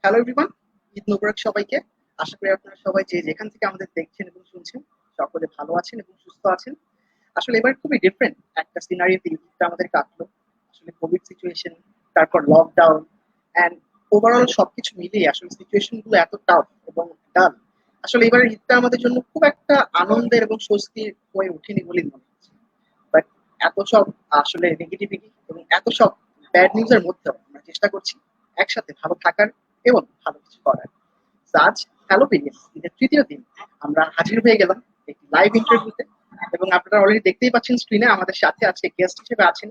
Hello everyone, Eid মোবারক সবাইকে। আশা করি আপনারা সবাই যে যেখান থেকে আমাদের দেখছেন এবং শুনছেন সকলে ভালো আছেন এবং সুস্থ আছেন। আসলে এবার খুবই ডিফারেন্ট একটা সিনারিওতে ঈদটা আমাদের কাটলো। আসলে কোভিড সিচুয়েশন, তারপর লকডাউন অ্যান্ড ওভারঅল সবকিছু মিলিয়ে আসলে সিচুয়েশন গুলো এত টাফ এবং ডাল। আসলে এবার ঈদটা আমাদের জন্য খুব একটা আনন্দের এবং স্বস্তির হয়ে ওঠেনি বলেই মনে হচ্ছে। বাট এত সব আসলে নেগেটিভিটি এবং এত সব ব্যাড নিউজ এর মধ্যেও আমরা চেষ্টা করছি একসাথে ভালো থাকার এবং ভালো কিছু করার। তো আজ হ্যালোপিনিয়াস ঈদের তৃতীয় দিন আমরা হাজির হয়ে গেলাম একটি লাইভ ইন্টারভিউতে। এবং আপনারা অলরেডি দেখতেই পাচ্ছেন স্ক্রিনে আমাদের সাথে আজকে গেস্ট হিসেবে আছেন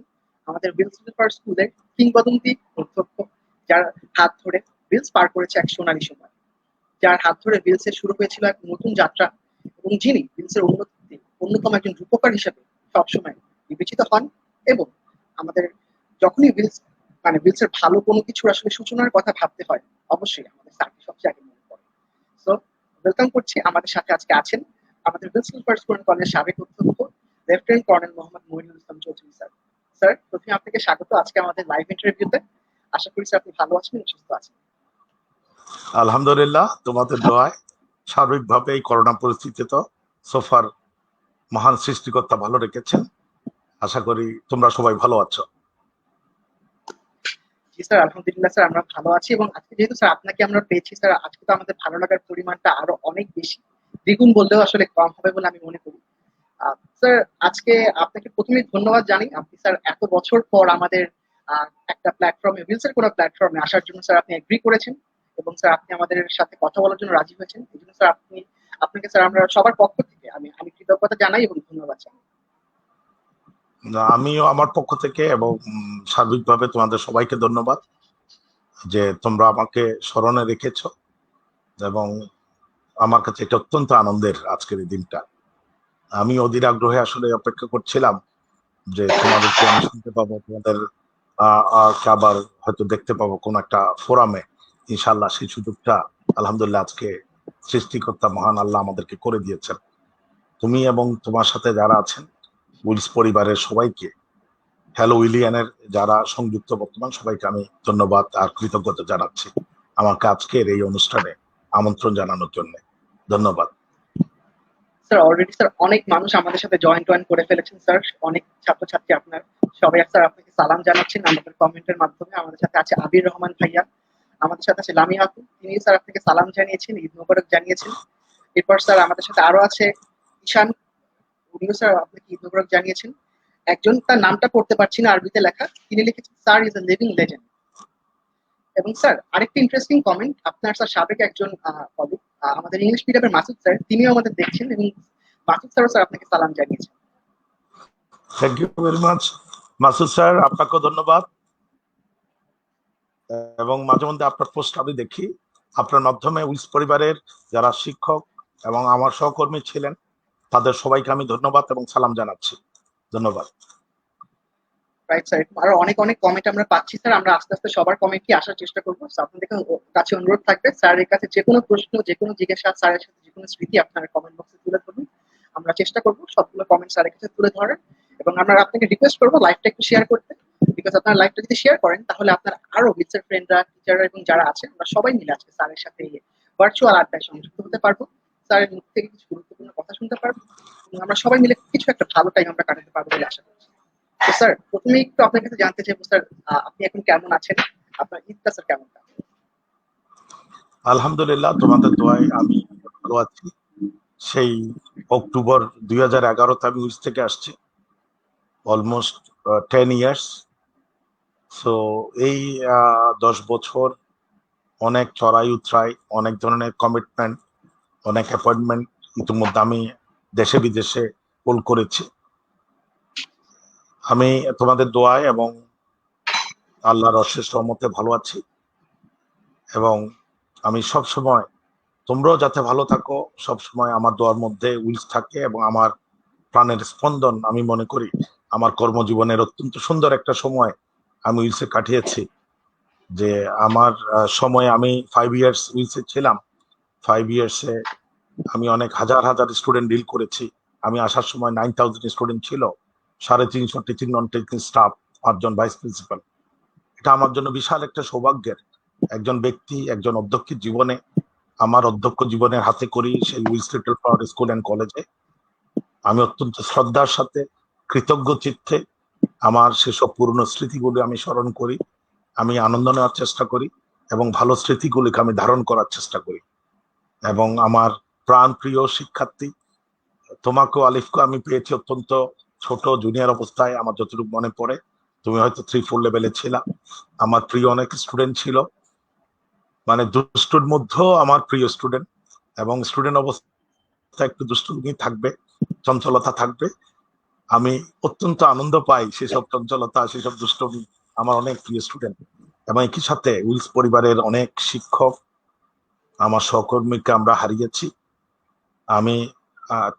আমাদের উইলস স্লিপার স্কুলের কিংবদন্তি অধ্যক্ষ, যার হাত ধরে উইলস পার করেছে এক সোনালী সময়, যার হাত ধরে উইলসের শুরু হয়েছিল এক নতুন যাত্রা, এবং যিনি উইলসের উন্নতিতে অন্যতম একজন রূপকার হিসেবে সবসময় বিবেচিত হন। এবং আমাদের যখনই উইলস উইলসের ভালো কোনো কিছুর আসলে সূচনার কথা ভাবতে হয়, অবশ্যই আমাদের স্যারকে সবচেয়ে আগে মনে পড়ে। সো ওয়েলকাম করছি, আমাদের সাথে আজকে আছেন আমাদের উইলস স্লিপার স্টুডেন্ট কলেজের সাবেক অধ্যক্ষ lieutenant colonel Mohammad Moinul Islam Chowdhury sir. Sir, প্রথমে আপনাকে স্বাগত আজকে আমাদের লাইভ ইন্টারভিউতে। আশা করি স্যার আপনি ভালো আছেন এবং সুস্থ আছেন। আলহামদুলিল্লাহ, তোমাদের দোয়ায় সার্বিকভাবে এই করোনা পরিস্থিতিতে তো সোফার মহান সৃষ্টিকর্তা ভালো রেখেছেন। আশা করি তোমরা সবাই ভালো আছো। জি স্যার, আলহামদুলিল্লাহ স্যার আমরা ভালো আছি। এবং আজকে যেহেতু স্যার আপনাকে আমরা পেয়েছি স্যার, আজকে তো আমাদের ভালো লাগার পরিমাণটা আরো অনেক বেশি, দ্বিগুণ বললেও আসলে কম হবে বলে আমি মনে করি। স্যার, আজকে আপনাকে প্রথমেই ধন্যবাদ জানাই। আপনি স্যার এত বছর পর আমাদের একটা প্ল্যাটফর্মে, উইলসের কোনো প্ল্যাটফর্মে আসার জন্য স্যার আপনি এগ্রি করেছেন, এবং স্যার আপনি আমাদের সাথে কথা বলার জন্য রাজি হয়েছেন। এই জন্য স্যার আপনাকে স্যার আমরা সবার পক্ষ থেকে আমি আমি কৃতজ্ঞতা জানাই এবং ধন্যবাদ জানাই। আমিও আমার পক্ষ থেকে এবং সার্বিকভাবে তোমাদের সবাইকে ধন্যবাদ যে তোমরা আমাকে স্মরণে রেখেছো, এবং আমার কাছে এটা অত্যন্ত আনন্দের আজকের এই দিনটা। আমি অধীর আগ্রহে আসলে অপেক্ষা করছিলাম যে তোমাদেরকে আমি শুনতে পাবো, তোমাদের আবার হয়তো দেখতে পাবো কোন একটা ফোরামে। ইনশাল্লাহ সেই সুযোগটা আলহামদুলিল্লাহ আজকে সৃষ্টিকর্তা মহান আল্লাহ আমাদেরকে করে দিয়েছেন। তুমি এবং তোমার সাথে যারা আছেন উইলস পরিবারের সবাইকে, হ্যালো উইলিয়ানের যারা সংযুক্ত বর্তমান সবাইকে আমি ধন্যবাদ আর কৃতজ্ঞতা জানাচ্ছি আমাকে আজকের এই অনুষ্ঠানে আমন্ত্রণ জানানোর জন্য। ধন্যবাদ। স্যার, অলরেডি স্যার অনেক মানুষ আমাদের সাথে জয়েন করে ফেলেছেন স্যার। অনেক ছাত্রছাত্রী আপনার সবাই স্যার আপনাকে সালাম জানাচ্ছেন আমাদের কমেন্টের মাধ্যমে। আমাদের সাথে আছে আবির রহমান ভাইয়া, আমাদের সাথে আছে লামিয়া আপু, তিনি স্যার আপনাকে সালাম জানিয়েছেন, ঈদ মোবারক জানিয়েছেন। এরপর স্যার আমাদের সাথে আরো আছে ঈশান, উনিও স্যার আপনাকে ঈদ মোবারক জানিয়েছেন। একজন তার নামটা পড়তে পারছি না, আরবিতে লেখা, তিনি লিখেছেন sir is a living legend. এবং স্যার আরেকটা ইন্টারেস্টিং কমেন্ট, আপনার স্যার সাবেক একজন কলিগ, আমাদের ইংলিশ মিডিয়ামের মাসুদ স্যার, তিনিও আমাদের দেখছেন, এবং মাসুদ স্যারও স্যার আপনাকে সালাম জানিয়েছেন। Thank you very much Masud sir, আপনাকেও ধন্যবাদ। এবং মাঝে মধ্যে আপনার পোস্ট আমি দেখি, আপনার মাধ্যমে উইলস পরিবারের যারা শিক্ষক এবং আমার সহকর্মী ছিলেন তাদের সবাইকে আমি ধন্যবাদ এবং সালাম জানাচ্ছি। ধন্যবাদ। রাইট স্যার, আরো অনেক অনেক কমেন্ট আমরা পাচ্ছি স্যার, আমরা আস্তে আস্তে সবার কমেন্ট কি আসার চেষ্টা করবো। আপনাদের কাছে অনুরোধ থাকবে স্যারের কাছে যে কোনো প্রশ্ন, যে কোনো জিজ্ঞাসা, স্যারের সাথে যে কোনো স্মৃতি আপনারা কমেন্ট বক্সে তুলে ধরুন। আমরা চেষ্টা করবো সবগুলো কমেন্ট স্যারের কাছে তুলে ধরার। এবং আমরা আপনাকে রিকোয়েস্ট করবো লাইভটা একটু শেয়ার করতে, বিকজ আপনার লাইভটা যদি শেয়ার করেন তাহলে আপনার আরো মিক্সার ফ্রেন্ডরা, টিচাররা এবং যারা আছে আমরা সবাই মিলে আজকে স্যারের সাথে ভার্চুয়াল আড্ডায় সংযুক্ত হতে পারবো, স্যারের মুখ থেকে কিছু গুরুত্বপূর্ণ কথা শুনতে পারবো, এবং আমরা সবাই মিলে কিছু একটা ভালো টাইম আমরা কাটাতে পারবো বলে আশা করছি। তো স্যার, প্রথমেই একটু আপনার কাছে জানতে চাইবো স্যার, আপনি এখন কেমন আছেন? আপনার ঈদটা স্যার কেমন কাটলো? আলহামদুলিল্লাহ, তোমাদের দোয়ায় আমি ভালো আছি। সেই অক্টোবর 2011-তে আমি উইলস থেকে আসছি, অলমোস্ট 10 ইয়ার্স। সো এই 10 বছর অনেক চড়াই উতরাই, অনেক ধরনের কমিটমেন্ট, অনেক অ্যাপয়েন্টমেন্ট ইতিমধ্যে আমি দেশে বিদেশে হোল্ড করেছি। আমি তোমাদের দোয়ায় এবং আল্লাহর অশেষ রহমতে ভালো আছি, এবং আমি সব সময়, তোমরাও যাতে ভালো থাকো সব সময় আমার দোয়ার মধ্যে উইলস থাকে। এবং আমার প্রাণের স্পন্দন, আমি মনে করি আমার কর্মজীবনের অত্যন্ত সুন্দর একটা সময় আমি উইলসে কাটিয়েছি। যে আমার সময় আমি 5 ইয়ার্স উইলসে ছিলাম। 5 ইয়ার্সে আমি অনেক হাজার হাজার স্টুডেন্ট ডিল করেছি। আমি আসার সময় 9,000 স্টুডেন্ট ছিল, 350 টিচিং নন টিচিং স্টাফ, 5 জন ভাইস প্রিন্সিপাল। এটা আমার জন্য বিশাল একটা সৌভাগ্যের। একজন ব্যক্তি, একজন অধ্যক্ষের জীবনে, আমার অধ্যক্ষ জীবনের হাতে করি সেই Wills Little flower school and কলেজে আমি অত্যন্ত শ্রদ্ধার সাথে কৃতজ্ঞ চিত্তে আমার সেসব পুরনো স্মৃতিগুলি আমি স্মরণ করি, আমি আনন্দ নেওয়ার চেষ্টা করি এবং ভালো স্মৃতিগুলিকে আমি ধারণ করার চেষ্টা করি। এবং আমার প্রাণ প্রিয় শিক্ষার্থী তোমাকেও, আলিফকে আমি পেয়েছি অত্যন্ত ছোট জুনিয়র অবস্থায়, আমার যতটুকু মনে পড়ে তুমি হয়তো 3-4 লেভেলে ছিলা। আমার প্রিয় অনেক স্টুডেন্ট ছিল, মানে দুষ্টুর মধ্যেও আমার প্রিয় স্টুডেন্ট, এবং স্টুডেন্ট অবস্থা একটু দুষ্টুমি থাকবে, চঞ্চলতা থাকবে। আমি অত্যন্ত আনন্দ পাই সেসব চঞ্চলতা, সেসব দুষ্টমি, আমার অনেক প্রিয় স্টুডেন্ট। এবং একই সাথে উইলস পরিবারের অনেক শিক্ষক, আমার সহকর্মীকে আমরা হারিয়েছি। আমি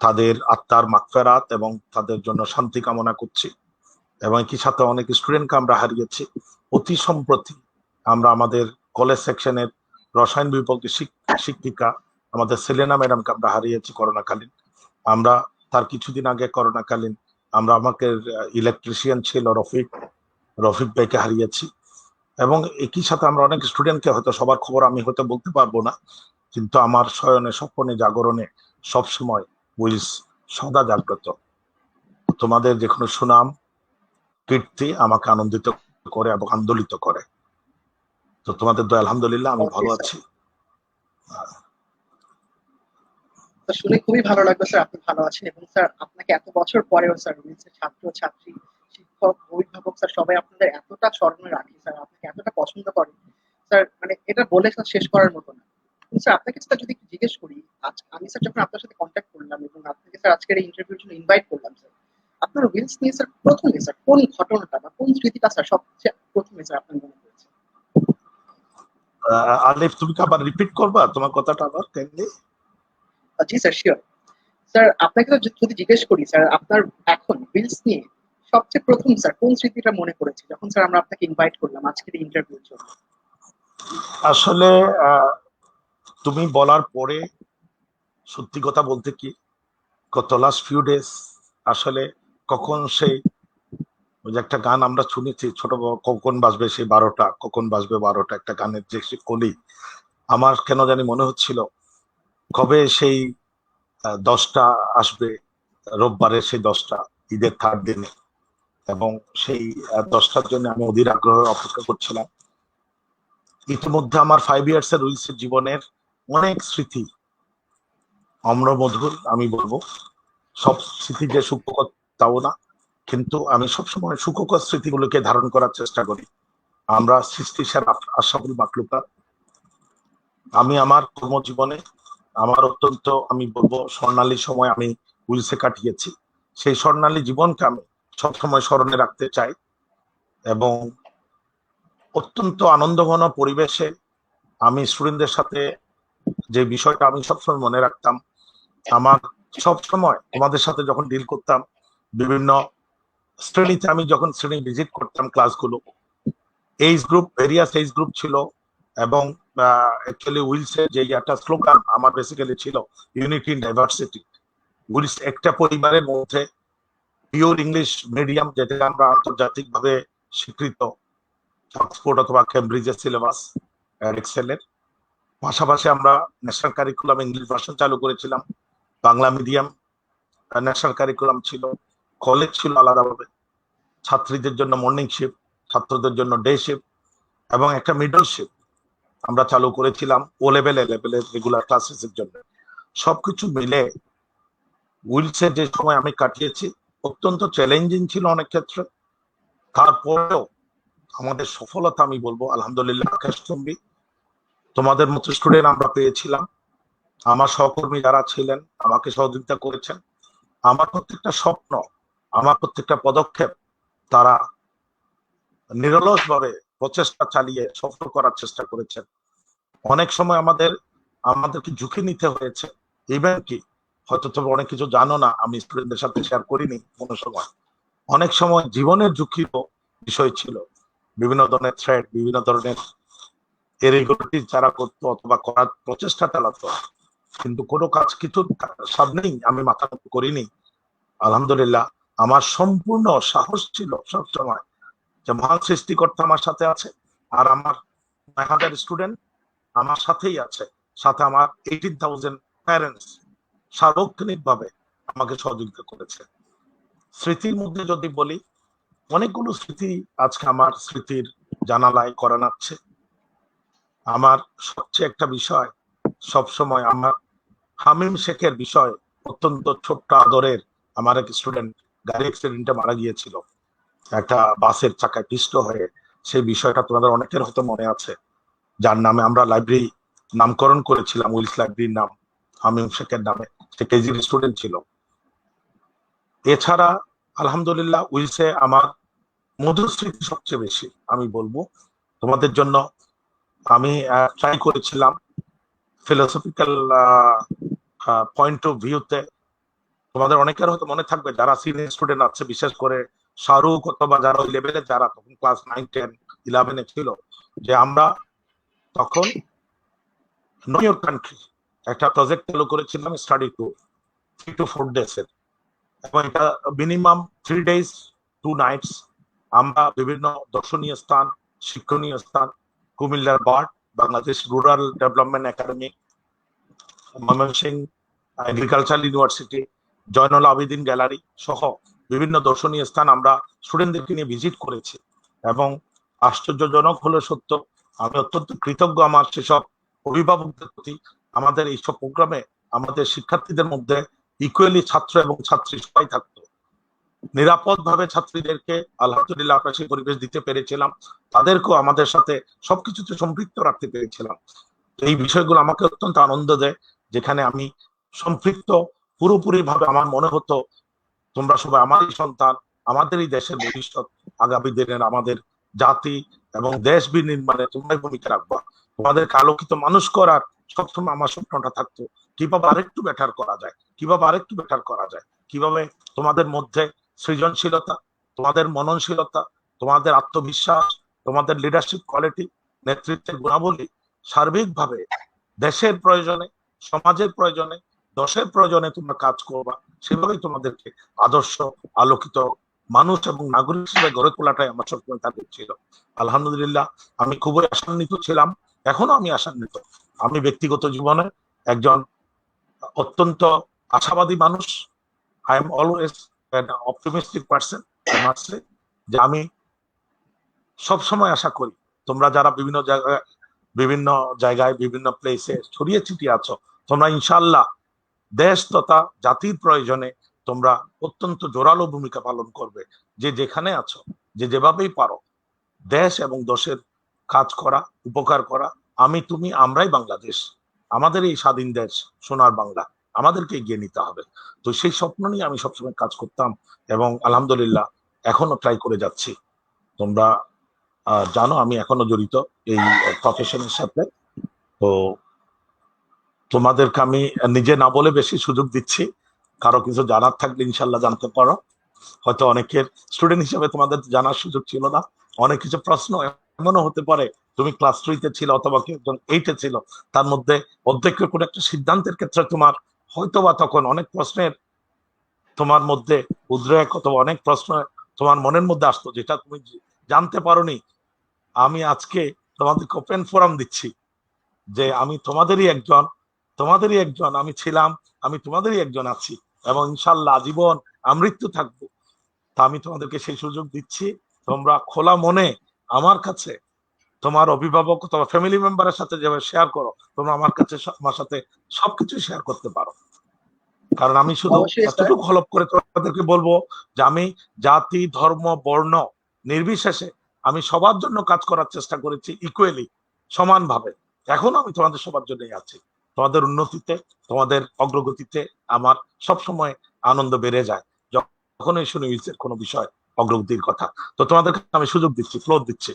তাদের আত্মার মাগফিরাত এবং তাদের জন্য শান্তি কামনা করছি। এবং একই সাথে অনেক স্টুডেন্টকে আমরা হারিয়েছি। অতি সম্প্রতি আমরা আমাদের কলেজ সেকশনের রসায়ন বিভাগের শিক্ষিকা আমাদের সেলেনা ম্যাডামকে আমরা হারিয়েছি করোনাকালীন। আমরা তার কিছুদিন আগে করোনাকালীন আমরা আমাদের ইলেকট্রিশিয়ান ছিল রফিক ভাইকে হারিয়েছি। এবং একই সাথে আমরা অনেক স্টুডেন্টকে, হয়তো সবার খবর আমি হয়তো বলতে পারবো না, কিন্তু আমার শয়নে স্বপ্নে জাগরণে সবসময় উইলস সদা জাগ্রত। তোমাদের যে কোনো সুনাম কীর্তি আমাকে আনন্দিত করে এবং আন্দোলিত করে। তো তোমাদের দয়া আলহামদুলিল্লাহ আমি ভালো আছি। শুনে খুবই ভালো লাগলো স্যার, আপনি ভালো আছেন। এবং স্যার আপনাকে এত বছর পরেও স্যার উইলসের ছাত্র ছাত্রী, শিক্ষক, অভিভাবক স্যার সবাই আপনাদের এতটা স্মরণে রাখে স্যার, আপনাকে এতটা পছন্দ করে স্যার, মানে এটা বলে স্যার শেষ করার মতো না। স্যার আপনাকে স্যার যদি জিজ্ঞেস করি, আজ আমি স্যার যখন আপনার সাথে কন্ট্যাক্ট করলাম এবং আপনাকে স্যার আজকের এই ইন্টারভিউর জন্য ইনভাইট করলাম স্যার, আপনার উইলস নিয়ে স্যার প্রথমে স্যার কোন ঘটনাটা বা কোন স্মৃতিটা স্যার সবচেয়ে প্রথমে স্যার আপনার মনে পড়েছে? আলিফ, তুমি কি আবার রিপিট করবা তোমার কথাটা আবার কাইন্ডলি? জি স্যার, শিওর স্যার। আপনাকে যদি জিজ্ঞেস করি স্যার, আপনার এখন উইলস নিয়ে সবচেয়ে প্রথম স্যার কোন স্মৃতিটা মনে পড়েছে যখন স্যার আমরা আপনাকে ইনভাইট করলাম আজকের ইন্টারভিউর জন্য? আসলে তুমি বলার পরে সত্যি কথা বলতে কি, গত লাস্ট ফিউ ডেজ আসলে কখন সেই ওই যে একটা গান আমরা শুনেছি ছোট, কখন বাজবে সেই 12টা, কখন বাজবে 12টা, একটা গানের যে কলি, আমার কেন জানি মনে হচ্ছিল কবে সেই 10টা আসবে, রোববারের সেই 10টা, ঈদের 3rd দিনে। এবং সেই 10টার জন্য আমি অধীর আগ্রহে অপেক্ষা করছিলাম। ইতিমধ্যে আমার 5 ইয়ার্স এর উইলসের জীবনের অনেক স্মৃতি অম্র মধুর, আমি বলবো সব স্মৃতি যে সুখকর তাও না, কিন্তু আমি সবসময় সুখকর স্মৃতিগুলোকে ধারণ করার চেষ্টা করি। আমরা সৃষ্টির আশরাফুল মাখলুকাত। আমি আমার কর্মজীবনে আমার অত্যন্ত, আমি বলবো স্বর্ণালী সময় আমি উইলসে কাটিয়েছি। সেই স্বর্ণালী জীবনকে আমি সবসময় স্মরণে রাখতে চাই। এবং অত্যন্ত আনন্দঘন পরিবেশে আমি স্টুডেন্টদের সাথে যে বিষয়টা আমি সবসময় মনে রাখতাম, আমার সবসময় তোমাদের সাথে যখন ডিল করতাম, বিভিন্ন শ্রেণীতে আমি যখন শ্রেণী ভিজিট করতাম ক্লাসগুলো, age group, various age group ছিল। এবং অ্যাকচুয়ালি উইলসের যে একটা স্লোগান আমার বেসিক্যালি ছিল ইউনিটি ইন ডাইভার্সিটি। উইলস একটা পরিবারের মধ্যে পিওর ইংলিশ মিডিয়াম, যেটা আমরা আন্তর্জাতিকভাবে স্বীকৃত, অক্সফোর্ড অথবা কেমব্রিজের সিলেবাস এক্সেলের পাশাপাশি আমরা ন্যাশনাল কারিকুলাম ইংলিশ ভার্সন চালু করেছিলাম। বাংলা মিডিয়াম ন্যাশনাল কারিকুলাম ছিল, কলেজ ছিল আলাদাভাবে, ছাত্রীদের জন্য মর্নিং শিফট, ছাত্রদের জন্য ডে শিফট, এবং একটা মিডল শিফট আমরা চালু করেছিলাম ও লেভেল এ লেভেলের রেগুলার ক্লাসেসের জন্য। সবকিছু মিলে উইলসের যে সময় আমি কাটিয়েছি অত্যন্ত চ্যালেঞ্জিং ছিল অনেক ক্ষেত্রে। তারপরেও আমাদের সফলতা আমি বলবো আলহামদুলিল্লাহ আকাশচুম্বী। তোমাদের মতো স্টুডেন্ট আমরা পেয়েছিলাম, আমার সহকর্মী যারা ছিলেন আমাকে সহযোগিতা করেছেন। আমার প্রত্যেকটা স্বপ্ন, আমার প্রত্যেকটা পদক্ষেপ তারা নিরলস ভাবে প্রচেষ্টা চালিয়ে সফল করার চেষ্টা করেছেন। অনেক সময় আমাদেরকে ঝুঁকি নিতে হয়েছে। ইভেন কি হয়তো তুমি অনেক কিছু জানো না, আমি স্টুডেন্টদের সাথে শেয়ার করিনি কোনো সময়, অনেক সময় জীবনের ঝুঁকিরও বিষয় ছিল। বিভিন্ন ধরনের থ্রেড, বিভিন্ন ধরনের ইরেগুলারিটি যারা করতো অথবা করার প্রচেষ্টা চালাতো, কিন্তু কোনো কাজ কিছুর সামনেই আমি মাথা নত করিনি। আলহামদুলিল্লাহ আমার সম্পূর্ণ সাহস ছিল সবসময় যে মহান সৃষ্টিকর্তা আমার সাথে আছে, আর আমার 9,000 স্টুডেন্ট আমার সাথেই আছে, সাথে আমার 18,000 প্যারেন্টস সার্বক্ষণিকভাবে আমাকে সহযোগিতা করেছে। স্মৃতির মধ্যে যদি বলি, অনেকগুলো স্মৃতি আজকে আমার স্মৃতির জানালায় করা নাচ্ছে। আমার সবচেয়ে একটা বিষয় সবসময় আমার হামিম শেখের বিষয়, অত্যন্ত ছোট্ট আদরের আমার এক স্টুডেন্ট গাড়ি অ্যাক্সিডেন্টে মারা গিয়েছিল একটা বাসের চাকায় পিষ্ট হয়ে। সেই বিষয়টা তোমাদের অনেকের হয়তো মনে আছে, যার নামে আমরা লাইব্রেরি নামকরণ করেছিলাম, উইলস লাইব্রেরির নাম হামিম শেখের নামে। সে কেজির স্টুডেন্ট ছিল। এছাড়া আলহামদুলিল্লাহ উইলসে আমার মধুর স্মৃতি সবচেয়ে বেশি। আমি বলবো তোমাদের জন্য আমি ট্রাই করেছিলাম ফিলোসফিক্যাল পয়েন্ট অফ ভিউতে। তোমাদের অনেকের হয়তো মনে থাকবে যারা সিনিয়র স্টুডেন্ট আছে, বিশেষ করে শাহরুখ অথবা যারা ওই লেভেলে, যারা তখন ক্লাস 9, 10, 11-এ ছিল, যে আমরা তখন নো ইওর কান্ট্রি একটা প্রজেক্ট চালু করেছিলাম, স্টাডি ট্যুর 3 to 4 days এর। এবং এটা মিনিমাম 3 days 2 nights আমরা বিভিন্ন দর্শনীয় স্থান, শিক্ষণীয় স্থান, কুমিল্লার BARD, Bangladesh Rural Development Academy, Mymensingh Agriculture University, Zainul Abedin gallery সহ বিভিন্ন দর্শনীয় স্থান আমরা স্টুডেন্টদেরকে নিয়ে ভিজিট করেছি। এবং আশ্চর্যজনক হলো সত্য, আমি অত্যন্ত কৃতজ্ঞ আমার সেসব অভিভাবকদের প্রতি। আমাদের এইসব প্রোগ্রামে আমাদের শিক্ষার্থীদের মধ্যে ইকুয়ালি ছাত্র এবং ছাত্রী সবাই থাকতো। নিরাপদ ভাবে ছাত্রীদেরকে আলহামদুলিল্লাহ আমরা সেই পরিবেশ দিতে পেরেছিলাম, তাদেরকেও আমাদের সাথে সবকিছুতে সম্পৃক্ত রাখতে পেরেছিলাম। এই বিষয়গুলো আমাকে অত্যন্ত আনন্দ দেয়, যেখানে আমি সম্পৃক্ত পুরোপুরি ভাবে। আমার মনে হতো তোমরা সবাই আমারই সন্তান, আমাদেরই দেশের ভবিষ্যৎ, আগামী দিনের আমাদের জাতি এবং দেশ বিনির্মাণে তোমরাই ভূমিকা রাখবা। তোমাদেরকে আলোকিত মানুষ করার সবসময় আমার স্বপ্নটা থাকতো, কিভাবে আরেকটু বেটার করা যায়, কিভাবে আরেকটু বেটার করা যায়, কিভাবে তোমাদের মধ্যে সৃজনশীলতা, তোমাদের মননশীলতা, তোমাদের আত্মবিশ্বাস, তোমাদের লিডারশিপ কোয়ালিটি, নেতৃত্বের গুণাবলী সার্বিকভাবে দেশের প্রয়োজনে, সমাজের প্রয়োজনে, দশের প্রয়োজনে তোমরা কাজ করবা। সেভাবেই তোমাদেরকে আদর্শ আলোকিত মানুষ এবং নাগরিক হিসেবে গড়ে তোলাটাই আমার সবসময় টার্গেট ছিল। আলহামদুলিল্লাহ আমি খুবই আশান্বিত ছিলাম, এখনো আমি আশান্বিত। আমি ব্যক্তিগত জীবনে একজন অত্যন্ত আশাবাদী মানুষ। I am always optimistic person. যে আমি সবসময় আশা করি তোমরা যারা বিভিন্ন জায়গায় বিভিন্ন প্লেসে ছড়িয়ে ছিটিয়ে আছো, তোমরা ইনশাল্লাহ দেশ তথা জাতির প্রয়োজনে তোমরা অত্যন্ত জোরালো ভূমিকা পালন করবে। যে যেখানে আছো, যে যেভাবেই পারো, দেশ এবং দশের কাজ করা, উপকার করা। আমি, তুমি, আমরাই বাংলাদেশ, আমাদের এই স্বাধীন দেশ সোনার বাংলা, আমাদেরকে এগিয়ে নিতে হবে। তো সেই স্বপ্ন নিয়ে আমি সবসময় কাজ করতাম এবং আলহামদুলিল্লাহ এখনো ট্রাই করে যাচ্ছি। তোমরা জানো আমি এখনো জড়িত এই প্রফেশনের সাথে। তো তোমাদেরকে আমি নিজে না বলে বেশি সুযোগ দিচ্ছি, কারো কিছু জানার থাকলে ইনশাল্লাহ জানতে পারো। হয়তো অনেকের স্টুডেন্ট হিসেবে তোমাদের জানার সুযোগ ছিল না, অনেক কিছু প্রশ্ন এমনও হতে পারে তুমি ক্লাস 3-তে ছিল অথবা কেউ 8-এ ছিল, তার মধ্যে অধ্যক্ষের কোনো একটা সিদ্ধান্তের ক্ষেত্রে তোমার হয়তোবা তখন অনেক প্রশ্নের তোমার মধ্যে উদ্রেক অথবা অনেক প্রশ্ন তোমার মনের মধ্যে আসতো যেটা তুমি জানতে পারোনি। আমি আজকে তোমাদেরকে ওপেন ফোরাম দিচ্ছি যে আমি তোমাদেরই একজন আমি ছিলাম, আমি তোমাদেরই একজন আছি এবং ইনশাল্লাহ আজীবন আমৃত্যু থাকবো। তা আমি তোমাদেরকে সেই সুযোগ দিচ্ছি, তোমরা খোলা মনে আমার কাছে তোমার অভিভাবক অথবা ফ্যামিলি মেম্বারের সাথে যেভাবে শেয়ার করো, তোমরা আমার কাছে আমার সাথে সবকিছু শেয়ার করতে পারো। কারণ আমি শুধু অবশ্যই স্যার। এতটুকু হলপ করে তোমাদেরকে বলবো যে আমি জাতি, ধর্ম, বর্ণ নির্বিশেষে আমি সবার জন্য কাজ করার চেষ্টা করেছি, ইকুয়ালি, সমানভাবে। এখনো আমি তোমাদের সবার জন্যই আছি। তোমাদের উন্নতিতে, তোমাদের অগ্রগতিতে আমার সবসময় আনন্দ বেড়ে যায় যখনই শুনি কোনো বিষয় অগ্রগতির কথা। তো তোমাদেরকে আমি সুযোগ দিচ্ছি, ফ্লোর দিচ্ছি,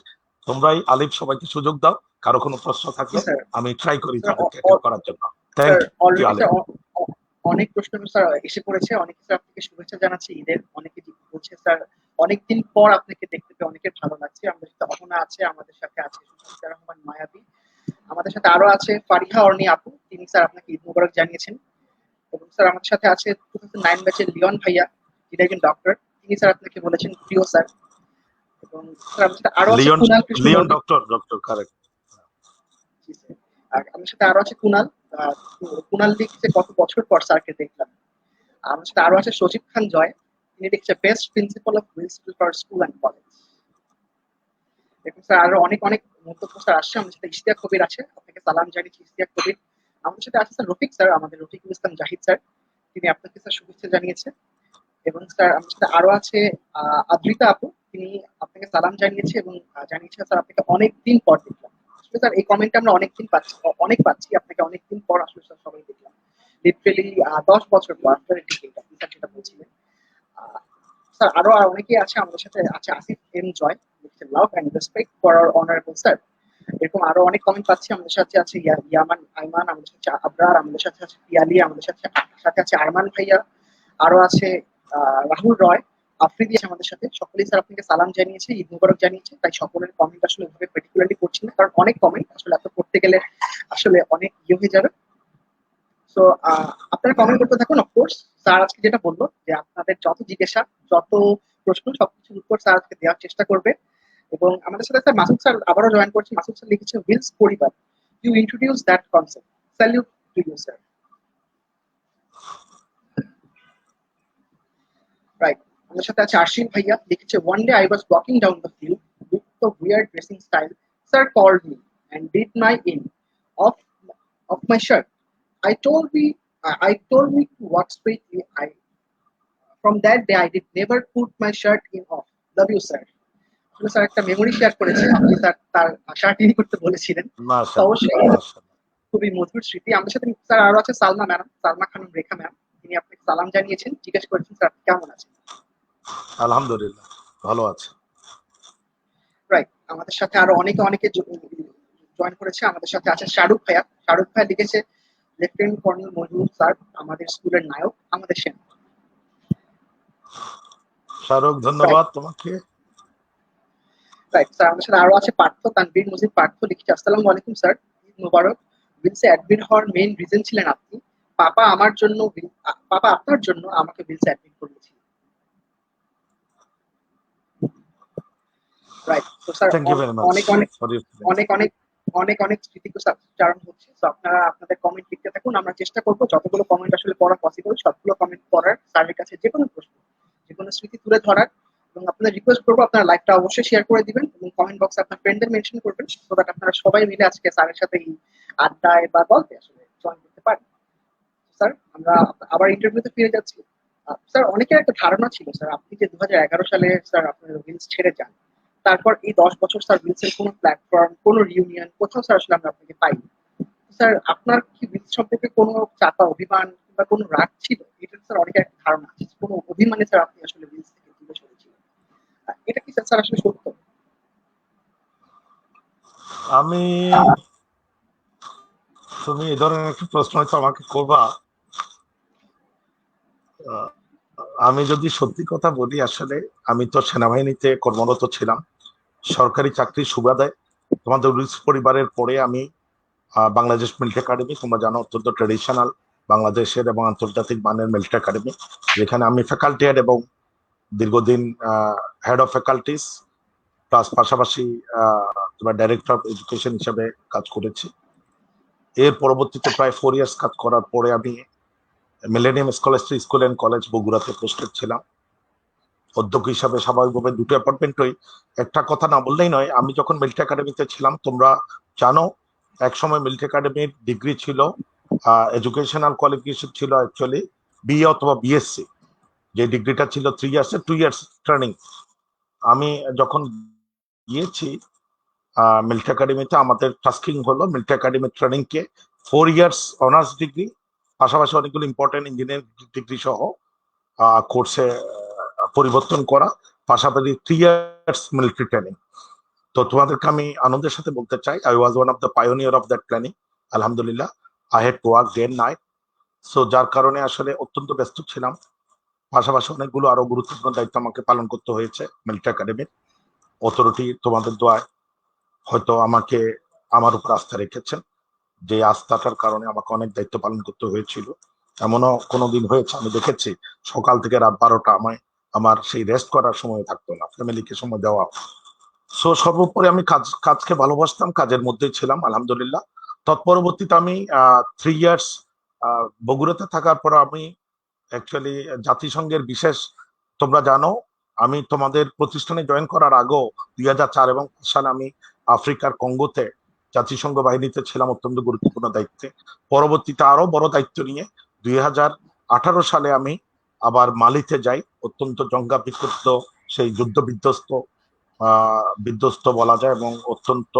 তোমরাই আলিফ সবাইকে সুযোগ দাও। কারো কোনো প্রশ্ন জি থাকলে স্যার। আমি ট্রাই করি স্যার তাদেরকে হেল্প করার জন্য। Thank sir you already Alif. Sir অনেক প্রশ্ন স্যার এসে পড়েছে। অনেকে স্যার আপনাকে শুভেচ্ছা জানাচ্ছে ঈদের। অনেকে বলছে স্যার অনেকদিন পর আপনাকে দেখতে পেয়ে অনেকের ভালো লাগছে। আমাদের সাথে অহনা আছে, আমাদের সাথে আছে সুচিত্রা রহমান মায়াবী, আমাদের সাথে আরো আছে ফারিহা অর্নি আপু, তিনি স্যার আপনাকে ঈদ মোবারক জানিয়েছেন। এবং স্যার আমাদের সাথে আছে 2009 ব্যাচের লিওন ভাইয়া, যিনি একজন ডক্টর, তিনি স্যার আপনাকে বলেছেন প্রিয় স্যার। এবং স্যার আমাদের সাথে আরো আছে লিওন কুনাল কৃষ্ণ লিওন নদী। Doctor correct. জি স্যার। আর আমার সাথে আরো আছে কুনাল। কুনাল লিখছে কত বছর পর স্যারকে দেখলাম। আমার সাথে আরো আছে সজীব খান জয়। তিনি লিখছে বেস্ট প্রিন্সিপাল অফ উইলসফুল ফর স্কুল অ্যান্ড কলেজ। দেখুন স্যার আরো অনেক অনেক মন্তব্য স্যার আসছে। আমাদের সাথে ইশতিয়াক কবির আছে, আপনাকে সালাম জানিয়েছি ইশতিয়াক কবির। আমাদের সাথে আছে স্যার রফিক স্যার, আমাদের রফিকুল ইসলাম জাহিদ স্যার, তিনি আপনাকে স্যার শুভেচ্ছা জানিয়েছে। এবং স্যার আমার সাথে আরো আছে আদ্রিতা আপু, তিনি আপনাকে সালাম জানিয়েছে এবং জানিয়েছে স্যার আপনাকে অনেকদিন পর দেখলাম। আসলে স্যার এই কমেন্টটা আমরা অনেকদিন পাচ্ছি, অনেক পাচ্ছি, আপনাকে অনেকদিন পর আসলে স্যার সবাই দেখলাম, লিটারেলি 10 বছর পর আফটার ডিকেড আপনি স্যার যেটা বলছিলেন। আহ, স্যার আরো অনেকেই আছে, আমাদের সাথে আছে Asif M Joy, love and respect for our honourable sir. এরকম আরো অনেক কমেন্ট পাচ্ছি। আমাদের সাথে আছে ইয়ামান আইমান, আমাদের সাথে আবরার, আমাদের সাথে আছে পিয়ালি, আমাদের সাথে সাথে আছে আরমান ভাইয়া, আরো আছে রাহুল রয়, আফ্রিদি আছে আমাদের সাথে। সকলেই স্যার আপনাকে সালাম জানিয়েছে, ঈদ মুবারক জানিয়েছে। তাই সকলের কমেন্ট আসলে ওইভাবে পার্টিকুলারলি করছি না, কারণ অনেক কমেন্ট আসলে এত করতে গেলে আসলে অনেক হয়ে যাবে। সো আপনারা কমেন্ট করতে থাকুন। অফকোর্স স্যার আজকে যেটা বললো যে আপনাদের যত জিজ্ঞাসা, যত প্রশ্ন, সবকিছুর উত্তর স্যার আজকে দেওয়ার চেষ্টা করবে। এবং আমাদের সাথে স্যার মাসুদ স্যার আবারও জয়েন করছে। মাসুদ স্যার লিখেছে উইলস পরিবার, you introduce that concept, salute to you sir. Right. আমাদের সাথে আছে আশিম ভাইয়া, লিখেছে one day I was walking down the field with the weird dressing style, sir called me and did my in of my shirt. I told me to walk straightly. I from that day I did never put my shirt in off. Love you sir. আসলে sir একটা memory share করেছে, আপনি sir তার shirt in করতে বলেছিলেন। তো মাশাআল্লাহ, অবশ্যই মাশাআল্লাহ। খুবই মধুর স্মৃতি। আমাদের সাথে স্যার আরো আছে সালমা ম্যাডাম, সালমা খানম রেখা ম্যাম, তিনি আপনাকে সালাম জানিয়েছেন, জিজ্ঞেস করেছেন স্যার আপনি কেমন আছেন। আলহামদুলিল্লাহ, ভালো আছে। রাইট। আমাদের সাথে আরো অনেকে অনেকে জয়েন করেছে। আমাদের সাথে আছে শাহরুখ ভাইয়া। শাহরুখ ভাইয়া লিখেছে লেফটেন্যান্ট কর্নেল মজুর স্যার আমাদের স্কুলের নায়ক, আমাদের সেনা। শাহরুখ, রাইট ধন্যবাদ তোমাকে। Right sir. আমাদের সাথে আরো আছে পার্থ তানভীর মজিদ। পার্থ লিখেছে আসসালামু আলাইকুম স্যার, ঈদ মুবারক। উইলসে অ্যাডমিট হওয়ার মেইন রিজন ছিলেন আপনি। পাপা আপনার জন্য আমাকে উইলসে অ্যাডমিট করিয়েছিল। রাইট। তো sir thank you very much অনেক অনেক ফর ইউর অনেক অনেক অনেক অনেক স্মৃতিচারণ হচ্ছে। তো আপনারা আপনাদের কমেন্ট লিখতে থাকুন। আমরা চেষ্টা করবো যতগুলো কমেন্ট আসলে পড়া পসিবল সবগুলো কমেন্ট পড়ার, স্যারের কাছে যে কোনো প্রশ্ন, যে কোনো স্মৃতি তুলে ধরার। এবং আপনাদের রিকোয়েস্ট করবো আপনারা লাইভটা অবশ্যই শেয়ার করে দিবেন এবং কমেন্ট বক্সে আপনার ফ্রেন্ডদের মেনশন করবেন, সো দ্যাট আপনারা সবাই মিলে আজকে স্যারের সাথে এই আড্ডায় বা গল্পে আসলে জয়েন করতে পারেন। স্যার আমরা আবার ইন্টারভিউতে ফিরে যাচ্ছি। স্যার অনেকের একটা ধারণা ছিল স্যার আপনি যে 2011 সালে স্যার আপনার রিলস ছেড়ে যান, তারপর এই 10 বছর স্যার রিলসের কোনো প্ল্যাটফর্ম, কোনো রিউনিয়ন কোথাও স্যার আসলে আমরা আপনাকে পাইনি। স্যার আপনার কি রিলস সম্পর্কে কোনো চাপা অভিমান কিংবা কোনো রাগ ছিল? এটা স্যার অনেকের একটা ধারণা আছে কোনো অভিমানে স্যার আপনি আসলে রিলস থেকে দূরে সরেছিলেন। এটা কি স্যার আসলে সত্য? আমি, তুমি এই ধরনের একটা প্রশ্ন হয়তো আমাকে করবা। আহ, আমি যদি সত্যি কথা বলি, আসলে আমি তো সেনাবাহিনীতে কর্মরত ছিলাম, সরকারি চাকরির সুবাদে। তোমাদের উইলস পরিবারের পরে আমি বাংলাদেশ মিলিটারি একাডেমি, তোমরা জানো অত্যন্ত ট্রেডিশনাল বাংলাদেশের এবং আন্তর্জাতিক মানের মিলিটারি একাডেমি, যেখানে আমি ফ্যাকাল্টি হেড এবং দীর্ঘদিন হেড অফ ফ্যাকাল্টিস প্লাস পাশাপাশি তোমার ডাইরেক্টর অফ এডুকেশন হিসেবে কাজ করেছি। এর পরবর্তীতে প্রায় 4 ইয়ার্স কাজ করার পরে আমি মিলেনিয়াম স্কলাস্ট্রি স্কুল অ্যান্ড কলেজ বগুড়াতে পোস্টেড ছিলাম অধ্যক্ষ হিসাবে। স্বাভাবিকভাবে দুটো অ্যাপার্টমেন্টই, একটা কথা না বললেই নয়। আমি যখন মিলিটারি একাডেমিতে ছিলাম, তোমরা জানো একসময় মিলিটারি একাডেমির ডিগ্রি ছিল, এডুকেশনাল কোয়ালিফিকেশন ছিল অ্যাকচুয়ালি বিএ অথবা বিএসসি। যে ডিগ্রিটা ছিল 3 ইয়ার্সের, 2 ইয়ার্স ট্রেনিং। আমি যখন গিয়েছি মিলিটারি একাডেমিতে, আমাদের টাস্কিং হলো মিলিটারি একাডেমির ট্রেনিং কে 4 ইয়ার্স অনার্স ডিগ্রি, পাশাপাশি অনেকগুলো ইম্পর্টেন্ট ইঞ্জিনিয়ারিং ডিগ্রি সহ কোর্সে পরিবর্তন করা, পাশাপাশি 3 ইয়ার্স মিলিটারি ট্রেনিং। তো তোমাদেরকে আমি আনন্দের সাথে বলতে চাই, I was one of the pioneer of that planning. আলহামদুলিল্লাহ, I had to work day and night. So যার কারণে আসলে অত্যন্ত ব্যস্ত ছিলাম, পাশাপাশি অনেকগুলো আরো গুরুত্বপূর্ণ দায়িত্ব আমাকে পালন করতে হয়েছে মিলিটারি একাডেমির। অথরিটি তোমাদের দোয়ায় হয়তো আমাকে, আমার উপর আস্থা রেখেছেন, যে আস্থাটার কারণে আমাকে অনেক দায়িত্ব পালন করতে হয়েছিল। এমনও কোনোদিন হয়েছে আমি দেখেছি সকাল থেকে রাত 12টা আমায় আমার সেই রেস্ট করার সময় থাকতো না, ফ্যামিলিকে সময় দেওয়া। সো সর্বোপরি আমি কাজকে ভালোবাসতাম, কাজের মধ্যেই ছিলাম আলহামদুলিল্লাহ। তৎপরবর্তীতে আমি 3 ইয়ার্স বগুড়াতে থাকার পর আমি অ্যাকচুয়ালি জাতিসংঘের বিশেষ, তোমরা জানো আমি তোমাদের প্রতিষ্ঠানে জয়েন করার আগেও 2004 এবং 5 সালে আমি আফ্রিকার কঙ্গোতে জাতিসংঘ বাহিনীতে ছিলাম অত্যন্ত গুরুত্বপূর্ণ দায়িত্বে। পরবর্তীতে আরো বড় দায়িত্ব নিয়ে 2018 সালে আমি আবার মালিতে যাই, অত্যন্ত জঙ্গা বিক্ষিপ্ত সেই যুদ্ধ বিধ্বস্ত বলা যায় এবং অত্যন্ত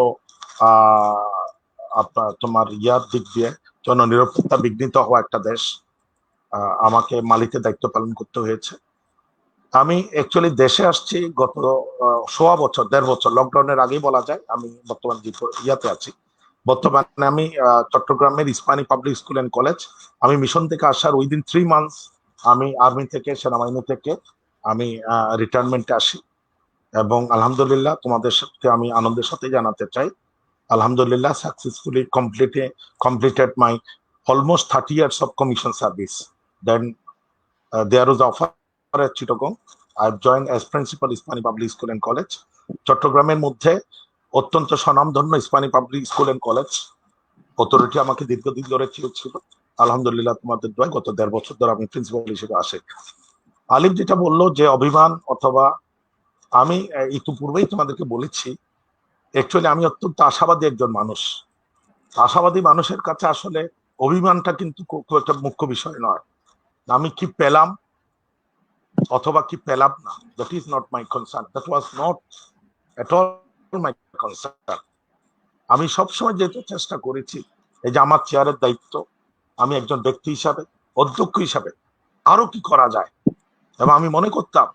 আপনার তোমার ইয়ার দিক দিয়ে জননিরাপত্তা বিঘ্নিত হওয়া একটা দেশ। আমাকে মালিতে দায়িত্ব পালন করতে হয়েছে। আমি অ্যাকচুয়ালি দেশে আসছি গত 1.5 বছর লকডাউনের আগেই বলা যায়। আমি বর্তমান ইয়াতে আছি। বর্তমানে আমি চট্টগ্রামের Ispahani Public school and college, আমি মিশন থেকে আসার উইদিন 3 মান্থস আমি আর্মি থেকে, সেনাবাহিনী থেকে আমি রিটায়ারমেন্টে আসি এবং আলহামদুলিল্লাহ তোমাদের সাথে আমি আনন্দের সাথে জানাতে চাই, আলহামদুলিল্লাহ successfully completed my almost 30 years of commission service. Then there was offer at Chittagong. I've joined as principal Ispahani Public School and College. চট্টগ্রামের মধ্যে অত্যন্ত স্বনামধন্য Ispahani Public School and College authority আমাকে দীর্ঘদিন ধরে ছিল। আলহামদুলিল্লাহ তোমাদের দোয়ায় গত 1.5 বছর ধরে আমি প্রিন্সিপাল হিসেবে আসি। আলিফ যেটা বললো যে অভিমান, অথবা আমি ইতিপূর্বেই তোমাদেরকে বলেছি, অ্যাকচুয়ালি আমি অত্যন্ত আশাবাদী একজন মানুষ। আশাবাদী মানুষের কাছে আসলে অভিমানটা কিন্তু খুব একটা মুখ্য বিষয় নয়। আমি কি পেলাম অথবা কি পেলাম না, that is not my concern, that was not at all my concern. আমি সবসময় যেহেতু চেষ্টা করেছি, এই যে আমার চেয়ারের দায়িত্ব, আমি একজন ব্যক্তি হিসাবে, অধ্যক্ষ হিসাবে আরো কি করা যায়। এবং আমি মনে করতাম,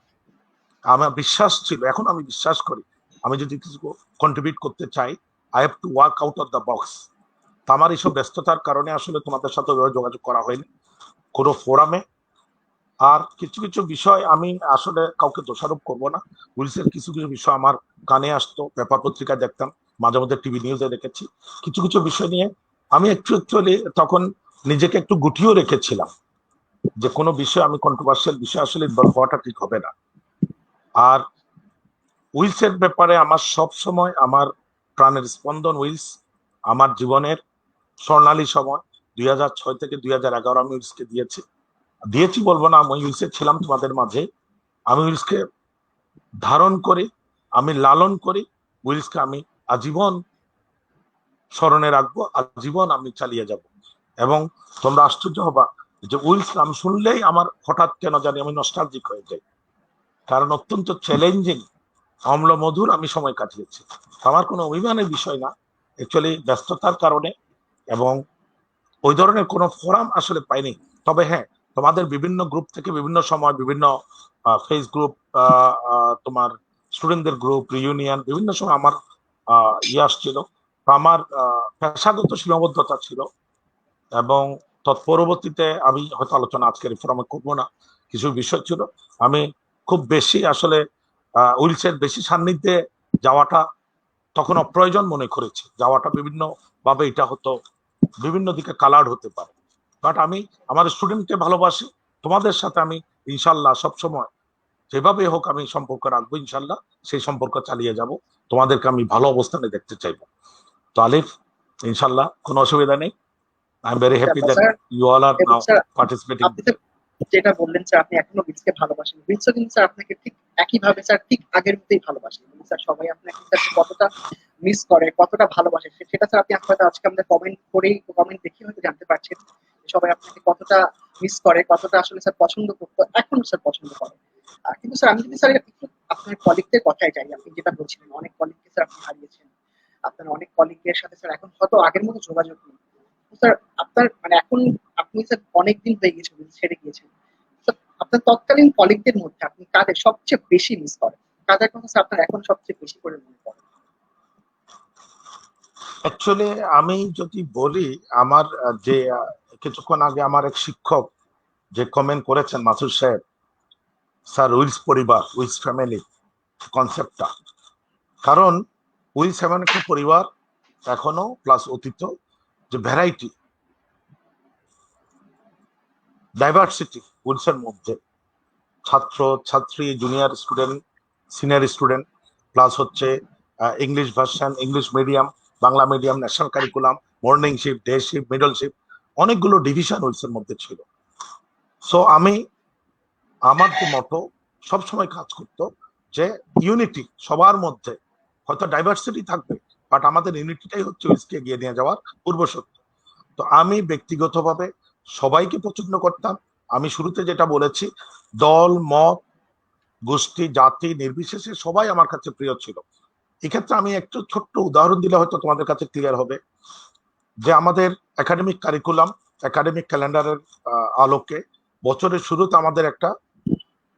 আমার বিশ্বাস ছিল, এখন আমি বিশ্বাস করি, আমি যদি কিছু কন্ট্রিবিউট করতে চাই, I have to work out of the box. তো আমার এইসব ব্যস্ততার কারণে আসলে তোমাদের সাথে যোগাযোগ করা হয়নি কোনো ফোরামে। আর কিছু কিছু বিষয় আমি আসলে কাউকে দোষারোপ করব না, পুলিশের কিছু কিছু বিষয় আমার কানে আসতো, পেপার পত্রিকায় দেখতাম, মাঝে মধ্যে টিভি নিউজে দেখেছি। কিছু কিছু বিষয় নিয়ে আমি অ্যাকচুয়ালি তখন নিজেকে একটু গুটিয়েও রেখেছিলাম যে কোনো বিষয় আমি কন্ট্রোভার্সিয়াল বিষয় আসলে ইনভলভ হওয়াটা ঠিক হবে না। আর উইলসের ব্যাপারে আমার সব সময় আমার প্রাণের স্পন্দন উইলস। আমার জীবনের স্বর্ণালী সময় 2006 থেকে 2011 আমি উইলসকে দিয়েছি বলবো না, আমি উইলসে ছিলাম তোমাদের মাঝে। আমি উইলসকে ধারণ করি, আমি লালন করি, উইলসকে আমি আজীবন স্মরণে রাখবো, আজীবন আমি চালিয়ে যাব। এবং তোমরা আশ্চর্য হবা যে উইলস নাম শুনলেই আমার হঠাৎ কেন জানি আমি নস্টালজিক হয়ে যাই, কারণ অত্যন্ত চ্যালেঞ্জিং, অম্ল মধুর আমি সময় কাটিয়েছি। আমার কোনো অভিমানের বিষয় না, অ্যাকচুয়ালি ব্যস্ততার কারণে এবং ওই ধরনের কোনো ফোরাম আসলে পাইনি। তবে হ্যাঁ, তোমাদের বিভিন্ন গ্রুপ থেকে বিভিন্ন সময় বিভিন্ন ফেস গ্রুপ, তোমার স্টুডেন্টদের গ্রুপ, রিউনিয়ন, বিভিন্ন সময় আমার ইয়ে আসছিল। আমার পেশাগত সীমাবদ্ধতা ছিল এবং তৎপরবর্তীতে আমি হয়তো আলোচনা আজকের ফোরামে করবো না, কিছু বিষয় ছিল। আমি খুব বেশি আসলে উইলসের বেশি সান্নিধ্যে যাওয়াটা তখন অপ্রয়োজন মনে করেছি। যাওয়াটা বিভিন্ন ভাবে এটা হতো, বিভিন্ন দিকে কালার্ড হতে পারে। বাট আমি আমার স্টুডেন্টকে ভালোবাসি, তোমাদের সাথে আমি ইনশাল্লাহ সবসময় যেভাবে হোক আমি সম্পর্ক রাখবো, ইনশাল্লাহ সেই সম্পর্ক চালিয়ে যাব। তোমাদেরকে আমি ভালো অবস্থানে দেখতে চাইবো। তো আলিফ, ইনশাল্লাহ কোনো অসুবিধা নেই। I am very happy that you all are now participating. যেটা বললেন স্যার, আপনি এখনো উইলসকে ভালোবাসেন, উইলসও কিন্তু স্যার আপনাকে ঠিক একইভাবে স্যার ঠিক আগের মতোই ভালোবাসেন। স্যার সবাই আপনাকে স্যার কতটা মিস করে, কতটা ভালোবাসে, সেটা স্যার আপনি হয়তো আজকে আমাদের কমেন্ট দেখে হয়তো জানতে পারছেন সবাই আপনাকে কতটা মিস করে, কতটা আসলে স্যার পছন্দ করতো, এখনো স্যার পছন্দ করে। কিন্তু স্যার আমি যদি স্যার একটু আপনার কলিগদের কথায় যাই, আপনি যেটা বলছিলেন অনেক কলিগকে স্যার আপনি হারিয়েছেন, আপনার অনেক কলিগের সাথে স্যার এখন হয়তো আগের মতো যোগাযোগ নেই। স্যার আপনার মানে এখন আপনি স্যার অনেকদিন হয়ে গেছে ছেড়ে গিয়েছেন, আপনার তৎকালীন কলিগদের মধ্যে আপনি কাদের সবচেয়ে বেশি মিস করেন, কাদের কথা স্যার আপনার এখন সবচেয়ে বেশি করে মনে পড়ে? অ্যাকচুয়ালি আমি যদি বলি, আমার যে কিছুক্ষণ আগে আমার এক শিক্ষক যে কমেন্ট করেছেন মাসুদ সাহেব, স্যার উইলস পরিবার, উইলস ফ্যামিলি কনসেপ্টটা, কারণ উইলস এমন একটা পরিবার এখনো প্লাস অতীত, যে ভ্যারাইটি ডাইভার্সিটি উইলসের মধ্যে, ছাত্র ছাত্রী, junior student, senior student, plus হচ্ছে English version, English medium, Bangla medium, national curriculum, morning shift, day shift, middle shift, অনেকগুলো ডিভিশন উইলসের মধ্যে ছিল। সো আমি আমার যে মতো সবসময় কাজ করতো যে ইউনিটি সবার মধ্যে, হয়তো ডাইভার্সিটি থাকবে বাট আমাদের ইউনিটিটাই হচ্ছে উইলসকে এগিয়ে নিয়ে যাওয়ার পূর্বশর্ত। তো আমি ব্যক্তিগতভাবে সবাইকে পছন্দ করতাম। আমি শুরুতে যেটা বলেছি, দল মত গোষ্ঠী জাতি নির্বিশেষে সবাই আমার কাছে প্রিয় ছিল। এক্ষেত্রে আমি একটু ছোট্ট উদাহরণ দিলে হয়তো তোমাদের কাছে ক্লিয়ার হবে যে আমাদের একাডেমিক কারিকুলাম, একাডেমিক ক্যালেন্ডারের আলোকে বছরের শুরুতে আমাদের একটা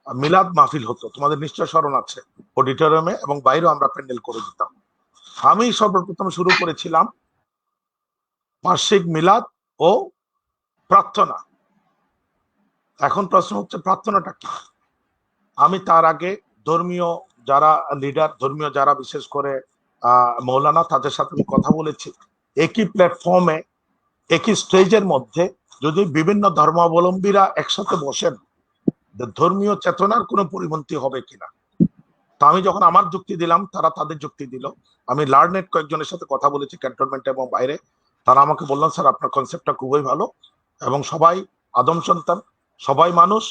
মিলাদ মাহফিল হতো, তোমাদের নিশ্চয় স্মরণ আছে, অডিটোরিয়ামে এবং বাইরেও আমরা প্যান্ডেল করে দিতাম। আমি সর্বপ্রথম শুরু করেছিলাম বার্ষিক মিলাদ ও প্রার্থনা। এখন প্রশ্ন হচ্ছে প্রার্থনাটা কি? আমি তার আগে ধর্মীয় যারা লিডার, ধর্মীয় যারা বিশেষ করে মৌলানা, তাদের সাথে আমি কথা বলেছি। একই প্ল্যাটফর্মে একই স্টেজের মধ্যে যদি বিভিন্ন ধর্মাবলম্বীরা একসাথে বসেন, ধর্মীয় চেতনার কোনো পরিপন্থী হবে কিনা। তা আমি যখন আমার যুক্তি দিলাম, তারা তাদের যুক্তি দিল। আমি লার্নেট কয়েকজনের সাথে কথা বলেছি ক্যান্টনমেন্ট এবং বাইরে, তারা আমাকে বললেন স্যার আপনার কনসেপ্টটা খুবই ভালো এবং সবাই আদম সন্তান, সবাই মানুষ,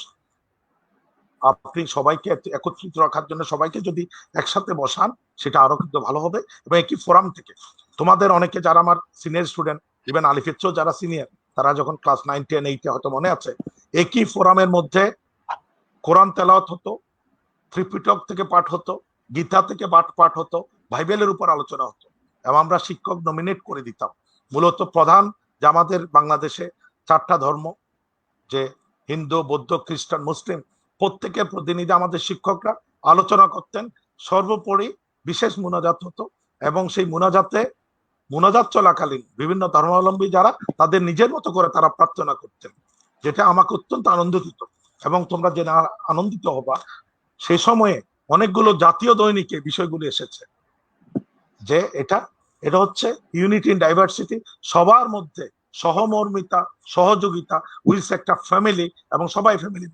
আপনি সবাইকে একত্রিত রাখার জন্য সবাইকে যদি একসাথে বসান সেটা আরো কিন্তু ভালো হবে। এবং একই ফোরাম থেকে তোমাদের অনেকে যারা আমার সিনিয়র স্টুডেন্ট, ইভেন আলিফের চেয়েও যারা সিনিয়র, তারা যখন ক্লাস 9, 10, 8 হয়তো মনে আছে, একই ফোরামের মধ্যে কোরআন তেলাওয়াত হতো, ত্রিপিটক থেকে পাঠ হতো, গীতা থেকে পাঠ হতো, বাইবেলের উপর আলোচনা হতো এবং আমরা শিক্ষক নমিনেট করে দিতাম। মূলত প্রধান যে আমাদের বাংলাদেশে 4টা ধর্ম, যে হিন্দু, বৌদ্ধ, খ্রিস্টান, মুসলিম, প্রত্যেকের প্রতিনিধি আমাদের শিক্ষকরা আলোচনা করতেন। সর্বোপরি বিশেষ মুনাজাত হতো এবং সেই মুনাজাত চলাকালীন বিভিন্ন ধর্মাবলম্বী যারা তাদের নিজের মতো করে তারা প্রার্থনা করতেন, যেটা আমাকে অত্যন্ত আনন্দ দিত। এবং তোমরা যে আনন্দিত হবা, সেই সময়ে অনেকগুলো জাতীয় দৈনিকে বিষয়গুলি এসেছে যে এটা হচ্ছে ইউনিটি ইন ডাইভার্সিটি, সবার মধ্যে সহমর্মিতা, সহযোগিতা, উইলস একটা ফ্যামিলি এবং সবাই ফ্যামিলি।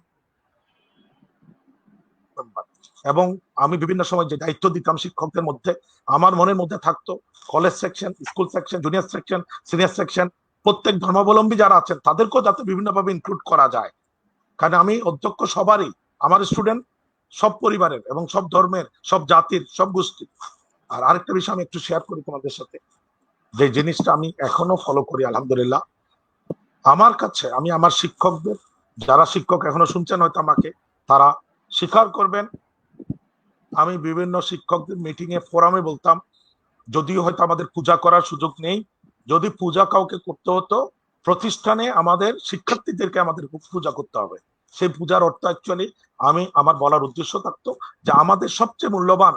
এবং আমি বিভিন্ন সময় যে দায়িত্ব দিতাম শিক্ষকদের মধ্যে, আমার মনের মধ্যে থাকতো college section, school section, junior section, senior section, প্রত্যেক ধর্মাবলম্বী যারা আছেন তাদেরকেও যাতে বিভিন্নভাবে ইনক্লুড করা যায়। কারণ আমি অধ্যক্ষ সবারই, আমার স্টুডেন্ট সব পরিবারের এবং সব ধর্মের, সব জাতির, সব গোষ্ঠীর। আর আরেকটা বিষয় আমি একটু শেয়ার করি তোমাদের সাথে, যে জিনিসটা আমি এখনো ফলো করি আলহামদুলিল্লাহ। আমার কাছে, আমি আমার শিক্ষকদের, যারা শিক্ষক এখনো শুনছেন হয়তো আমাকে, তারা স্বীকার করবেন, আমি বিভিন্ন শিক্ষকদের মিটিং এ, ফোরামে বলতাম, যদিও হয়তো আমাদের পূজা করার সুযোগ নেই, যদি পূজা কাউকে করতে হতো প্রতিষ্ঠানে আমাদের শিক্ষার্থীদেরকে আমাদের পূজা করতে হবে। সেই পূজার অর্থ অ্যাকচুয়ালি আমি আমার বলার উদ্দেশ্য থাকতো যে আমাদের সবচেয়ে মূল্যবান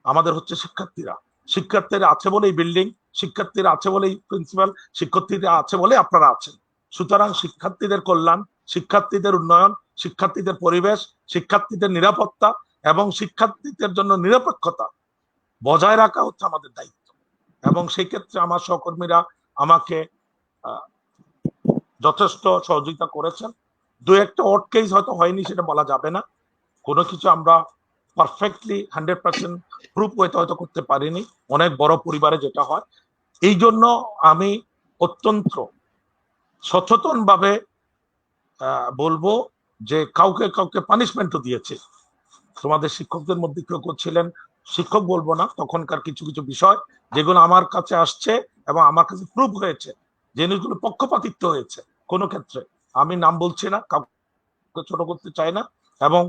আমাদের হচ্ছে শিক্ষার্থীরা। শিক্ষার্থীরা আছে বলেই বিল্ডিং, শিক্ষার্থীরা আছে বলেই প্রিন্সিপাল, শিক্ষার্থীরা আছে বলে আপনারা আছেন। সুতরাং শিক্ষার্থীদের কল্যাণ, শিক্ষার্থীদের উন্নয়ন, শিক্ষার্থীদের পরিবেশ, শিক্ষার্থীদের নিরাপত্তা এবং শিক্ষার্থীদের জন্য নিরপেক্ষতা বজায় রাখা হচ্ছে আমাদের দায়িত্ব। এবং সেই ক্ষেত্রে আমার সহকর্মীরা আমাকে যথেষ্ট সহযোগিতা করেছেন। দু একটা ওয়ার্ড কেস হয়তো হয়নি, সেটা বলা যাবে না, কোনো কিছু আমরা পারফেক্টলি 100% প্রুফ হয়তো করতে পারিনি, অনেক বড় পরিবারে যেটা হয়। এই জন্য আমি অত্যন্ত সচেতন ভাবে বলবো যে কাউকে কাউকে পানিশমেন্টও দিয়েছে। তোমাদের শিক্ষকদের মধ্যে কেউ কেউ ছিলেন, শিক্ষক বলবো না, তখনকার কিছু কিছু বিষয় যেগুলো আমার কাছে আসছে এবং আমার কাছে প্রুফ হয়েছে, জিনিসগুলো পক্ষপাতিত্ব হয়েছে কোনো ক্ষেত্রে, আমি নাম বলছি না, কাউকে ছোট করতে চাই না, এবং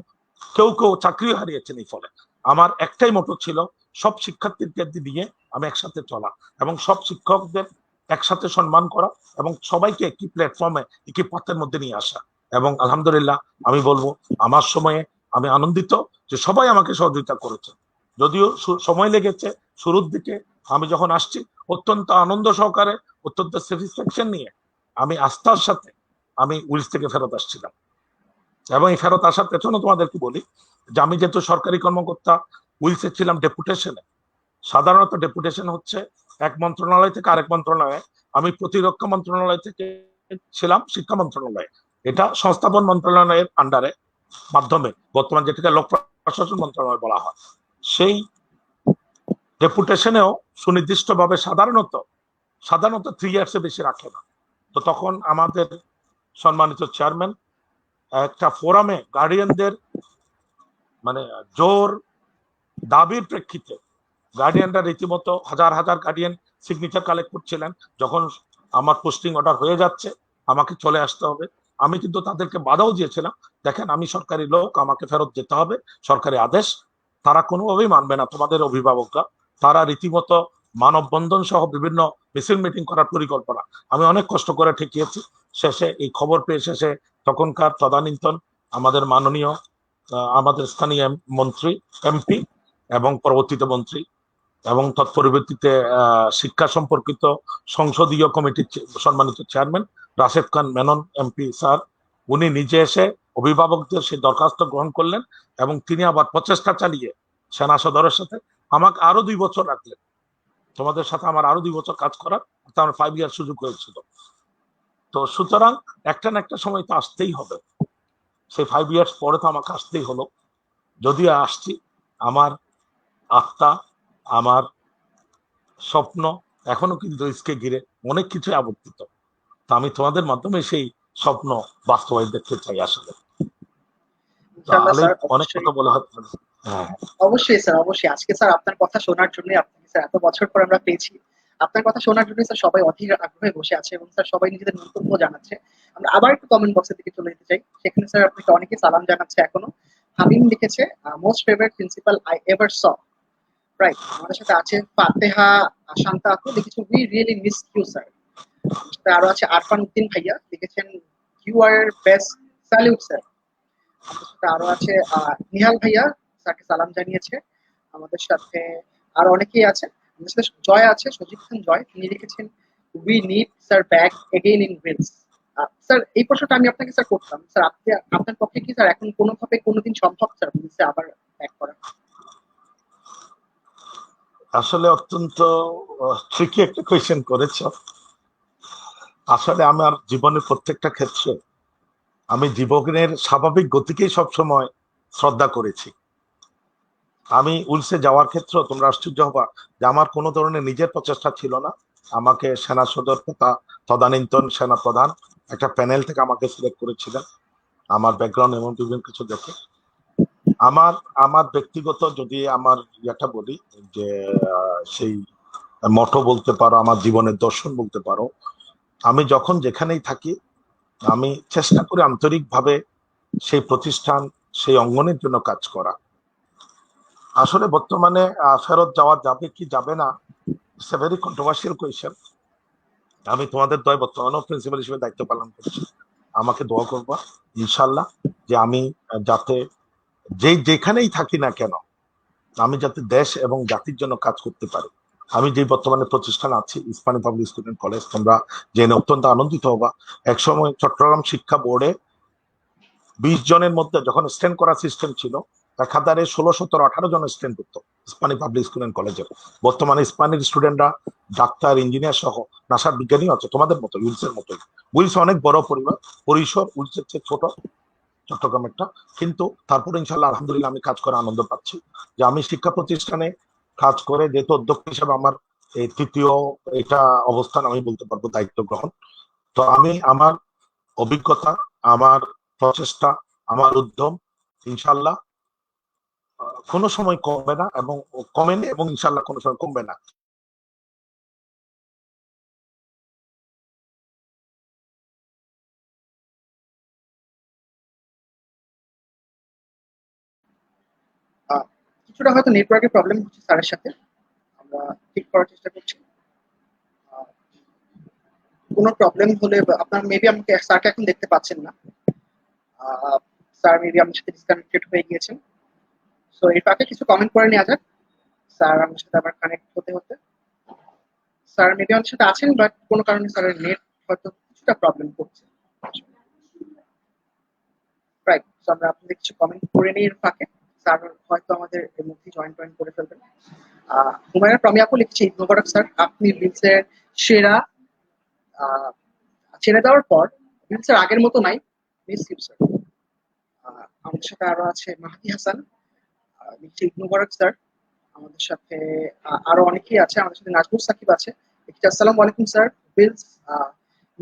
কেউ কেউ চাকরিও হারিয়েছেন এই ফলে। আমার একটাই মোটো ছিল সব শিক্ষার্থীদেরকে নিয়ে আমি একসাথে চলা এবং সব শিক্ষকদের একসাথে সম্মান করা এবং সবাইকে একই প্ল্যাটফর্মে, একই পথের মধ্যে নিয়ে আসা। এবং আলহামদুলিল্লাহ আমি বলবো আমার সময়ে আমি আনন্দিত যে সবাই আমাকে সহযোগিতা করেছে। যদিও সময় লেগেছে, শুরুর দিকে আমি যখন আসছি অত্যন্ত আনন্দ সহকারে, অত্যন্ত স্যাটিসফ্যাকশন নিয়ে আমি আস্থার সাথে আমি উইলস থেকে ফেরত আসছিলাম। এবং এই ফেরত আসার পেছনে তোমাদেরকে বলি যে আমি যেহেতু সরকারি কর্মকর্তা, উইলসে ছিলাম ডেপুটেশনে। সাধারণত ডেপুটেশন হচ্ছে এক মন্ত্রণালয় থেকে আরেক মন্ত্রণালয়ে, আমি প্রতিরক্ষা মন্ত্রণালয় থেকে ছিলাম শিক্ষা মন্ত্রণালয়ে, এটা সংস্থাপন মন্ত্রণালয়ের আন্ডারে মাধ্যমে, বর্তমান যেটাকে লোক প্রশাসন মন্ত্রণালয় বলা হয়। সেই ডেপুটেশনেও সুনির্দিষ্টভাবে সাধারণত 3 ইয়ার্সে বেশি রাখে না। তো তখন আমাদের সম্মানিত চেয়ারম্যান একটা ফোরামে গার্ডিয়ানদের মানে জোর দাবির প্রেক্ষিতে গার্ডিয়ানরা রীতিমতো হাজার হাজার গার্ডিয়ান সিগনেচার কালেক্ট করছিলেন। যখন আমার পোস্টিং অর্ডার হয়ে যাচ্ছে, আমাকে চলে আসতে হবে, আমি কিন্তু তাদেরকে বাধাও দিয়েছিলাম, দেখেন আমি সরকারি লোক, আমাকে ফেরত যেতে হবে, সরকারি আদেশ। তারা কোনোভাবেই মানবে না, তোমাদের অভিভাবকরা। তারা রীতিমতো মানববন্ধন সহ বিভিন্ন মিছিল মিটিং করার পরিকল্পনা। আমি অনেক কষ্ট করে ঠেকিয়েছি। শেষে এই খবর পেয়ে শেষে তখনকার তদানীন্তন আমাদের মাননীয় আমাদের স্থানীয় মন্ত্রী, এমপি এবং পরবর্তীতে মন্ত্রী এবং তৎপরবর্তীতে শিক্ষা সম্পর্কিত সংসদীয় কমিটির সম্মানিত chairman Rashed Khan Menon MP sir, উনি নিজে এসে অভিভাবকদের সেই দরখাস্ত গ্রহণ করলেন এবং তিনি আবার প্রচেষ্টা চালিয়ে সেনা সদরের সাথে আমাকে আরো 2 বছর রাখলেন। তোমাদের সাথে আমার আরো 2 বছর কাজ করার আমার 5 ইয়ার সুযোগ হয়েছিল। তো সুতরাং একটা না একটা সময় তো আসতেই হবে। সেই 5 ইয়ার্স পরে তো আমাকে আসতেই হলো। যদিও আসছি, আমার আত্মা, আমার স্বপ্ন এখনো কিন্তু দেশকে ঘিরে অনেক কিছু আবর্তিত। তা আমি তোমাদের মাধ্যমে সেই স্বপ্ন বাস্তবায়িত দেখতে চাই আসলে। ইনশাআল্লাহ তাহলে স্যার, অনেক অবশ্যই। কথা বলা হচ্ছে। হ্যাঁ, অবশ্যই স্যার, অবশ্যই। আজকে স্যার আপনার কথা শোনার জন্যই আপনাকে স্যার এত বছর পর আমরা পেয়েছি। আপনার কথা শোনার জন্য স্যার সবাই অধীর আগ্রহে বসে আছে এবং স্যার সবাই নিজেদের মন্তব্য জানাচ্ছে। আমরা আবার একটু কমেন্ট বক্সের দিকে চলে যেতে চাই। সেখানে স্যার আপনাকে অনেকে সালাম জানাচ্ছে এখনো। হামিম লিখেছে, most favourite principal I ever saw. Right. আমাদের সাথে আছে ফাতেহা শান্তা আপু, লিখেছে we really miss you sir. আরো আছে আরফান উদ্দিন ভাইয়া, লিখেছেন you are best, salute sir. আমাদের সাথে আরো আছে নিহাল ভাইয়া, স্যারকে সালাম জানিয়েছে। আমাদের সাথে আরো অনেকেই আছে। আমাদের সাথে জয় আছে, সজিব খান জয়, তিনি লিখেছেন we need sir back again in Wills. Sir এই প্রশ্নটা আমি আপনাকে স্যার করতাম স্যার, আপনি আপনার পক্ষে কি স্যার এখন কোনোভাবে কোনোদিন সম্ভব স্যার উইলসে আবার ব্যাক করা? আসলে অত্যন্ত ট্রিকি একটা কোয়েশ্চেন করেছ। আসলে আমার জীবনের প্রত্যেকটা ক্ষেত্রে আমি জীবনের স্বাভাবিক গতিকেই সবসময় শ্রদ্ধা করেছি। আমি উলসে যাওয়ার ক্ষেত্রে তোমরা আশ্চর্য হবা যে আমার কোনো ধরনের নিজের প্রচেষ্টা ছিল না। আমাকে সেনা সদর তদানীন্তন সেনা প্রধান একটা প্যানেল থেকে আমাকে সিলেক্ট করেছিলেন আমার ব্যাকগ্রাউন্ড এবং বিভিন্ন কিছু দেখে। আমার আমার ব্যক্তিগত যদি আমার ইয়েটা বলি যে সেই মটো বলতে পারো, আমার জীবনের দর্শন বলতে পারো, আমি যখন যেখানেই থাকি আমি চেষ্টা করি আন্তরিকভাবে সেই প্রতিষ্ঠান, সেই অঙ্গনের জন্য কাজ করা। আসলে বর্তমানে ফেরত যাওয়া যাবে কি যাবে না, it's a very controversial question. আমি তোমাদের দয় বর্তমানেও প্রিন্সিপাল হিসেবে দায়িত্ব পালন করছি। আমাকে দোয়া করবা ইনশাল্লাহ যে আমি যাতে যেখানেই থাকি না কেন আমি যাতে দেশ এবং জাতির জন্য কাজ করতে পারি। আমি যে বর্তমানে প্রতিষ্ঠান আছি ইস্পানি পাবলিক স্টুডেন্ট কলেজ, তোমরা জেনে অত্যন্ত আনন্দিত হবা। একসময় চট্টগ্রাম শিক্ষা বোর্ডে 20 জনের মধ্যে যখন স্ট্যান্ড করা সিস্টেম ছিল, 1000-এ 16, 17, 18 জন স্টুডেন্ট করতো ইস্পানি পাবলিক স্টুডেন্ট কলেজে। বর্তমানে ইস্পানির স্টুডেন্টরা ডাক্তার, ইঞ্জিনিয়ার সহ নাসার বিজ্ঞানী আছে, তোমাদের মতো উইলসের মতোই। উইলস অনেক বড় পরিসর, উইলসের চেয়ে ছোট চট্টগ্রামেরটা, কিন্তু তারপরে ইনশাল্লাহ আলহামদুলিল্লাহ আমি কাজ করে আনন্দ পাচ্ছি যে আমি শিক্ষা প্রতিষ্ঠানে কাজ করে যেহেতু অধ্যক্ষ হিসেবে আমার এই তৃতীয় এটা অবস্থান আমি বলতে পারবো দায়িত্ব গ্রহণ। তো আমি আমার অভিজ্ঞতা, আমার প্রচেষ্টা, আমার উদ্যম ইনশাল্লাহ কোনো সময় কমবে না এবং কমেনি এবং ইনশাল্লাহ কোনো সময় কমবে না। কিছুটা হয়তো নেটওয়ার্কের প্রবলেম হচ্ছে স্যারের সাথে, আমরা ঠিক করার চেষ্টা করছি। কোনো প্রবলেম হলে আপনার মেবি আমাকে স্যারকে এখন দেখতে পাচ্ছেন না। স্যার মেবি আমার সাথে ডিসকানেক্টেড হয়ে গিয়েছেন। সো এর ফাঁকে কিছু কমেন্ট করে নেওয়া যাক স্যার আমার সাথে আবার কানেক্ট হতে হতে। স্যার মেবি আমার সাথে আছেন, বাট কোনো কারণে স্যারের নেট হয়তো কিছুটা প্রবলেম করছে। রাইট। সো আমরা আপনাদের কিছু কমেন্ট করে নিই এর ফাঁকে। স্যার হয়তো আমাদের এর মধ্যে জয়েন করে ফেলবেন। হুমায়ুন প্রমি আপু লিখছি, ঈদ মোবারক স্যার, আপনি রিলসের সেরা। আহ, ছেড়ে দেওয়ার পর রিলসের আগের মতো নাই, মিস ইউ স্যার। আমাদের সাথে আরো আছে মাহাদি হাসান, লিখছি ঈদ মোবারক স্যার। আমাদের সাথে আরো অনেকেই আছে। আমাদের সাথে নাজমুল সাকিব আছে। আসসালামু আলাইকুম sir. Wills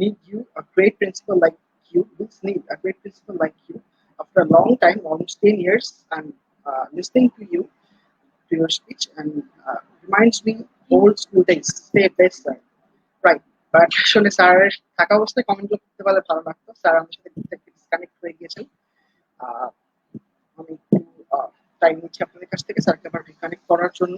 need you a great principal like you. Wills need a great principal like you. After a long time, almost 10 years, I'm listening to you, to your speech, and reminds me old school days. Stay best, sir. Right. But আসলে স্যারের থাকা অবস্থায় কমেন্টগুলো করতে পারলে ভালো লাগতো। Sir আমার সাথে ডিসকানেক্ট হয়ে গিয়েছেন। আহ, আমি একটু টাইম নিচ্ছি আপনাদের কাছ থেকে স্যারকে আবার রিকানেক্ট করার জন্য।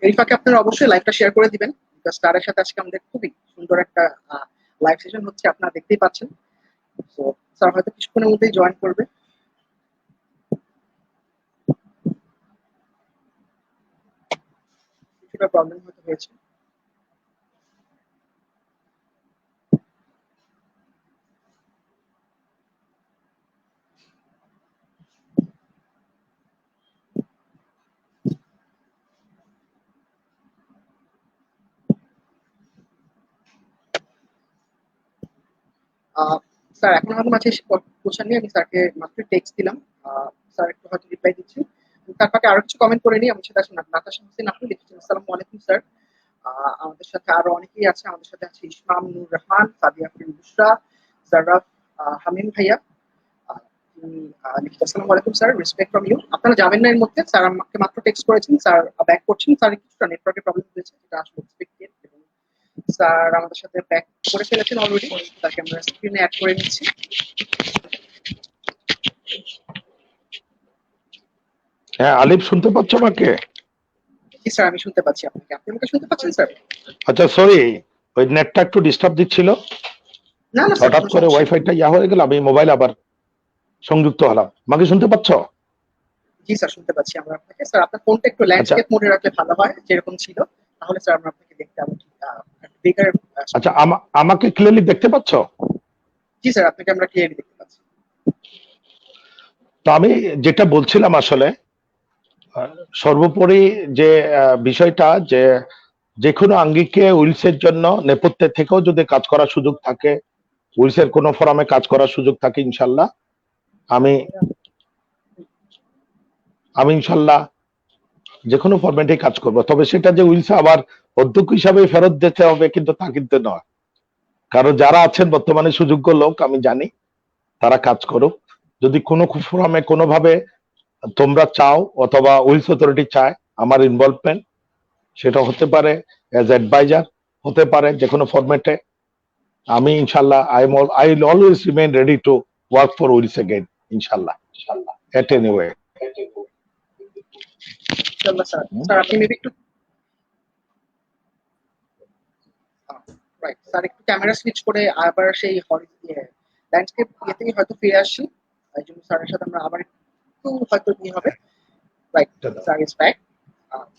এই ফাঁকে আপনারা অবশ্যই লাইভটা শেয়ার করে দিবেন। বিকজ স্যারের সাথে আজকে আমাদের খুবই সুন্দর একটা লাইভ সেশন হচ্ছে, আপনারা দেখতেই পাচ্ছেন। তো স্যার হয়তো কিছুক্ষণের মধ্যেই জয়েন করবে। কিছুটা প্রবলেম হয়তো হয়েছে। স্যার এখন আমাদের মাঝে এসে পৌঁছাননি। আমি স্যারকে মাত্র টেক্সট দিলাম। স্যার একটু হয়তো রিপ্লাই দিচ্ছি। তার ফাঁকে আরো কিছু কমেন্ট করে নিই। আমার সাথে আছে নাতাশা হোসেন, আপনি লিখেছেন আসসালামু আলাইকুম স্যার। আমাদের সাথে আরো অনেকেই আছে। আমাদের সাথে আছে ইসমাম নুর রহমান, সাদিয়া ফিন বুশরা, জারাফ হামিম ভাইয়া। তিনি লিখেছেন আসসালামু আলাইকুম স্যার, রেসপেক্ট ফ্রম ইউ। আপনারা যাবেন না এর মধ্যে। স্যার আমাকে মাত্র টেক্সট করেছেন, স্যার ব্যাক করছেন। স্যার কিছুটা নেটওয়ার্কের প্রবলেম হয়েছে, যেটা আসলে এক্সপেক্টেড। এবং স্যার আমাদের সাথে ব্যাক করে ফেলেছেন অলরেডি। তাকে আমরা স্ক্রিনে অ্যাড করে নিচ্ছি। হ্যাঁ, আলিফ শুনতে পাচ্ছ আমাকে? জি স্যার, আমি শুনতে পাচ্ছি আপনাকে। আপনি আমাকে শুনতে পাচ্ছেন স্যার? আচ্ছা, সরি, ওই নেটটা একটু ডিস্টার্ব দিচ্ছিল। না না স্যার, হঠাৎ কোনো করে সমস্যা নেই। ওয়াইফাইটা হয়ে গেল, আমি মোবাইল আবার সংযুক্ত হলাম। আমাকে শুনতে পাচ্ছ? জি স্যার, শুনতে পাচ্ছি আমরা আপনাকে। স্যার আপনার ফোনটা একটু আচ্ছা ল্যান্ডস্কেপ মোডে রাখলে ভালো হয়, যেরকম ছিল। তাহলে স্যার আমরা আপনাকে দেখতে আরো বেকার। আচ্ছা, আমাকে ক্লিয়ারলি দেখতে পাচ্ছ? জি স্যার, আপনাকে আমরা ক্লিয়ারলি দেখতে পাচ্ছি। তো আমি যেটা বলছিলাম আসলে, সর্বোপরি যে বিষয়টা, যে কোনো আঙ্গিকে উইলসের জন্য নেপথ্যে থেকেও যদি কাজ করার সুযোগ থাকে, উইলসের কোনো ফোরামে কাজ করার সুযোগ থাকে, ইনশাল্লাহ আমি ইনশাল্লাহ যে কোনো ফরম্যাটে কাজ করবো। তবে সেটা যে উইলসে আবার অধ্যক্ষ হিসাবে ফেরত দিতে হবে কিন্তু তা কিন্তু নয়। কারণ যারা আছেন বর্তমানে সুযোগ্য লোক, আমি জানি তারা কাজ করুক। যদি কোনো ফোরামে কোনোভাবে তোমরা চাও অথবা উইলস অথরিটি চায় আমার ইনভলভমেন্ট, সেটা হতে পারে অ্যাজ অ্যাডভাইজার, হতে পারে যে কোনো ফরম্যাটে, আমি ইনশাল্লাহ I will always remain ready to work for Wills again, ইনশাল্লাহ, এট এনি ওয়ে। ইনশাআল্লাহ স্যার। স্যার আপনি মেবি একটু রাইট স্যার, একটু ক্যামেরা সুইচ করে আবার সেই ল্যান্ডস্কেপ ইয়েতেই হয়তো ফিরে আসি। এই জন্য স্যারের সাথে আমরা আবার একটু হয়তো হবে। Right, sir is back.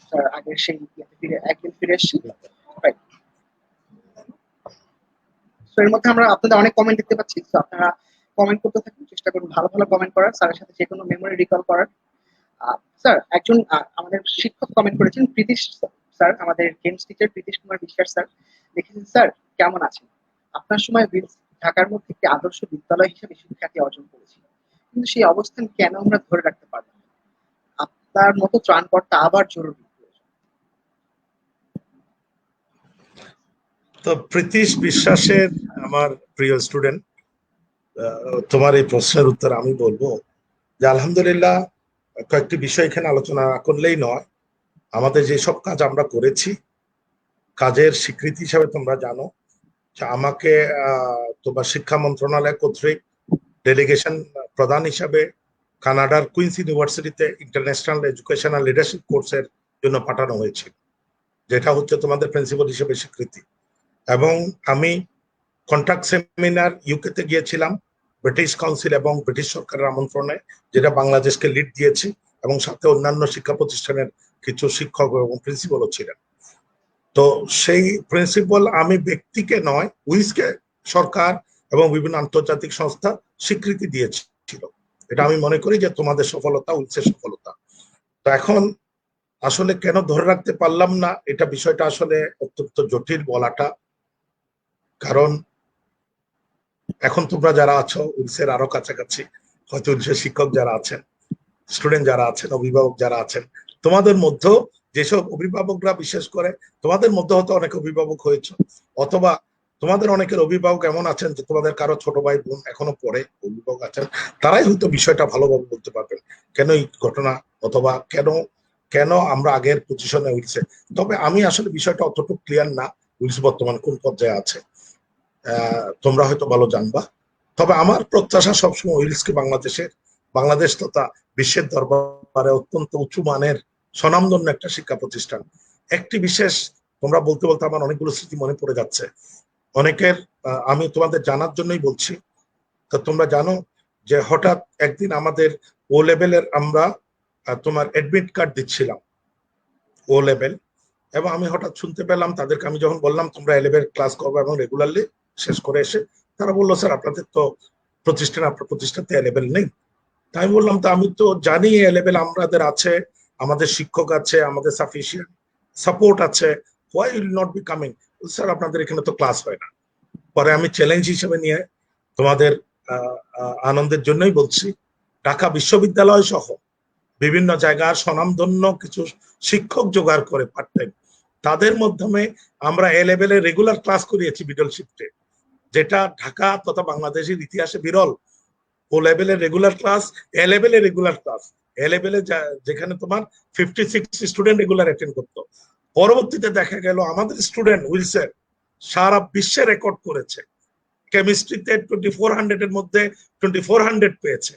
Sir আগের সেই ইয়েতে ফিরে একদিন ফিরে এসেছি। রাইট। তো এর মধ্যে আমরা আপনাদের অনেক কমেন্ট দেখতে পাচ্ছি। তো আপনারা কমেন্ট করতে থাকুন, চেষ্টা করুন ভালো ভালো কমেন্ট করার, স্যারের সাথে যে কোনো মেমোরি রিকল করার। স্যার একজন আমাদের শিক্ষক কমেন্ট করেছেন, প্রীতিশ স্যার, আমাদের games teacher Pritish Kumar Biswas sir লিখেছেন, স্যার কেমন আছেন? আপনার সময় ঢাকার মধ্যে একটি আদর্শ বিদ্যালয় হিসেবে সুখ্যাতি অর্জন করেছিল, কিন্তু সেই অবস্থান কেন আমরা ধরে রাখতে পারলাম না? আপনার মতো ত্রাণকর্তা আবার জরুরি। তো প্রীতিশ বিশ্বাসের, আমার প্রিয় স্টুডেন্ট, তোমার এই প্রশ্নের উত্তর আমি বলবো যে আলহামদুলিল্লাহ, কয়েকটি বিষয় এখানে আলোচনা করলেই নয়। আমাদের যেসব কাজ আমরা করেছি, কাজের স্বীকৃতি হিসাবে তোমরা জানো যে আমাকে তোমার শিক্ষা মন্ত্রণালয় কর্তৃক ডেলিগেশন প্রধান হিসাবে কানাডার কুইন্স ইউনিভার্সিটিতে ইন্টারন্যাশনাল এডুকেশনাল লিডারশিপ কোর্সের জন্য পাঠানো হয়েছিল, যেটা হচ্ছে তোমাদের প্রিন্সিপাল হিসেবে স্বীকৃতি। এবং আমি কন্ট্রাক্ট সেমিনার ইউকেতে গিয়েছিলাম ব্রিটিশ কাউন্সিল এবং ব্রিটিশ সরকারের আমন্ত্রণে, যেটা বাংলাদেশকে লিড দিয়েছি, এবং সাথে অন্যান্য শিক্ষা প্রতিষ্ঠানের কিছু শিক্ষক এবং প্রিন্সিপালও ছিলেন। তো সেই প্রিন্সিপাল আমি ব্যক্তিকে নয়, উইসকে সরকার এবং বিভিন্ন আন্তর্জাতিক সংস্থা স্বীকৃতি দিয়েছিল। এটা আমি মনে করি যে তোমাদের সফলতা, উইসের সফলতা। তো এখন আসলে কেন ধরে রাখতে পারলাম না, এটা বিষয়টা আসলে অত্যন্ত জটিল বলাটা। কারণ এখন তোমরা যারা আছো উইলসের আরো কাছাকাছি, হয়তো উইলসের শিক্ষক যারা আছেন, স্টুডেন্ট যারা আছেন, অভিভাবক যারা আছেন, তোমাদের মধ্যেও যেসব অভিভাবকরা বিশেষ করে তোমাদের মধ্যে হয়তো অনেক অভিভাবক হয়েছে, অথবা তোমাদের অনেকের অভিভাবক এমন আছেন যে তোমাদের কারো ছোট ভাই বোন এখনো পড়ে অভিভাবক আছেন, তারাই হয়তো বিষয়টা ভালোভাবে বলতে পারবেন কেন এই ঘটনা, অথবা কেন কেন আমরা আগের পজিশনে উঠছে। তবে আমি আসলে বিষয়টা অতটুকু ক্লিয়ার না, উইলস বর্তমান কোন পর্যায়ে আছে তোমরা হয়তো ভালো জানবা। তবে আমার প্রত্যাশা সবসময় উইলসকে বাংলাদেশ তথা বিশ্বের দরবারে অত্যন্ত উঁচু মানের স্বনামধন্য একটা শিক্ষা প্রতিষ্ঠান। একটি বিশেষ, তোমরা বলতে বলতে আমার অনেকগুলো স্মৃতি মনে পড়ে যাচ্ছে অনেকের, আমি তোমাদের জানার জন্যই বলছি। তো তোমরা জানো যে হঠাৎ একদিন আমাদের ও লেভেলের আমরা তোমার অ্যাডমিট কার্ড দিচ্ছিলাম, ও লেভেল, এবং আমি হঠাৎ শুনতে পেলাম তাদেরকে, আমি যখন বললাম তোমরা এ লেভেল ক্লাস করবো এবং রেগুলারলি শেষ করে এসে, তারা বললো স্যার আপনাদের তো আপনার প্রতিষ্ঠানতে এ লেভেল নেই। তাই আমি বললাম তো আমি তো জানি এ লেভেল আমাদের আছে, আমাদের শিক্ষক আছে, আমাদের সাফিসিয়েন্ট সাপোর্ট আছে, why will not be coming. Sir আপনাদের এখানে তো ক্লাস হয় না। পরে আমি চ্যালেঞ্জ হিসেবে নিয়ে তোমাদের আনন্দের জন্যই বলছি, ঢাকা বিশ্ববিদ্যালয় সহ বিভিন্ন জায়গার স্বনামধন্য কিছু শিক্ষক জোগাড় করে পার্ট টাইম, তাদের মাধ্যমে আমরা এ লেভেলে রেগুলার ক্লাস করিয়েছি মিডল শিফটে, যেটা ঢাকা তথা বাংলাদেশের ইতিহাসে বিরল। ও লেভেলের রেগুলার ক্লাস, এ লেভেলের রেগুলার ক্লাস, এ লেভেলে যেখানে তোমার 56 স্টুডেন্ট রেগুলার অ্যাটেন্ড করতো। পরবর্তীতে দেখা গেল আমাদের স্টুডেন্ট উইলসের সারা বিশ্বে রেকর্ড করেছে, কেমিস্ট্রিতে 2400 এর মধ্যে 2400 পেয়েছে,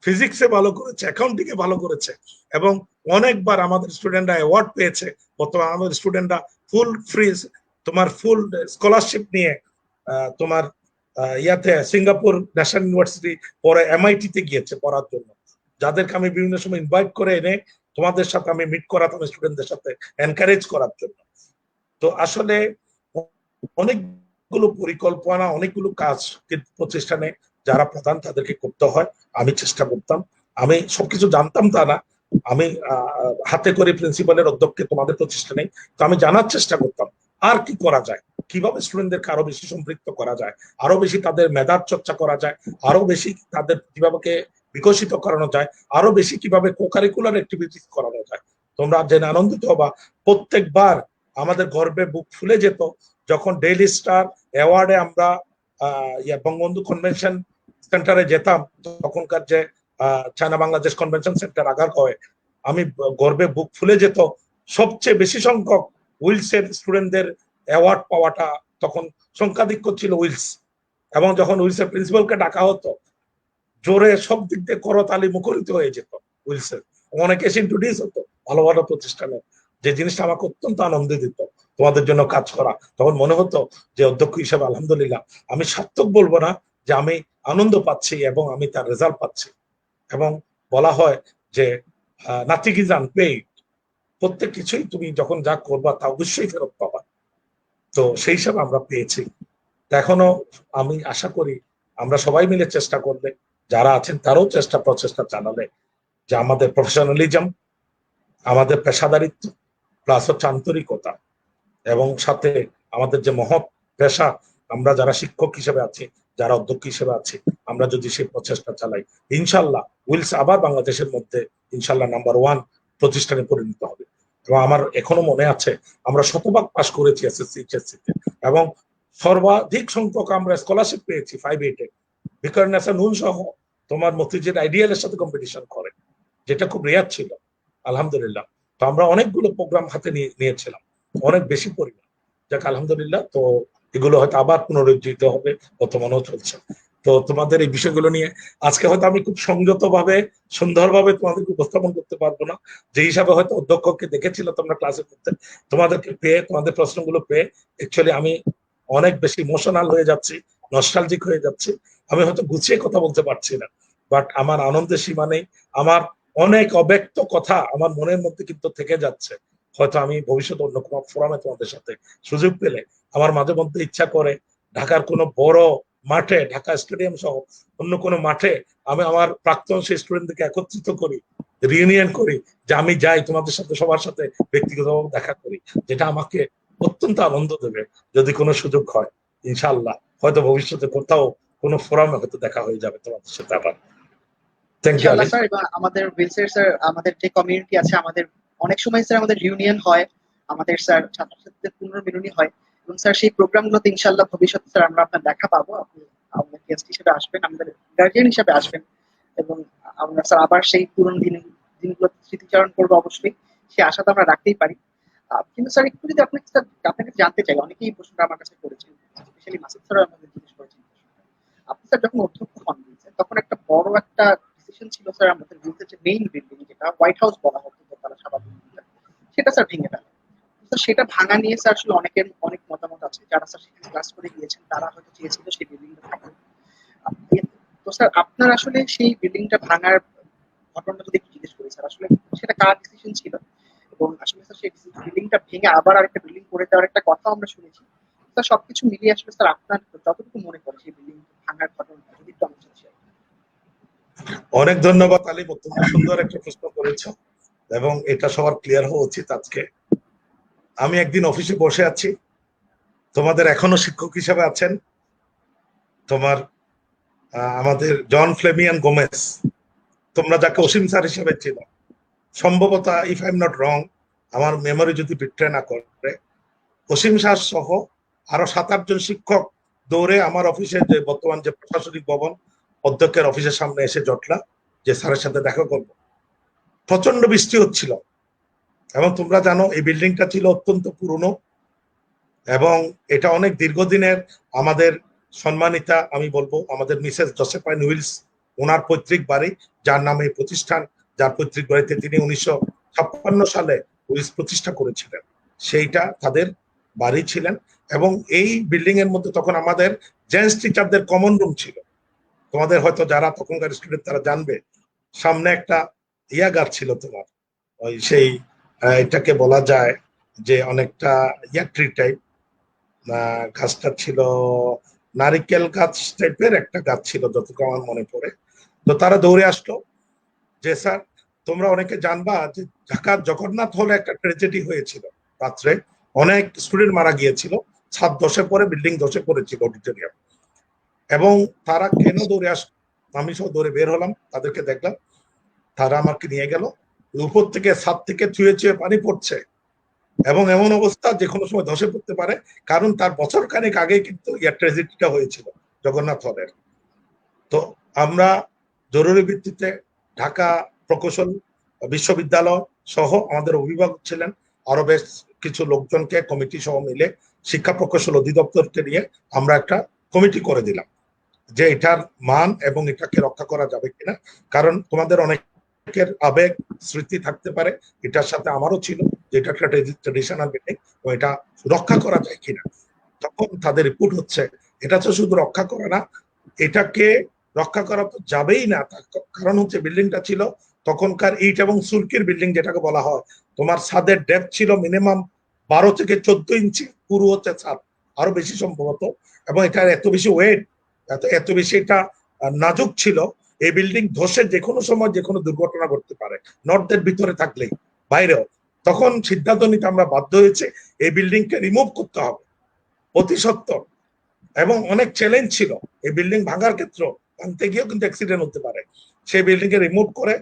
ফিজিক্সে ভালো করেছে, অ্যাকাউন্টিংয়ে ভালো করেছে, এবং অনেকবার আমাদের স্টুডেন্টরা অ্যাওয়ার্ড পেয়েছে। বর্তমানে আমাদের স্টুডেন্টরা ফুল ফ্রি, তোমার ফুল স্কলারশিপ নিয়ে তোমার ইয়াতে সিঙ্গাপুর ন্যাশনাল ইউনিভার্সিটি, পরে MIT তে গিয়েছে পড়ার জন্য, যাদেরকে আমি বিভিন্ন সময় ইনভাইট করে এনে তোমাদের সাথে আমি মিট করাতাম, স্টুডেন্টদের সাথে এনকারেজ করার জন্য। তো আসলে অনেকগুলো পরিকল্পনা, অনেকগুলো কাজ প্রতিষ্ঠানে যারা প্রধান তাদেরকে করতে হয়। আমি চেষ্টা করতাম, আমি সবকিছু জানতাম তা না, আমি হাতে করে প্রিন্সিপালের অধ্যক্ষে তোমাদের প্রতিষ্ঠানে, তো আমি জানার চেষ্টা করতাম আর কি করা যায়, কিভাবে স্টুডেন্টদেরকে আরো বেশি সম্পৃক্ত করা যায়, আরো বেশি তাদের মেধার চর্চা করা যায়, আরো বেশি তাদের কিভাবে বিকশিত করানো যায়, আরো বেশি কিভাবে কোকারিকুলার অ্যাক্টিভিটিস করানো যায়। তোমরা জেনে আনন্দিত হবা, প্রত্যেকবার আমাদের গর্বে বুক ফুলে যেত যখন ডেইলি স্টার অ্যাওয়ার্ডে আমরা বঙ্গবন্ধু কনভেনশন সেন্টারে যেতাম, তখনকার যে চায়না বাংলাদেশ কনভেনশন সেন্টার আগারগাঁওয়ে, আমি গর্বে বুক ফুলে যেত। সবচেয়ে বেশি সংখ্যক উইলসের স্টুডেন্টদের অ্যাওয়ার্ড পাওয়াটা, তখন সংখ্যাধিক্য ছিল উইলস, এবং যখন উইলসের প্রিন্সিপালকে ডাকা হতো জোরে সব দিক দিয়ে করতালি মুখরিত হয়ে যেত উইলসের, অনেক এসে ইন্ট্রোডিউস হতো ভালো ভালো প্রতিষ্ঠানে, যে জিনিসটা আমাকে অত্যন্ত আনন্দ দিত তোমাদের জন্য কাজ করা। তখন মনে হতো যে অধ্যক্ষ হিসেবে আলহামদুলিল্লাহ আমি সার্থক বলবো না, যে আমি আনন্দ পাচ্ছি এবং আমি তার রেজাল্ট পাচ্ছি। এবং বলা হয় যে নাথিং ইজ আনপেইড, প্রত্যেক কিছুই তুমি যখন যা করবা তা অবশ্যই ফেরত পাবা। তো সেই হিসাবে আমরা পেয়েছি। এখনো আমি আশা করি আমরা সবাই মিলে চেষ্টা করলে, যারা আছেন তারাও প্রচেষ্টা চালালে, যে আমাদের প্রফেশনালিজম, আমাদের পেশাদারিত্ব প্লাস হচ্ছে আন্তরিকতা, এবং সাথে আমাদের যে মহৎ পেশা, আমরা যারা শিক্ষক হিসেবে আছি, যারা অধ্যক্ষ হিসেবে আছি, আমরা যদি সেই প্রচেষ্টা চালাই, ইনশাল্লাহ উইলস আবার বাংলাদেশের মধ্যে ইনশাল্লাহ নাম্বার 1 প্রতিষ্ঠানে পরিণত হবে। এবং আমার এখনো মনে আছে আমরা শতভাগ পাস করেছি SSC HSC তে, এবং সর্বাধিক সংখ্যক আমরা স্কলারশিপ পেয়েছি 5-8-এ। বিকারনেসা নুন সহ তোমার মতিঝিল আইডিয়াল এর সাথে কম্পিটিশন করে, যেটা খুব রেয়ার ছিল আলহামদুলিল্লাহ। তো আমরা অনেকগুলো প্রোগ্রাম হাতে নিয়েছিলাম, অনেক বেশি পরিমাণ, যাক আলহামদুলিল্লাহ। তো এগুলো হয়তো আবার পুনরুজ্জীবিত হবে, বর্তমানেও চলছে। তো তোমাদের এই বিষয়গুলো নিয়ে আজকে হয়তো আমি খুব সংযত ভাবে সুন্দরভাবে তোমাদেরকে উপস্থাপন করতে পারবো না, যে হিসাবে হয়তো অধ্যক্ষকে দেখেছিল তোমরা ক্লাসে করতে, তোমাদেরকে পেয়ে, তোমাদের প্রশ্নগুলো পেয়ে অ্যাকচুয়ালি আমি অনেক বেশি ইমোশনাল হয়ে যাচ্ছি, নস্টালজিক হয়ে যাচ্ছি। আমি হয়তো গুছিয়ে কথা বলতে পারছি না, বাট আমার আনন্দের সীমা নেই। আমার অনেক অব্যক্ত কথা আমার মনের মধ্যে কিন্তু থেকে যাচ্ছে। হয়তো আমি ভবিষ্যতে অন্য কোনো ফোরামে তোমাদের সাথে সুযোগ পেলে আমার মাঝে মধ্যে ইচ্ছা করে ঢাকার কোনো বড় মাঠে, ঢাকা স্টেডিয়াম সহ অন্য কোনো মাঠে আমি আমার প্রাক্তন সেই স্টুডেন্টদেরকে একত্রিত করি, রিউনিয়ন করি, যে আমি যাই তোমাদের সাথে সবার সাথে ব্যক্তিগতভাবে দেখা করি, যেটা আমাকে অত্যন্ত আনন্দ দেবে যদি কোনো সুযোগ হয়। ইনশাআল্লাহ হয়তো ভবিষ্যতে কোথাও কোনো ফোরামে হয়তো দেখা হয়ে যাবে তোমাদের সাথে আবার। থ্যাংক ইউ ইনশাআল্লাহ আলী। স্যার। এবং আমাদের উইলসের স্যার আমাদের যে কমিউনিটি আছে, আমাদের অনেক সময় স্যার আমাদের রিউনিয়ন হয়, আমাদের স্যার ছাত্রছাত্রীদের পুনর্মিলনী হয়, এবং স্যার সেই প্রোগ্রামগুলোতে ইনশাআল্লাহ ভবিষ্যতে স্যার আমরা আপনার দেখা পাবো। আপনি আমাদের গেস্ট হিসেবে আসবেন, আমাদের গার্জিয়ান হিসেবে আসবেন, এবং আমরা স্যার আবার সেই পুরনো দিনগুলো স্মৃতিচারণ করবো অবশ্যই, সে আশা তো আমরা রাখতেই পারি। কিন্তু স্যার একটু যদি আপনাকে স্যার আপনাকে জানতে চাই, অনেকেই এই প্রশ্নটা আমার কাছে করেছেন, স্পেশালি মাসুদ স্যার আমাদের জিজ্ঞেস করেছেন। আপনি স্যার যখন অধ্যক্ষ হন তখন একটা বড় একটা ডিসিশন ছিল স্যার, আমাদের বিলসের যে মেইন বিল্ডিং, যেটা হোয়াইট হাউস বলা হতো দোতলা সাদা বিল্ডিংটা, সেটা স্যার ভেঙে ফেলে। তো সেটা ভাঙা নিয়ে স্যার আসলে অনেকের অনেক মতামত আছে। যারা স্যার সেখানে ক্লাস করে গিয়েছেন তারা হয়তো চেয়েছিল সেই বিল্ডিংটা থাকে। তো স্যার আপনার আসলে সেই বিল্ডিংটা ভাঙার ঘটনাটা যদি একটু জিজ্ঞেস করি স্যার, আসলে সেটা কার ডিসিশন ছিল, এবং আসলে স্যার সেই বিল্ডিংটা ভেঙে আবার আরেকটা বিল্ডিং করে দেওয়ার একটা কথা আমরা শুনেছি। স্যার সবকিছু মিলিয়ে আসলে স্যার আপনার যতটুকু মনে পড়ে সেই বিল্ডিং ভাঙার ঘটনাটা যদি একটু আমার সাথে share করেন। অনেক ধন্যবাদ আলী, অত্যন্ত সুন্দর একটা প্রশ্ন করেছো এবং এটা সবার ক্লিয়ার হওয়া উচিত। আজকে আমি একদিন অফিসে বসে আছি, তোমাদের এখনো শিক্ষক হিসেবে আছেন তোমার আমাদের জন ফ্লেমিয়ান গোমেজ, তোমরা যাকে অসীম স্যার হিসেবে ছিল, সম্ভবত if I am not wrong, আমার মেমোরি যদি বিট্রে না করে, অসীম স্যার সহ আরো 7-8 জন শিক্ষক দৌড়ে আমার অফিসে, যে বর্তমান যে প্রশাসনিক ভবন, অধ্যক্ষের অফিসের সামনে এসে জটলা যে স্যারের সাথে দেখা করব। প্রচন্ড বৃষ্টি হচ্ছিল এবং তোমরা জানো এই বিল্ডিংটা ছিল অত্যন্ত পুরনো এবং এটা অনেক দীর্ঘদিনের আমাদের সম্মানিতা, আমি বলবো আমাদের মিসেস জোসেফাইন উইলস, ওনার পৈতৃক বাড়ি, যার নামে এই প্রতিষ্ঠান, যার পৈতৃক বাড়িতে তিনি 1956 সালে উইলস প্রতিষ্ঠা করেছিলেন, সেইটা তাদের বাড়ি ছিলেন। এবং এই বিল্ডিং এর মধ্যে তখন আমাদের জেন্টস টিচারদের কমন রুম ছিল। তোমাদের হয়তো যারা তখনকার স্টুডেন্ট তারা জানবে, সামনে একটা গাছ ছিল তোমার, ওই সেই এটাকে বলা যায় যে অনেকটা ট্রি টাইপ, গাছটা ছিল নারিকেল গাছ টাইপের একটা গাছ ছিল যতটুকু আমার মনে পড়ে। তো তারা দৌড়ে আসলো যে স্যার তোমরা অনেকে জানবা যে ঢাকার জগন্নাথ হলে একটা ট্রেজেডি হয়েছিল, রাত্রে অনেক স্টুডেন্ট মারা গিয়েছিল, ছাদ ধসে পড়ে বিল্ডিং ধসে পড়েছিল অডিটোরিয়াম। এবং তারা কেন দৌড়ে আসলো, আমি সব দৌড়ে বের হলাম, তাদেরকে দেখলাম, তারা আমাকে নিয়ে গেল, উপর থেকে ছাদ থেকে ছুঁয়ে ছুঁয়ে পানি পড়ছে এবং এমন অবস্থা যে কোনো সময় ধসে পড়তে পারে, কারণ তার বছর খানেক আগে কিন্তু ট্র্যাজেডিটা হয়েছিল জগন্নাথ হলের। তো আমরা জরুরি ভিত্তিতে ঢাকা প্রকৌশল বিশ্ববিদ্যালয় সহ আমাদের অভিভাবক ছিলেন আরো বেশ কিছু লোকজনকে কমিটি সহ মিলে শিক্ষা প্রকৌশল অধিদপ্তরকে নিয়ে আমরা একটা কমিটি করে দিলাম যে এটার মান এবং এটাকে রক্ষা করা যাবে কিনা। কারণ তোমাদের অনেকের আবেগ স্মৃতি থাকতে পারে, এটার সাথে আমারও ছিল যে এটা একটা ট্রেডিশনাল বিল্ডিং, এটা রক্ষা করা যায় কিনা। তখন তাদের রিপোর্ট হচ্ছে এটা তো শুধু রক্ষা করা না, এটাকে রক্ষা করা তো যাবেই না। কারণ হচ্ছে বিল্ডিংটা ছিল তখনকার ইট এবং সুরকির বিল্ডিং, যেটাকে বলা হয়, তোমার ছাদের ডেপথ ছিল মিনিমাম 12 থেকে 14 ইঞ্চি, পুরো হচ্ছে ছাদ আরো বেশি সম্ভবত। এবং এটার এত বেশি ওয়েট, এত বেশি এটা নাজুক ছিল, এই বিল্ডিং ধসে যে কোনো সময় যে কোনো দুর্ঘটনা ঘটতে পারে, নর্থের ভিতরে থাকলেই বাইরেও। তখন সিদ্ধান্ত নিতে আমরা বাধ্য হয়েছে এই বিল্ডিংকে রিমুভ করতে হবে অতি সত্বর। এবং অনেক চ্যালেঞ্জ ছিল এই বিল্ডিং ভাঙার ক্ষেত্রে, ভাঙতে গিয়েও কিন্তু অ্যাক্সিডেন্ট হতে পারে। সেই বিল্ডিং কে রিমুভ করে,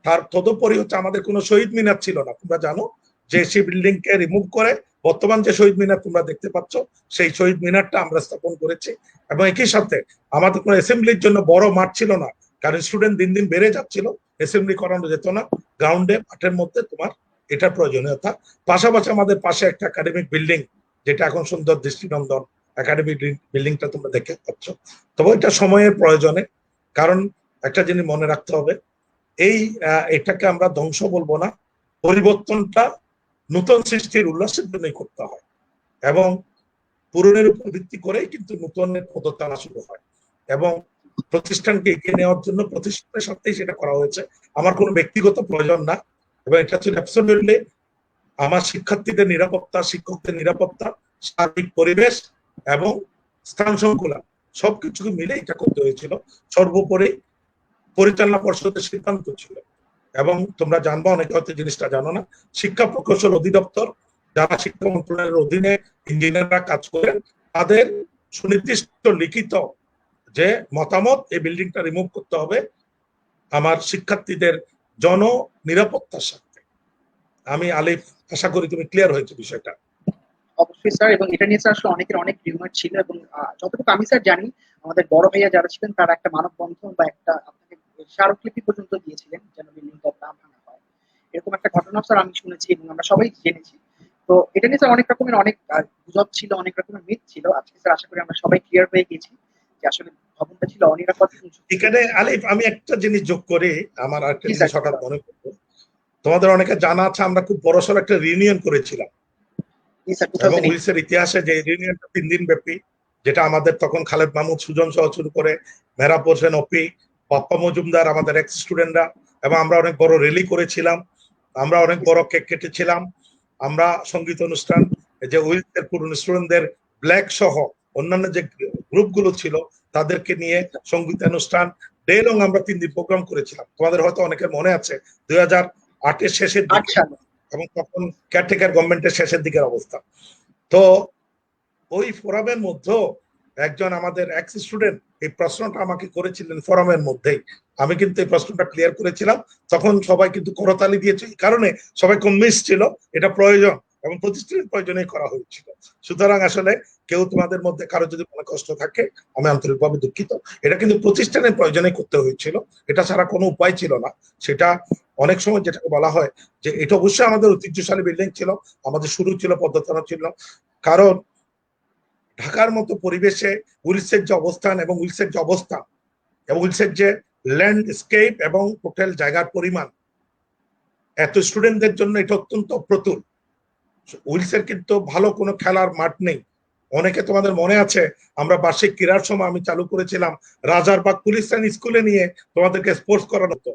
তার তদুপরি হচ্ছে আমাদের কোনো শহীদ মিনার ছিল না, তোমরা জানো যে সেই বিল্ডিং কে রিমুভ করে বর্তমান যে শহীদ মিনার তোমরা দেখতে পাচ্ছ, সেই শহীদ মিনারটা আমরা স্থাপন করেছি। এবং একই সাথে আমাদের কোনো অ্যাসেম্বলির জন্য বড় মাঠ ছিল না, কারণ স্টুডেন্ট দিন দিন বেড়ে যাচ্ছিল, অ্যাসেম্বলি করানো যেত না, গ্রাউন্ডে মাঠের মধ্যে তোমার এটার প্রয়োজনীয়তা। পাশাপাশি আমাদের পাশে একটা একাডেমিক বিল্ডিং, যেটা এখন সুন্দর দৃষ্টিনন্দন একাডেমিক বিল্ডিংটা তোমরা দেখতে পাচ্ছ। তবে এটা সময়ের প্রয়োজনে, কারণ একটা জিনিস মনে রাখতে হবে, এটাকে আমরা ধ্বংস বলবো না, পরিবর্তনটা নতুন সৃষ্টির উল্লাসের জন্যই করতে হয় এবং পুরনের উপর ভিত্তি করেই কিন্তু নতুনের পদত্যানা শুরু হয়। এবং প্রতিষ্ঠানকে এগিয়ে নেওয়ার জন্য প্রতিষ্ঠানের সাথেই সেটা করা হয়েছে, আমার কোনো ব্যক্তিগত প্রয়োজন না। এবং এটা ছিল অ্যাবসলিউটলি আমার শিক্ষার্থীদের নিরাপত্তা, শিক্ষকদের নিরাপত্তা, সার্বিক পরিবেশ এবং স্থান সংকুলা সবকিছুকে মিলে এটা করতে হয়েছিল। সর্বোপরি পরিচালনা পর্ষদের সিদ্ধান্ত ছিল। এবং তোমরা জানবা, অনেকে হয়তো জিনিসটা জানো না, শিক্ষা প্রকৌশল অধিদপ্তর, যারা শিক্ষা মন্ত্রণালয়ের অধীনে ইঞ্জিনিয়াররা কাজ করেন, তাদের সুনির্দিষ্ট লিখিত যে মতামত এই বিল্ডিংটা রিমুভ করতে হবে আমার শিক্ষার্থীদের নিরাপত্তার সাথে। আমি আলিফ, আশা করি তুমি ক্লিয়ার হয়েছে বিষয়টা। অবশ্যই স্যার, এবং এটা নিয়ে স্যার আসলে অনেকের অনেক রিউমার ছিল, এবং যতটুকু আমি স্যার জানি আমাদের বড় ভাইয়া যারা ছিলেন তারা একটা মানববন্ধন বা একটা আপনাকে স্মারকলিপি পর্যন্ত দিয়েছিলেন যেন বিল্ডিংটা না ভাঙা হয়। এরকম একটা ঘটনা স্যার আমি শুনেছি এবং আমরা সবাই জেনেছি। তো এটা নিয়ে স্যার অনেক রকমের অনেক গুজব ছিল, অনেক রকমের মিথ ছিল। আজকে স্যার আশা করি আমরা সবাই ক্লিয়ার হয়ে গেছি যে আসলে ভবনটা ছিল অনিরাপদ। এখানে আলিফ আমি একটা জিনিস যোগ করে, আমার একটা জি জিনিস স্যার। হঠাৎ মনে পড়লো, তোমাদের অনেকে জানা আছে আমরা খুব বড়সড় একটা রিউনিয়ন করেছিলাম জি স্যার, এবং 2008 উইলসের ইতিহাসে যে রিউনিয়নটা 3 দিন ব্যাপী, যেটা আমাদের তখন খালেদ মাহমুদ সুজন সহ শুরু করে মেহরাব হোসেন অপি, পাপ্পা মজুমদার, আমাদের এক্স স্টুডেন্টরা, এবং আমরা অনেক বড় র্যালি করেছিলাম, আমরা অনেক বড় কেক কেটেছিলাম, আমরা সঙ্গীত অনুষ্ঠান, যে উইলসের পুরনো স্টুডেন্টদের ব্ল্যাক সহ অন্যান্য যে গ্রুপগুলো ছিল তাদেরকে নিয়ে সঙ্গীতানুষ্ঠান ডে লং আমরা 3 দিন প্রোগ্রাম করেছিলাম। তোমাদের হয়তো অনেকের মনে আছে 2008-এর শেষের দিকে, এবং তখন কেয়ারটেকার গভর্নমেন্টের শেষের দিকের অবস্থা। তো ওই ফোরামের মধ্যে একজন আমাদের এক্স স্টুডেন্ট এই প্রশ্নটা আমাকে করেছিলেন ফোরামের মধ্যেই, আমি কিন্তু এই প্রশ্নটা ক্লিয়ার করেছিলাম। তখন সবাই কিন্তু করতালি দিয়েছে, এই কারণে সবাই কনভিন্স ছিল এটা প্রয়োজন এবং প্রতিষ্ঠানের প্রয়োজনেই করা হয়েছিল। সুতরাং আসলে কেউ তোমাদের মধ্যে কারো যদি মনে কষ্ট থাকে আমি আন্তরিকভাবে দুঃখিত। এটা কিন্তু প্রতিষ্ঠানের প্রয়োজনে করতে হয়েছিল, এটা ছাড়া কোনো উপায় ছিল না। সেটা অনেক সময় যেটাকে বলা হয় যে এটা অবশ্যই আমাদের ঐতিহ্যশালী বিল্ডিং ছিল, আমাদের শুরু ছিল, পদ্ধতি ছিল, কারণ ঢাকার মতো পরিবেশে উইলসের যে অবস্থান এবং উইলসের যে অবস্থা এবং উইলসের যে ল্যান্ডস্কেপ এবং টোটাল জায়গার পরিমাণ, এত স্টুডেন্টদের জন্য এটা অত্যন্ত অপ্রতুল। উইলসের কিন্তু ভালো কোনো খেলার মাঠ নেই। অনেকে তোমাদের মনে আছে আমরা বার্ষিক ক্রীড়ার সময় আমি চালু করেছিলাম রাজারবাগ পুলিশ লাইন স্কুলে নিয়ে তোমাদেরকে স্পোর্টস করানো হতো,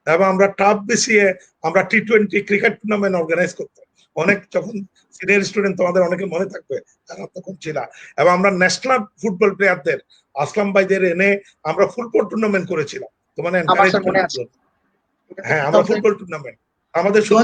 এবং আমরা টাফ বিছিয়ে আমরা টি20 ক্রিকেট টুর্নামেন্ট অর্গানাইজ করতাম। অনেক যখন সিনিয়র স্টুডেন্ট তোমাদের অনেকে মনে থাকবে তারা তখন ছিল, এবং আমরা ন্যাশনাল ফুটবল প্লেয়ারদের আসলাম ভাইদের এনে আমরা ফুটবল টুর্নামেন্ট করেছিলাম তোমার এনকারেজমেন্ট। হ্যাঁ, আমরা ফুটবল টুর্নামেন্ট, আমাদের শুধু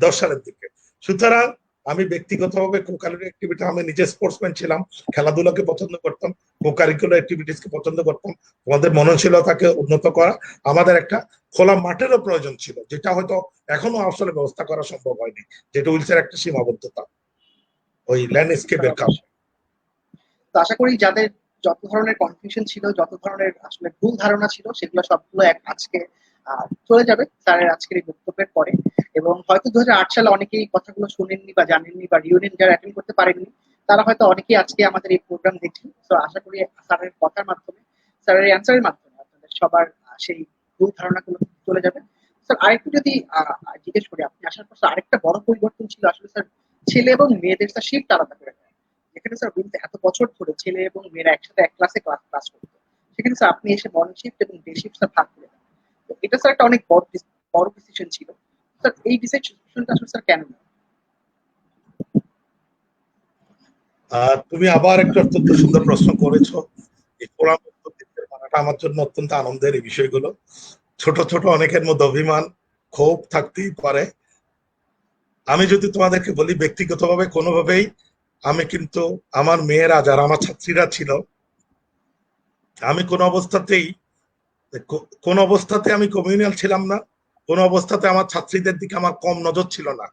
10 সালের দিকে। সুতরাং আমি ব্যক্তিগতভাবে কোকারিকুলার অ্যাক্টিভিটি, আমি নিজে স্পোর্টসম্যান ছিলাম, খেলাধুলাকে পছন্দ করতাম, কোকারিকুলার অ্যাক্টিভিটিসকে পছন্দ করতাম। তোমাদের মননশীলতাকে উন্নত করা, আমাদের একটা খোলা মাঠেরও প্রয়োজন ছিল, যেটা হয়তো এখনো আসলে ব্যবস্থা করা সম্ভব হয়নি, যেটা উইলসের একটা সীমাবদ্ধতা ওই ল্যান্ডস্কেপের কারণে। তো আশা করি যাদের যত ধরনের কনফিউশন ছিল, যত ধরনের আসলে ভুল ধারণা ছিল, সেগুলো সবগুলো আজকে চলে যাবে স্যারের আজকের এই বক্তব্যের পরে। এবং হয়তো 2008 সালে অনেকেই কথাগুলো শুনেননি বা জানেননি, বা রিউনিয়ন যারা অ্যাটেন্ড করতে পারেননি তারা হয়তো অনেকেই আজকে আমাদের এই প্রোগ্রাম দেখছেন। তো আশা করি স্যারের কথার মাধ্যমে, স্যারের অ্যান্সারের মাধ্যমে আপনাদের সবার সেই ভুল ধারণাগুলো চলে যাবে। স্যার আরেকটু যদি জিজ্ঞেস করি, আপনি আসার পর আরেকটা বড় পরিবর্তন ছিল আসলে স্যার ছেলে এবং মেয়েদের স্যার শিফট আলাদা করে দেয়। যেখানে স্যার উইলসে এত বছর ধরে ছেলে এবং মেয়েরা একসাথে এক ক্লাসে ক্লাস করতো, সেখানে স্যার আপনি এসে মর্নিং শিফট এবং ডে শিফট স্যার ভাগ করে দেন। তো এটা স্যার একটা অনেক বড় ডিসিশন ছিল স্যার। এই ডিসিশনটা আসলে স্যার কেন? তুমি আবার একটা অত্যন্ত সুন্দর প্রশ্ন করেছো। এই ফোরাম মানাটা আমার জন্য অত্যন্ত আনন্দের। এই বিষয়গুলো ছোট ছোট অনেকের মধ্যে অভিমান ক্ষোভ থাকতেই পারে। আমি যদি তোমাদেরকে বলি ব্যক্তিগতভাবে কোনোভাবেই আমি কিন্তু আমার মেয়েরা যারা আমার ছাত্রীরা ছিল, আমি কোন অবস্থাতে আমি কমিউনিয়াল ছিলাম না, কোন অবস্থাতে আমার ছাত্রীদের দিকে আমার কম নজর ছিল না।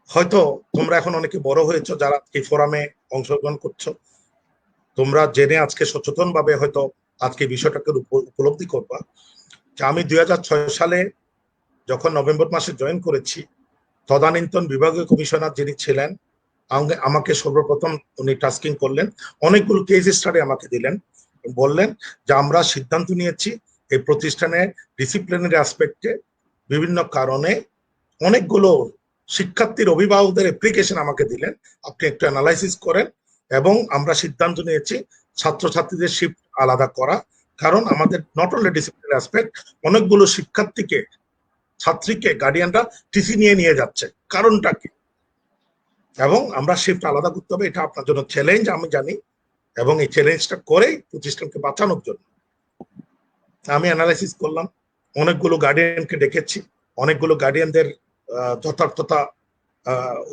হয়তো তোমরা এখন অনেকে বড় হয়েছো যারা এই ফোরামে অংশগ্রহণ করছো, তোমরা জেনে আজকে সচেতন ভাবে হয়তো আজকে বিষয়টাকে উপলব্ধি করবা যে আমি 2006 সালে যখন নভেম্বর মাসে জয়েন করেছি, তদানীন্তন বিভাগীয় কমিশনার যিনি ছিলেন আমাকে সর্বপ্রথম উনি টাস্কিং করলেন, অনেকগুলো কেস স্টাডি আমাকে দিলেন, বললেন যে আমরা সিদ্ধান্ত নিয়েছি এই প্রতিষ্ঠানের ডিসিপ্লিনারি অ্যাসপেক্টে বিভিন্ন কারণে অনেকগুলো শিক্ষার্থীর অভিভাবকদের অ্যাপ্লিকেশন আমাকে দিলেন, আপনি একটু অ্যানালাইসিস করেন, এবং আমরা সিদ্ধান্ত নিয়েছি ছাত্রছাত্রীদের শিফট আলাদা করা, কারণ আমাদের নট অনলি ডিসিপ্লিনারি অ্যাসপেক্ট, অনেকগুলো ছাত্রীকে গার্ডিয়ানরা টিসি নিয়ে যাচ্ছে, কারণটা কি, এবং আমরা শিফট আলাদা করতে হবে, এটা আপনার জন্য চ্যালেঞ্জ আমি জানি, এবং এই চ্যালেঞ্জটা করেই প্রতিষ্ঠানকে বাঁচানোর জন্য আমি অ্যানালাইসিস করলাম, অনেকগুলো গার্ডিয়ানকে ডেকেছি, অনেকগুলো গার্ডিয়ানদের যথার্থতা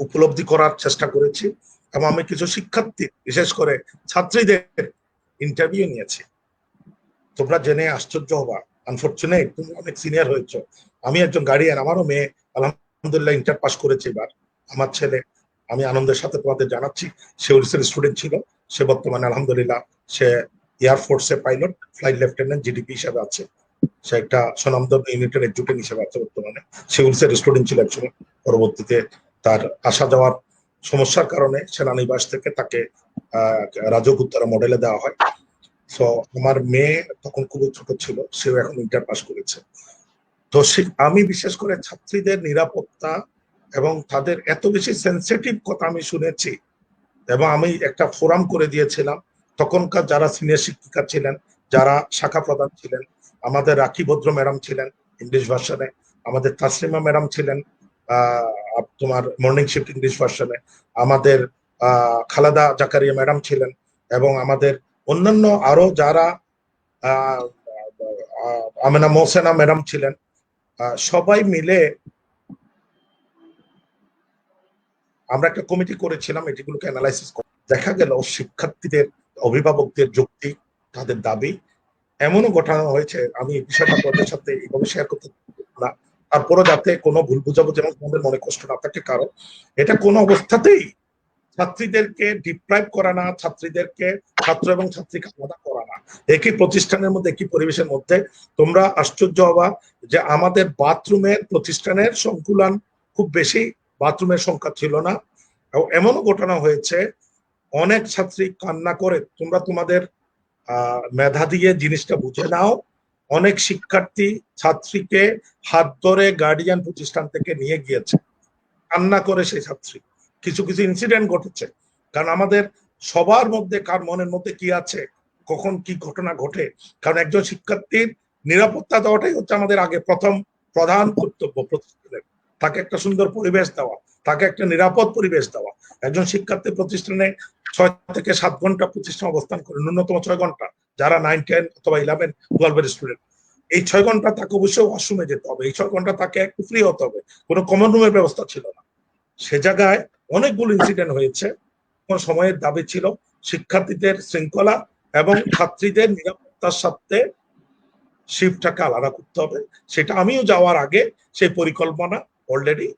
উপলব্ধি করার চেষ্টা করেছি, এবং আমি কিছু শিক্ষার্থী বিশেষ করে ছাত্রীদের ইন্টারভিউ নিয়েছি। তোমরা জেনে আশ্চর্য হবা, আনফরচুনেট তুমি অনেক সিনিয়র হয়েছো, আমি একজন গার্ডিয়ান, আমারও মেয়ে আলহামদুলিল্লাহ ইন্টার পাস করেছে এবার। আমার ছেলে, আমি আনন্দের সাথে তোমাদের জানাচ্ছি, সে উড়িষ্যার স্টুডেন্ট ছিল, সে বর্তমানে আলহামদুলিল্লাহ সে এয়ারফোর্সে পাইলট, ফ্লাইট লেফটেন্যান্ট জিডিপি হিসাবে আছে। সে একটা স্বনামধন্য ইউনিটের এক্সিকিউটিভ হিসেবে আছে বর্তমানে। সে উড়িষ্যার স্টুডেন্ট ছিল একসময়, পরবর্তীতে তার আসা যাওয়ার সমস্যার কারণে সেনানিবাস থেকে তাকে রাজক উত্তরা মডেলে দেওয়া হয়। সো আমার মেয়ে তখন খুবই ছোট ছিল, সেও এখন ইন্টার পাস করেছে। তো আমি বিশেষ করে ছাত্রীদের নিরাপত্তা এবং তাদের এত বেশি সেন্সিটিভ কথা আমি শুনেছি, এবং আমি একটা ফোরাম করে দিয়েছিলাম। তখনকার যারা সিনিয়র শিক্ষিকা ছিলেন, যারা শাখা প্রধান ছিলেন, আমাদের রাখি ভদ্র ম্যাডাম ছিলেন ইংলিশ ভার্সনে, আমাদের তাসলিমা ম্যাডাম ছিলেন তোমার মর্নিং শিফট ইংলিশ ভার্সনে, আমাদের খালেদা জাকারিয়া ম্যাডাম ছিলেন, এবং আমাদের অন্যান্য আরো যারা আমেনা মোহসেনা ম্যাডাম ছিলেন। সবাই মিলে আমরা একটা কমিটি করেছিলাম এটিগুলোকে অ্যানালাইসিস করে। দেখা গেল শিক্ষার্থীদের, অভিভাবকদের যুক্তি, তাদের দাবি এমনও ঘটনা হয়েছে, আমি এই বিষয়টা তোমাদের সাথে এইভাবে শেয়ার করতে না, তারপরও যাতে কোনো ভুল বুঝাবুঝি এবং তোমাদের মনে কষ্ট না থাকে কারণ, এটা কোনো অবস্থাতেই ছাত্রীদেরকে ডিপ্রাইভ করা না, ছাত্রীদেরকে ছাত্র এবং ছাত্রীকে আলাদা করা না, একই প্রতিষ্ঠানের মধ্যে একই পরিবেশের মধ্যে। তোমরা আশ্চর্য হবা যে আমাদের বাথরুমের প্রতিষ্ঠানের সংকুলান খুব বেশি, বাথরুমের সংখ্যা ছিল না। এমনও ঘটনা হয়েছে অনেক ছাত্রী কান্না করে, তোমরা তোমাদের মেধা দিয়ে জিনিসটা বুঝে নাও, অনেক শিক্ষার্থী ছাত্রীকে হাত ধরে গার্ডিয়ান প্রতিষ্ঠান থেকে নিয়ে গিয়েছে, কান্না করে সেই ছাত্রী। কিছু কিছু ইনসিডেন্ট ঘটেছে, কারণ আমাদের সবার মধ্যে কার মনের মধ্যে কি আছে, কখন কি ঘটনা ঘটে, কারণ একজন শিক্ষার্থীর নিরাপত্তা দেওয়াটাই হচ্ছে আমাদের আগে প্রথম প্রধান কর্তব্য প্রতিষ্ঠানের। তাকে একটা সুন্দর পরিবেশ দেওয়া, তাকে একটা নিরাপদ পরিবেশ দেওয়া। একজন শিক্ষার্থী প্রতিষ্ঠানে 6 থেকে 7 ঘন্টা প্রতিষ্ঠান অবস্থান করে, ন্যূনতম 6 ঘন্টা, যারা 9, 10 অথবা 11, 12 স্টুডেন্ট। এই 6 ঘন্টা তাকে অবশ্যই ওয়াশরুমে যেতে হবে, এই 6 ঘন্টা তাকে একটু ফ্রি হতে হবে, কোনো কমন রুমের ব্যবস্থা ছিল না। সে জায়গায় অনেকগুলো ইনসিডেন্ট হয়েছে। সময়ের দাবি ছিল শিক্ষার্থীদের শৃঙ্খলা এবং ছাত্রীদের নিরাপত্তার সাথে শিফটটাকে আলাদা করতে হবে। সেটা আমিও যাওয়ার আগে সেই পরিকল্পনা অলরেডি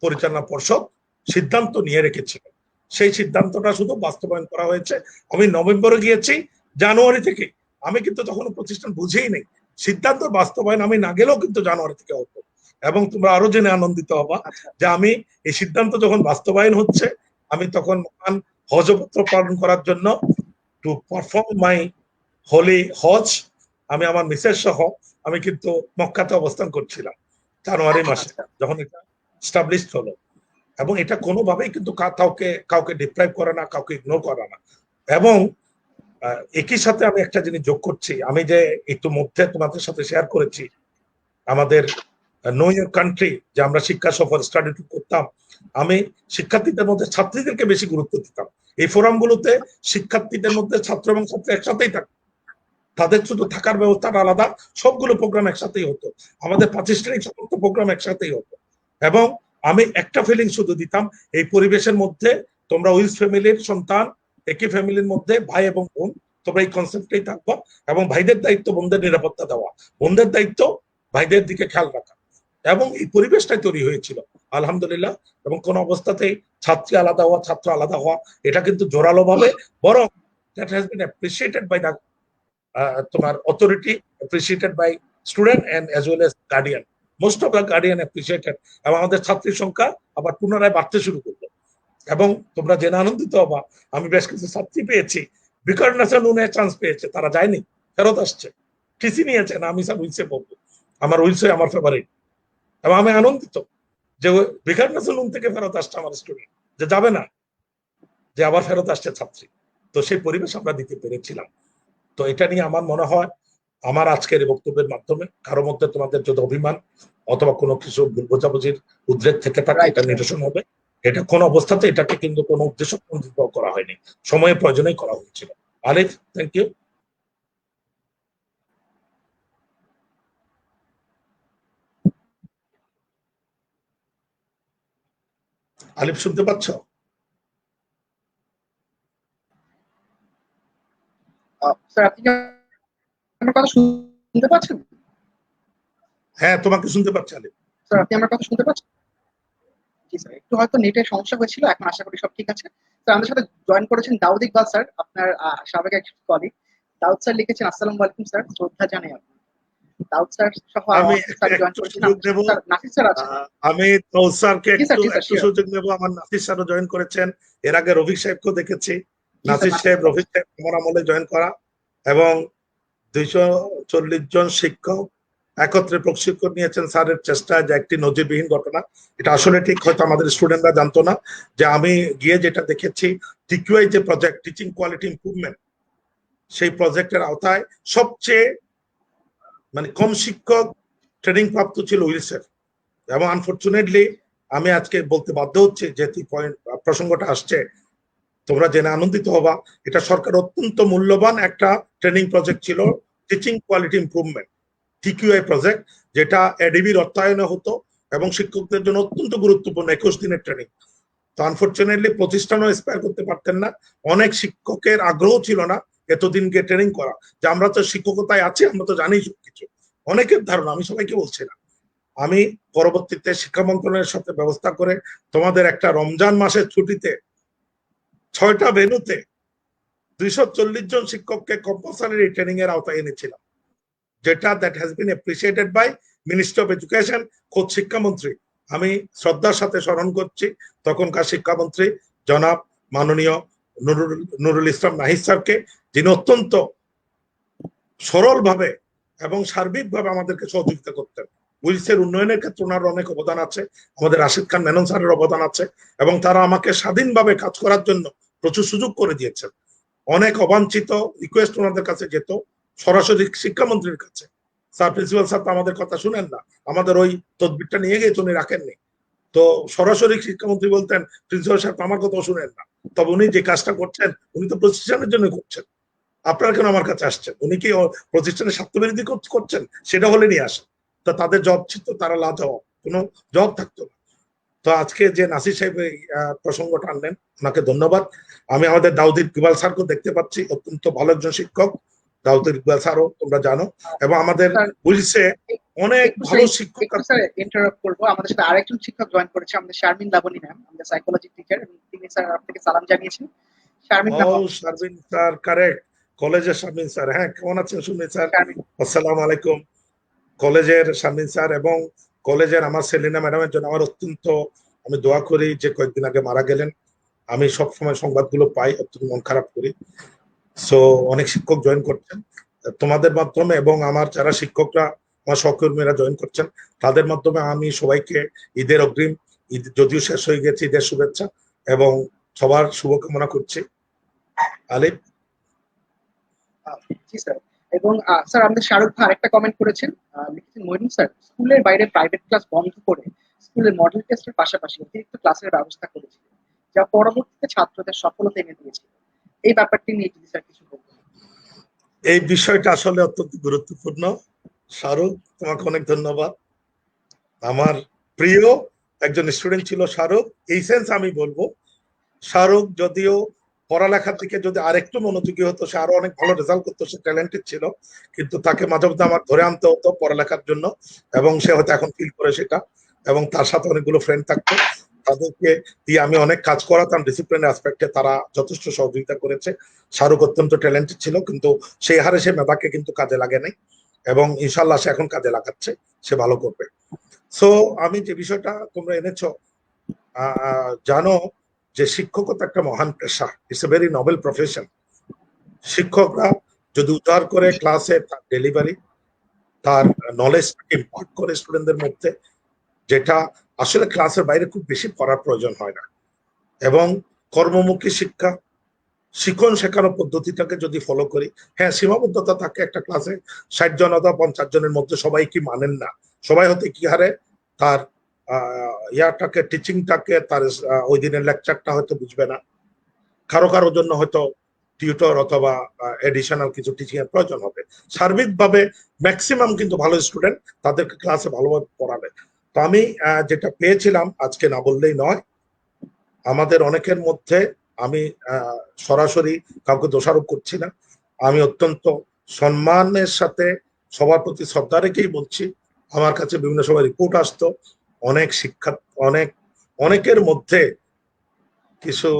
পরিচালনা পর্ষদ সিদ্ধান্ত নিয়ে রেখেছিল। সেই সিদ্ধান্তটা শুধু বাস্তবায়ন করা হয়েছে। আমি নভেম্বরে গিয়েছি, জানুয়ারি থেকে। আমি কিন্তু তখন প্রতিষ্ঠান বুঝেই নেই, সিদ্ধান্ত বাস্তবায়ন আমি না গেলেও কিন্তু জানুয়ারি থেকে হতো। এবং তোমরা আরো জেনে আনন্দিত হবা যে আমি এই সিদ্ধান্ত যখন বাস্তবায়ন হচ্ছে, আমি তখন মহান হজপত্র পালন করার জন্য টু পারফর্ম মাই হোলি হজ, আমি আমার মিসেস সহ আমি কিন্তু মক্কাতে অবস্থান করছিলাম জানুয়ারি মাসে, যখন এটা স্টাবলিশড হলো। এবং এটা কোনোভাবেই কিন্তু কাউকে কাউকে ডিপ্রাইভ করে না, কাউকে ইগনোর করে না। এবং একই সাথে আমি একটা জিনিস যোগ করছি, আমি যে একটু মধ্যে তোমাদের সাথে শেয়ার করেছি আমাদের নো ইউর কান্ট্রি, যে আমরা শিক্ষা সফর স্টাডি ট্যুর করতাম, আমি শিক্ষার্থীদের মধ্যে ছাত্রীদেরকে বেশি গুরুত্ব দিতাম। এই ফোরামগুলোতে শিক্ষার্থীদের মধ্যে ছাত্র এবং ছাত্রী একসাথেই থাকতো, তাদের শুধু থাকার ব্যবস্থাটা আলাদা, সবগুলো প্রোগ্রাম একসাথেই হতো, আমাদের প্রাতিষ্ঠানিক সমস্ত প্রোগ্রাম একসাথেই হতো। এবং আমি একটা ফিলিং শুধু দিতাম, এই পরিবেশের মধ্যে তোমরা উইলস ফ্যামিলির সন্তান, একই ফ্যামিলির মধ্যে ভাই এবং বোন, তোমরা এই কনসেপ্টেই থাকবো। এবং ভাইদের দায়িত্ব বোনদের নিরাপত্তা দেওয়া, বোনদের দায়িত্ব ভাইদের দিকে খেয়াল রাখা। এবং এই পরিবেশটাই তৈরি হয়েছিল আলহামদুলিল্লাহ। এবং কোন অবস্থাতেই ছাত্রী আলাদা হওয়া, ছাত্র আলাদা হওয়া, এটা কিন্তু জোরালো ভাবে, বরং that has been appreciated by the তোমার authority, appreciated by student and as well as guardian. Most of the guardian appreciated. এবং আমাদের ছাত্রীর সংখ্যা আবার পুনরায় বাড়তে শুরু করলো। এবং তোমরা জেনে আনন্দিত হবা, আমি বেশ কিছু ছাত্রী পেয়েছি বিকারনাসা নুনে চান্স পেয়েছে, তারা যায়নি, ফেরত আসছে, টিসি নিয়েছে না, আমি স্যার উইলসে পড়বো, আমার উইলসে আমার ফেভারিট। এবং আমি আনন্দিত যে বিকারনাসা নুন থেকে ফেরত আসছে আমার স্টুডেন্ট, যে যাবে না, যে আবার ফেরত আসছে ছাত্রী। তো সেই পরিবেশ আমরা দিতে পেরেছিলাম। তো এটা নিয়ে আমার মনে হয় আমার আজকের এই বক্তব্যের মাধ্যমে কারো মধ্যে তোমাদের যদি অভিমান অথবা কোনো কিছু ভুল বোঝাবুঝির উদ্রেক থেকে থাকে, এটা নিরসন হবে। এটা কোন অবস্থাতে এটাকে কিন্তু কোনো উদ্দেশ্য প্রণোদিত করা হয়নি, সময়ের প্রয়োজনেই করা হয়েছিল। আলিফ, থ্যাংক ইউ। আলিফ শুনতে পাচ্ছ? স্যার আপনি কি আমার কথা শুনতে পাচ্ছেন? হ্যাঁ, তোমাকে শুনতে পাচ্ছি আলিফ। স্যার আপনি আমার কথা শুনতে পাচ্ছেন? জি স্যার, একটু হয়তো নেটের সমস্যা হয়েছিল, এখন আশা করি সব ঠিক আছে। স্যার আমাদের সাথে জয়েন করেছেন দাউদ ইকবাল স্যার, আপনার সাবেক এক কলিগ। দাউদ স্যার লিখেছেন আসসালামু আলাইকুম স্যার, শ্রদ্ধা জানাই আপনাকে। দাউদ স্যার সহ আরো আমি অনেক স্যার জয়েন একটু করেছেন সুযোগ আমাদের দেব। সাথে। স্যার নাসির স্যার আছেন। আমি কৌসারকে জি স্যার, একটু জি স্যার, একটু শিওর। সুযোগ নেব। আমার নাসির স্যারও জয়েন করেছেন, এর আগে রফিক সাহেবকেও দেখেছি। জি স্যার, নাসির নাসির সাহেব, স্যার রফিক সাহেব আমার আমলে জয়েন করা, এবং 240 জন শিক্ষক একত্রে প্রশিক্ষণ নিয়েছেন স্যারের চেষ্টায়, যে একটি নজিরবিহীন ঘটনা। এটা আসলে ঠিক, হয়তো আমাদের স্টুডেন্টরা জানতো না যে আমি গিয়ে যেটা দেখেছি, টিকিউআই যে প্রজেক্ট টিচিং কোয়ালিটি ইমপ্রুভমেন্ট, সেই প্রজেক্টের আওতায় সবচেয়ে মানে কম শিক্ষক ট্রেনিং প্রাপ্ত ছিল উইলসের। এবং আনফরচুনেটলি আমি আজকে বলতে বাধ্য হচ্ছি, যে প্রসঙ্গটা আসছে, তোমরা জেনে আনন্দিত হবা, এটা সরকার অত্যন্ত মূল্যবান একটা ট্রেনিং প্রজেক্ট ছিল, টিচিং কোয়ালিটি ইমপ্রুভমেন্ট, টিকিউআই প্রজেক্ট, যেটা এডিবির অর্থায়নে হতো এবং শিক্ষকদের জন্য অত্যন্ত গুরুত্বপূর্ণ 21 দিনের ট্রেনিং। তো আনফরচুনেটলি প্রতিষ্ঠানও এক্সপায়ার করতে পারতেন না, অনেক শিক্ষকের আগ্রহ ছিল না এতদিন গিয়ে ট্রেনিং করা, যে আমরা তো শিক্ষকতায় আছি, আমরা তো জানি সবকিছু। অনেকের ধারণা, আমি সবাইকে বলছি না। আমি পরবর্তীতে শিক্ষা মন্ত্রণালয়ের সাথে ব্যবস্থা করে তোমাদের একটা রমজান মাসের ছুটিতে 6টা ভেন্যুতে 240 জন শিক্ষককে কম্পালসারি ট্রেনিং এর আওতায় এনেছিলাম, যেটা that has been appreciated by Ministry of Education, খোদ শিক্ষামন্ত্রী। আমি শ্রদ্ধার সাথে স্মরণ করছি তখনকার শিক্ষামন্ত্রী জনাব মাননীয় নুরুল ইসলাম নাহিদ স্যারকে, যিনি অত্যন্ত সরলভাবে এবং সার্বিকভাবে আমাদেরকে সহযোগিতা করতেন। উইলসের উন্নয়নের ক্ষেত্রে ওনার অনেক অবদান আছে, আমাদের রাশিদ খান মেনন স্যারের অবদান আছে, এবং তারা আমাকে স্বাধীনভাবে কাজ করার জন্য প্রচুর সুযোগ করে দিয়েছেন। অনেক অবাঞ্ছিত রিকোয়েস্ট ওনাদের কাছে যেত সরাসরি শিক্ষামন্ত্রীর কাছে, স্যার প্রিন্সিপাল স্যার তো আমাদের কথা শুনেন না, আমাদের ওই তদবিরটা নিয়ে গিয়ে উনি রাখেননি। তো সরাসরি শিক্ষামন্ত্রী বলতেন, প্রিন্সিপাল স্যার তো আমার কথাও শুনেন না, তবে উনি যে কাজটা করছেন উনি তো প্রতিষ্ঠানের জন্য করছেন, আপনারা কেন আমার কাছে আসছেন? উনি কি প্রতিষ্ঠানের স্বার্থবিরোধী করছেন? সেটা হলে নিয়ে আসেন। তো তাদের জব ছিল, তারা লাজবাব, কোনো জব থাকতো না। তো আজকে যে নাসির সাহেব এই প্রসঙ্গটা আনলেন, ওনাকে ধন্যবাদ। আমি আমাদের দাউদ ইকবাল স্যারকেও দেখতে পাচ্ছি, অত্যন্ত ভালো একজন শিক্ষক। দাউদ ইকবাল স্যারও তোমরা জানো, এবং আমাদের স্যার উইলসে অনেক একটু ভালো শিক্ষক একটু আছে। স্যার ইন্টারাপ্ট করবো, আমাদের সাথে আরেকজন শিক্ষক জয়েন করেছে, আমাদের শারমিন লাবণী ম্যাম, আমাদের সাইকোলজি টিচার, এবং তিনি স্যার আপনাকে সালাম জানিয়েছেন। শারমিন ও, ম্যাম, শারমিন স্যার, কারেক্ট, কলেজের শারমিন স্যার। হ্যাঁ, কেমন আছেন শারমিন স্যার? শারমিন। আসসালামু আলাইকুম। কলেজের শারমিন স্যার এবং কলেজের আমার সেলিনা ম্যাডামের জন্য আমার অত্যন্ত, আমি দোয়া করি, যে কয়েকদিন আগে মারা গেলেন। আমি সবসময় সংবাদগুলো পাই, অত্যন্ত মন খারাপ করি। সো অনেক শিক্ষক জয়েন করছেন তোমাদের মাধ্যমে, এবং আমার যারা শিক্ষকরা, আমার সহকর্মীরা জয়েন করছেন, তাদের মাধ্যমে আমি সবাইকে ঈদের অগ্রিম, ঈদ যদিও শেষ হয়ে গেছে, ঈদের শুভেচ্ছা এবং সবার শুভকামনা করছি। আলিফ। জি স্যার। এবং স্যার আমাদের শাহরুখ ভাই আরেকটা কমেন্ট করেছেন, লিখেছেন মইনুল স্যার স্কুলের বাইরে প্রাইভেট ক্লাস বন্ধ করে স্কুলের মডেল টেস্টের পাশাপাশি অতিরিক্ত ক্লাসের ব্যবস্থা করেছিল, যা পরবর্তীতে ছাত্রদের সফলতা এনে দিয়েছিল। এই ব্যাপারটি নিয়ে যদি স্যার কিছু বলতেন। এই বিষয়টা আসলে অত্যন্ত গুরুত্বপূর্ণ। শাহরুখ, তোমাকে অনেক ধন্যবাদ। আমার প্রিয় একজন স্টুডেন্ট ছিল শাহরুখ। এই সেন্স আমি বলবো, শাহরুখ যদিও পড়ালেখার দিকে যদি আরেকটু মনোযোগী হতো, সে আরো অনেক ভালো রেজাল্ট করতো, সে ট্যালেন্টেড ছিল, কিন্তু তাকে মাঝে মধ্যে আমার ধরে আনতে হতো পড়ালেখার জন্য, এবং সে হয়তো এখন ফিল করে সেটা। এবং তার সাথে অনেকগুলো ফ্রেন্ড থাকতো, তাদেরকে দিয়ে আমি অনেক কাজ করাতাম ডিসিপ্লিনের অ্যাসপেক্টে, তারা যথেষ্ট সহযোগিতা করেছে। শাহরুখ অত্যন্ত ট্যালেন্টেড ছিল, কিন্তু সেই হারে সে মেধাকে কিন্তু কাজে লাগে নাই, এবং ইনশাল্লাহ সে এখন কাজে লাগাচ্ছে, সে ভালো করবে। সো আমি যে বিষয়টা তোমরা এনেছো, জানো যে শিক্ষকতা একটা মহান পেশা, it's a very noble profession. শিক্ষকরা যদি উদ্ধার করে ক্লাসে তার ডেলিভারি, তার নলেজ ইম্পার্ট করে স্টুডেন্টদের মধ্যে, যেটা আসলে ক্লাসের বাইরে খুব বেশি পড়ার প্রয়োজন হয় না, এবং কর্মমুখী শিক্ষা, শিখন শেখানোর পদ্ধতিটাকে যদি ফলো করি, হ্যাঁ সীমাবদ্ধতা থাকে একটা ক্লাসে 60 জন অথবা 50 জনের মধ্যে, সবাই কি মানেন না, সবাই হতে কি হারে তার ইয়াটাকে, টিচিংটাকে, তার ওই দিনের লেকচারটা হয়তো বুঝবে না, কারো কারোর জন্য হয়তো টিউটর অথবা এডিশনাল কিছু টিচিং এর প্রয়োজন হবে। সার্বিকভাবে ম্যাক্সিমাম কিন্তু ভালো স্টুডেন্ট, তাদেরকে ক্লাসে ভালোভাবে পড়াবে। তো আমি যেটা পেয়েছিলাম, আজকে না বললেই নয়, আমাদের অনেকের মধ্যে, আমি সরাসরি কাউকে দোষারোপ করছি না, আমি অত্যন্ত সম্মানের সাথে সবার প্রতি শ্রদ্ধা রেখেই বলছি, আমার কাছে বিভিন্ন সময় রিপোর্ট আসতো, অনেক শিক্ষা, অনেকের মধ্যে কিছু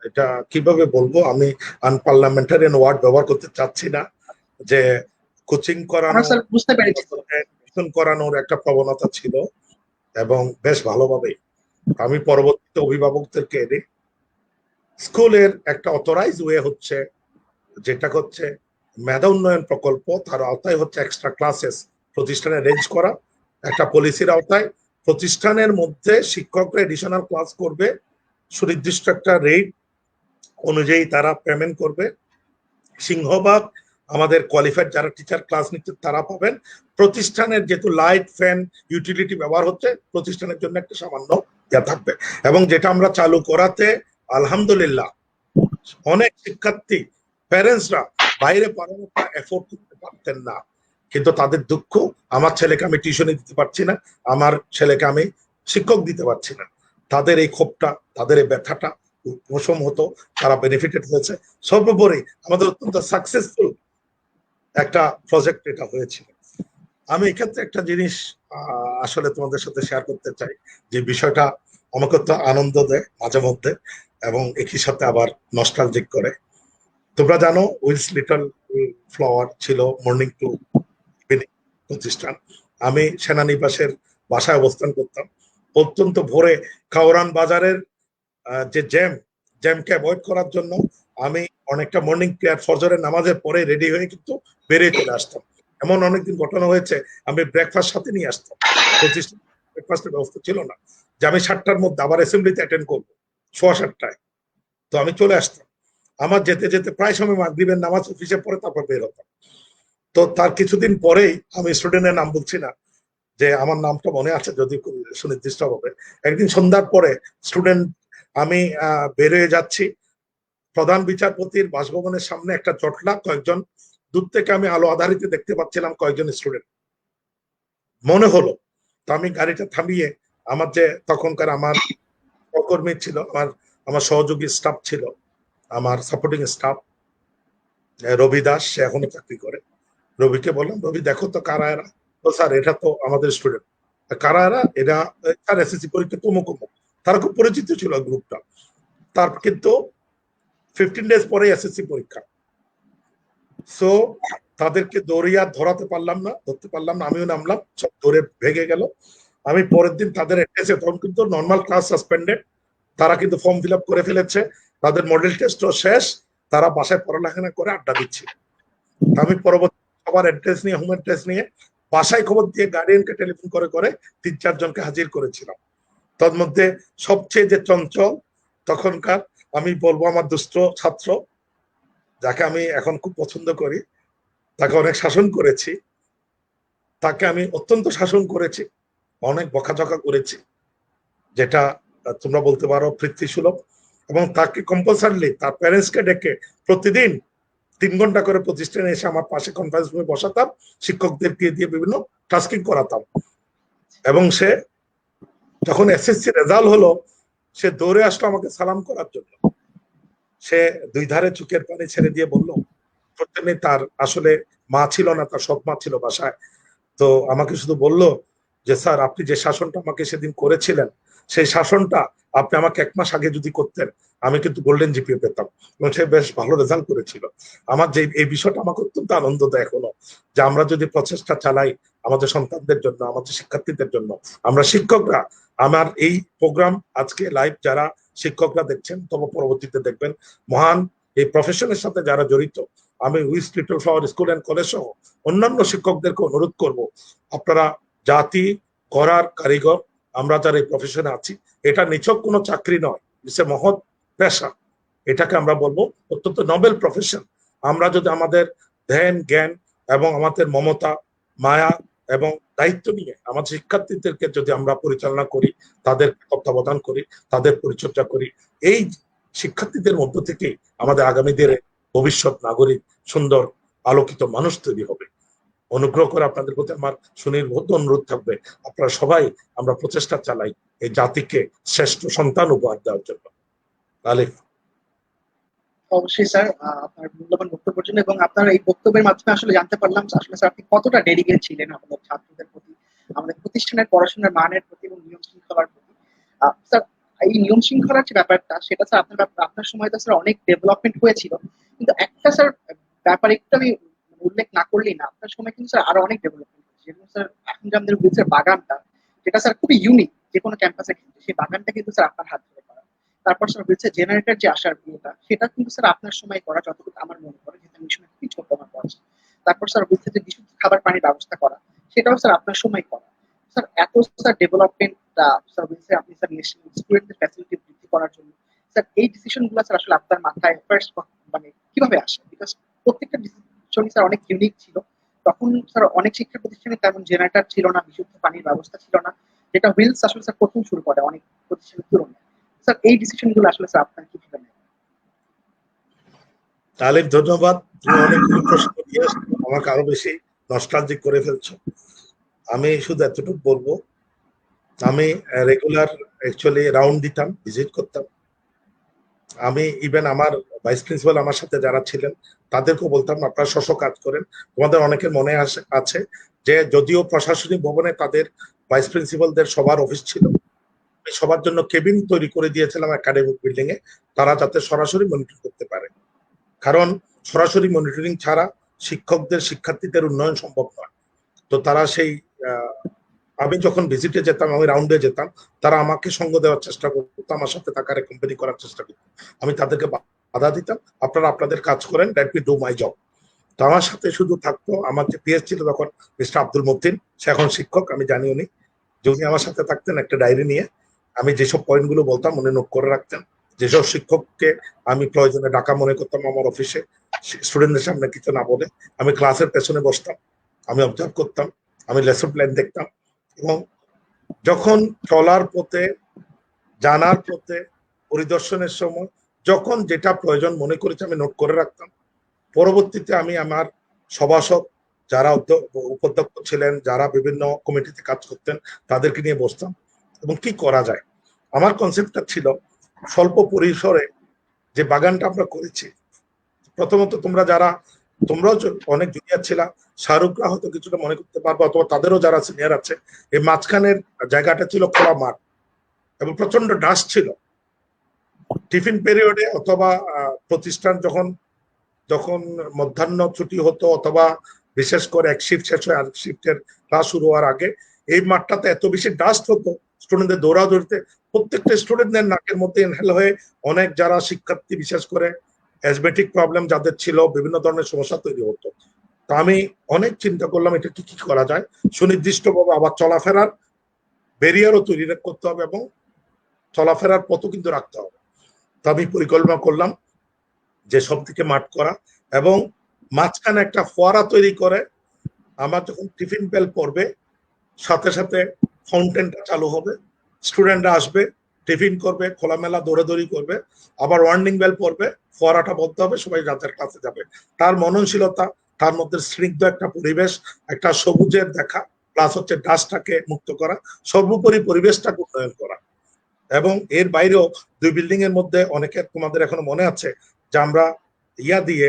এটা কিভাবে বলবো, আমি আনপার্লামেন্টারিয়ান ওয়ার্ড ব্যবহার করতে চাচ্ছি না, যে কোচিং করানো, স্যার বুঝতে পেরেছি। টিউশন করানোর একটা প্রবণতা ছিল, এবং বেশ ভালোভাবে আমি পরবর্তীতে অভিভাবকদেরকে এনে স্কুলের একটা অথরাইজ ওয়ে হচ্ছে, যেটা হচ্ছে মেধা উন্নয়ন প্রকল্প, তার আওতায় হচ্ছে এক্সট্রা ক্লাসেস প্রতিষ্ঠানে রেঞ্জ করা, একটা পলিসির আওতায় প্রতিষ্ঠানের মধ্যে শিক্ষকরা এডিশনাল ক্লাস করবে, সুনির্দিষ্ট একটা রেট অনুযায়ী তারা পেমেন্ট করবে, সিংহভাগ আমাদের কোয়ালিফাইড যারা টিচার ক্লাস নিচ্ছে তারা পাবেন। প্রতিষ্ঠানের যেহেতু লাইট ফ্যান ইউটিলিটি ব্যবহার হচ্ছে, প্রতিষ্ঠানের জন্য একটা সামান্য ইয়া থাকবে। এবং যেটা আমরা চালু করাতে আলহামদুলিল্লাহ অনেক শিক্ষার্থী প্যারেন্টসরা বাইরে পড়ানোটা এফোর্ড করতে পারতেন না, কিন্তু তাদের দুঃখ, আমার ছেলেকে আমি টিউশনে দিতে পারছি না, আমার ছেলেকে আমি শিক্ষক দিতে পারছি না, তাদের এই ক্ষোভটা, তাদের এই ব্যথাটা উপশম হতো, তারা বেনিফিটেড হয়েছে। সর্বোপরি আমাদের অত্যন্ত সাকসেসফুল একটা প্রজেক্ট এটা হয়েছিল। আমি এক্ষেত্রে একটা জিনিস আসলে তোমাদের সাথে শেয়ার করতে চাই, যে বিষয়টা আমাকে তো আনন্দ দেয় মাঝে মধ্যে, এবং একই সাথে আবার নস্টালজিক করে। তোমরা জানো উইলস লিটল ফ্লাওয়ার ছিল মর্নিং টু ইভিনিং প্রতিষ্ঠান। আমি সেনানিবাসের বাসায় অবস্থান করতাম, অত্যন্ত ভোরে কাওরান বাজারের যে জ্যামকে অ্যাভয়েড করার জন্য আমি অনেকটা মর্নিং প্রেয়ার ফজরের নামাজের পরে রেডি হয়ে কিন্তু বেরিয়ে চলে আসতাম। এমন অনেকদিন ঘটনা হয়েছে আমি ব্রেকফাস্ট সাথে নিয়ে আসতাম, প্রতিষ্ঠান ব্রেকফাস্টের ব্যবস্থা ছিল না, যে আমি 7টার মধ্যে আবার অ্যাসেম্বলিতে অ্যাটেন্ড করবো 7:15, তো আমি চলে আসতাম। আমার যেতে যেতে প্রায় সময় মাগরিবের নামাজ অফিসে পড়ে তারপর বের হতাম। তো তার কিছুদিন পরেই, আমি স্টুডেন্টের নাম বলছি না, যে আমার নামটা মনে আছে যদি সুনির্দিষ্ট হবে, একদিন সন্ধ্যার পরে স্টুডেন্ট আমি বের হয়ে যাচ্ছি, প্রধান বিচারপতির বাসভবনের সামনে একটা জটলা, কয়েকজন দূর থেকে আমি আলো আধারিতে দেখতে পাচ্ছিলাম কয়েকজন স্টুডেন্ট, মনে হলো। তো আমি গাড়িটা থামিয়ে আমার যে তখনকার আমার সহকর্মী ছিল, আমার সহযোগী স্টাফ ছিল, আমার সাপোর্টিং স্টাফ রবি দাস, সে এখনো চাকরি করে, রবিকে বললাম, রবি দেখো তো কারা এরা। তো স্যার এটা তো আমাদের স্টুডেন্ট। কারা এরা? এরা স্যার এসএসসি পরীক্ষা তমুক অমুক। তারা খুব পরিচিত ছিল গ্রুপটা। তার কিন্তু 15 days পরে এসএসসি পরীক্ষা। সো তাদেরকে দৌড়িয়ে ধরতে পারলাম না, আমিও নামলাম, সব দৌড়ে ভেঙে গেল। আমি পরের দিন তাদের এসে, তখন কিন্তু নর্মাল ক্লাস সাসপেন্ডেড, তারা কিন্তু ফর্ম ফিল আপ করে ফেলেছে, তাদের মডেল টেস্টও শেষ, তারা বাসায় পড়ালেখা করে আড্ডা দিচ্ছে। আমি পরবর্তী সবার অ্যাড্রেস নিয়ে, হোম অ্যাড্রেস নিয়ে বাসায় খবর দিয়ে গার্ডিয়ানকে টেলিফোন করে 3-4 জনকে হাজির করেছিলাম। তার মধ্যে সবচেয়ে যে চঞ্চল তখনকার, আমি বলবো আমার দুষ্ট ছাত্র, যাকে আমি এখন খুব পছন্দ করি, তাকে অনেক শাসন করেছি, তাকে আমি অত্যন্ত শাসন করেছি, অনেক বকাঝকা করেছি, যেটা তোমরা বলতে পারো পৃথ্বীসুলভ। এবং তাকে কম্পালসারিলি তার প্যারেন্টসকে ডেকে প্রতিদিন 3 ঘন্টা করে প্রতিষ্ঠানে এসে আমার পাশে কনফারেন্স রুমে বসাতাম, শিক্ষকদেরকে দিয়ে বিভিন্ন টাস্কিং করাতাম। এবং সে যখন এসএসসি রেজাল্ট হলো, সে দৌড়ে আসলো আমাকে সালাম করার জন্য। সে 2 ধারে চোখের পানি ছেড়ে দিয়ে বলল, প্রথমে তার আসলে মা ছিল না, তার সৎ মা ছিল বাসায়। তো আমাকে শুধু বলল যে স্যার, আপনি যে শাসনটা আমাকে সেদিন করেছিলেন, সেই শাসনটা আপনি আমাকে 1 মাস আগে যদি করতেন, আমি কিন্তু গোল্ডেন জিপিএ পেতাম। এবং সে বেশ ভালো রেজাল্ট করেছিল। আমার যে এই বিষয়টা আমাকে অত্যন্ত আনন্দ দেয় এখনো, যে আমরা যদি প্রচেষ্টা চালাই আমাদের সন্তানদের জন্য, আমাদের শিক্ষার্থীদের জন্য, আমরা শিক্ষকরা, আমার এই প্রোগ্রাম আজকে লাইভ যারা শিক্ষকরা দেখছেন, তবে পরবর্তীতে দেখবেন, মহান এই প্রফেশনের সাথে যারা জড়িত, আমি উইস little flower school and college সহ অন্যান্য শিক্ষকদেরকে অনুরোধ করব, আপনারা জাতি করার কারিগর, আমরা যারা এই প্রফেশনে আছি, এটা নিছক কোনো চাকরি নয়, ইটস এ মহৎ পেশা। এটাকে আমরা বলবো অত্যন্ত নোবেল প্রফেশন। আমরা যদি আমাদের ধ্যান জ্ঞান এবং আমাদের মমতা মায়া এবং দায়িত্ব নিয়ে আমাদের শিক্ষার্থীদেরকে যদি আমরা পরিচালনা করি, তাদের তত্ত্বাবধান করি, তাদের পরিচর্যা করি, এই শিক্ষার্থীদের মধ্য থেকেই আমাদের আগামী দিনে ভবিষ্যৎ নাগরিক, সুন্দর আলোকিত মানুষ তৈরি হবে। অনুগ্রহ করে আপনাদের প্রতি আমার সুনির্বদ্ধ অনুরোধ থাকবে, আপনারা সবাই আমরা প্রচেষ্টা চালাই এই জাতিকে শ্রেষ্ঠ সন্তান উপহার দেওয়ার জন্য। আলিফ। অবশ্যই স্যার, আপনার মূল্যবান বক্তব্যের জন্য এবং আপনার এই বক্তব্যের মাধ্যমে আসলে জানতে পারলাম যে আসলে স্যার আপনি কতটা ডেডিকেটেড ছিলেন আমাদের ছাত্রদের প্রতি, আমাদের প্রতিষ্ঠানের পড়াশোনার মানের প্রতি এবং নিয়ম শৃঙ্খলার প্রতি। স্যার, এই নিয়ম শৃঙ্খলার যে ব্যাপারটা সেটা স্যার আপনার সময় তো স্যার অনেক ডেভেলপমেন্ট হয়েছিল, কিন্তু একটা স্যার ব্যাপার একটু আমি উল্লেখ না করলেই না, আপনার সময় কিন্তু স্যার আরো অনেক ডেভেলপমেন্ট হয়েছে। যেমন স্যার এখন যে আমাদের উইলসের বাগানটা, যেটা স্যার খুবই ইউনিক যে কোনো ক্যাম্পাসে, কিন্তু সেই বাগানটা কিন্তু স্যার আপনার হাত ধরে করা। তারপর স্যার হচ্ছে জেনারেটর যে আসার বিয়েটা, সেটা কিন্তু স্যার আপনার সময় করা, যতটুকু আমার মনে পড়ে, যেহেতু আমি সময় খুবই ছোট আমার বয়স। তারপর স্যার হচ্ছে যে বিশুদ্ধ খাবার পানির ব্যবস্থা করা, সেটাও স্যার আপনার সময় করা। স্যার এত স্যার ডেভেলপমেন্ট স্যার হচ্ছে আপনি স্যার স্টুডেন্টদের ফ্যাসিলিটি বৃদ্ধি করার জন্য স্যার এই ডিসিশন গুলো স্যার আসলে আপনার মাথায় ফার্স্ট মানে কিভাবে আসে? বিকজ প্রত্যেকটা ডিসিশন স্যার অনেক ইউনিক ছিল। তখন স্যার অনেক শিক্ষা প্রতিষ্ঠানে তেমন জেনারেটর ছিল না, বিশুদ্ধ পানির ব্যবস্থা ছিল না, যেটা হুইলস আসলে স্যার প্রথম শুরু করে অনেক প্রতিষ্ঠানের তুলনায়। স্যার এই ডিসিশন গুলো আসলে স্যার আপনার কিভাবে নেন? তাহলে ধন্যবাদ, তুমি অনেকগুলো প্রশ্ন দিয়ে আমাকে আরো বেশি নস্টালজিক করে ফেলছো। আমি শুধু এতটুকু বলবো, আমি রেগুলার অ্যাকচুয়ালি রাউন্ড দিতাম, ভিজিট করতাম। আমি ইভেন আমার ভাইস প্রিন্সিপাল আমার সাথে যারা ছিলেন তাদেরকেও বলতাম আপনারা স্ব কাজ করেন। তোমাদের অনেকের মনে আছে যে যদিও প্রশাসনিক ভবনে তাদের ভাইস প্রিন্সিপালদের সবার অফিস ছিল, আমি সবার জন্য কেবিন তৈরি করে দিয়েছিলাম একাডেমিক বিল্ডিং এ, তারা যাতে সরাসরি মনিটর করতে পারে। কারণ সরাসরি মনিটরিং ছাড়া শিক্ষকদের শিক্ষার্থীদের উন্নয়ন সম্ভব নয়। তো তারা সেই আমি যখন ভিজিটে যেতাম, আমি রাউন্ডে যেতাম, তারা আমাকে সঙ্গ দেওয়ার চেষ্টা করতো, আমার সাথে থাকার কোম্পানি করার চেষ্টা করতো। আমি তাদেরকে বাধা দিতাম, আপনারা আপনাদের কাজ করেন, let me do my job. তো আমার সাথে শুধু থাকতো আমার যে পিএস ছিল তখন, মিস্টার আব্দুল মতিন, সে এখন শিক্ষক, আমি জানি উনি, যে উনি আমার সাথে থাকতেন একটা ডায়েরি নিয়ে। আমি যেসব পয়েন্ট গুলো বলতাম উনি নোট করে রাখতেন। যেসব শিক্ষককে আমি প্রয়োজনে ডাকা মনে করতাম আমার অফিসে, স্টুডেন্টদের সামনে কিছু না বলে, আমি ক্লাসের পেছনে বসতাম, আমি অবজার্ভ করতাম, আমি লেসন প্ল্যান দেখতাম। এবং যখন চলার পথে, জানার পথে, পরিদর্শনের সময় যখন যেটা প্রয়োজন মনে করেছি আমি নোট করে রাখতাম। পরবর্তীতে আমি আমার সভাসদ যারা উপাধ্যক্ষ ছিলেন, যারা বিভিন্ন কমিটিতে কাজ করতেন, তাদেরকে নিয়ে বসতাম এবং কি করা যায়। আমার কনসেপ্টটা ছিল স্বল্প পরিসরে যে বাগানটা আমরা করেছি, প্রথমত তোমরাও অনেক জুনিয়র ছিলা, শাহরুখরা হয়তো কিছুটা মনে করতে পারবো, অথবা তাদেরও যারা সিনিয়র আছে, এই মাঝখানের জায়গাটা ছিল খোলা মাঠ এবং প্রচন্ড ডাস্ট ছিল। টিফিন পিরিয়ডে অথবা প্রতিষ্ঠান যখন যখন মধ্যাহ্ন ছুটি হতো, অথবা বিশেষ করে এক শিফট শেষ হয়ে আরেক শিফটের ক্লাস শুরু হওয়ার আগে, এই মাঠটাতে এত বেশি ডাস্ট হতো, স্টুডেন্টদের দৌড়াদৌড়িতে প্রত্যেকটা স্টুডেন্টদের নাকের মধ্যে ইনহেল হয়ে অনেক যারা শিক্ষার্থী, বিশেষ করে অ্যাজমেটিক প্রবলেম যাদের ছিল, বিভিন্ন ধরনের সমস্যা তৈরি হতো। তো আমি অনেক চিন্তা করলাম এটা কি করা যায়, সুনির্দিষ্টভাবে আবার চলাফেরার ব্যারিয়ারও তৈরি করতে হবে এবং চলাফেরার পথও কিন্তু রাখতে হবে। তো আমি পরিকল্পনা করলাম যে সব দিকে মাঠ করা এবং মাঝখানে একটা ফোয়ারা তৈরি করে, আমার যখন টিফিন বেল পড়বে সাথে সাথে ফাউন্টেনটা চালু হবে, স্টুডেন্টরা আসবে, টিফিন করবে, খোলামেলা দৌড়াদৌড়ি করবে, আবার ওয়ার্নিং বেল পড়বে, ফোয়ারাটা বন্ধ হবে, সবাই রাতের ক্লাসে যাবে। তার মননশীলতা, তার মধ্যে স্নিগ্ধ একটা পরিবেশ, একটা সবুজের দেখা, প্লাস হচ্ছে ডাস্টটাকে মুক্ত করা, সর্বোপরি পরিবেশটাকে উন্নয়ন করা। এবং এর বাইরেও দুই বিল্ডিং এর মধ্যে অনেকের তোমাদের এখনো মনে আছে যে আমরা দিয়ে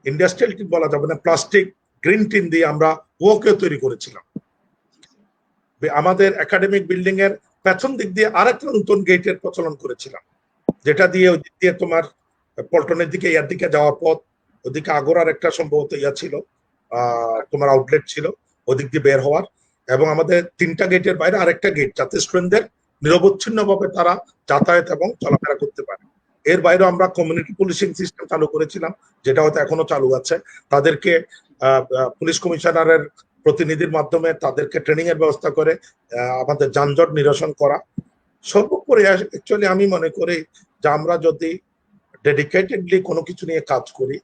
ইন্ডাস্ট্রিয়াল টিন বলা যাবে না, প্লাস্টিক গ্রিন টিন দিয়ে আমরা ওয়াকওয়ে তৈরি করেছিলাম। আমাদের একাডেমিক বিল্ডিং এর পেছন দিক দিয়ে আরেকটা নতুন গেটের প্রচলন করেছিলাম, যেটা দিয়ে ওই দিক দিয়ে তোমার পল্টনের দিকে ইয়ার দিকে যাওয়ার পথ, ওদিকে আগরার একটা সম্ভবত ছিল তোমার আউটলেট ছিল, ওদিক দিয়ে বের হওয়ার। এবং আমাদের 3টা গেটের বাইরে আরেকটা গেট, যাতে স্টুডেন্টদের নিরবচ্ছিন্নভাবে তারা যাতায়াত এবং চলাফেরা করতে পারে। এর বাইরে আমরা কমিউনিটি পুলিশিং সিস্টেম চালু করেছিলাম, যেটা হয়তো এখনো চালু আছে। তাদেরকে পুলিশ কমিশনারের প্রতিনিধির মাধ্যমে তাদেরকে ট্রেনিং এর ব্যবস্থা করে আমাদের যানজট নিরসন করা। সর্বোপরি অ্যাকচুয়ালি আমি মনে করি যে আমরা যদি ডেডিকেটেডলি কোনো কিছু নিয়ে কাজ করি,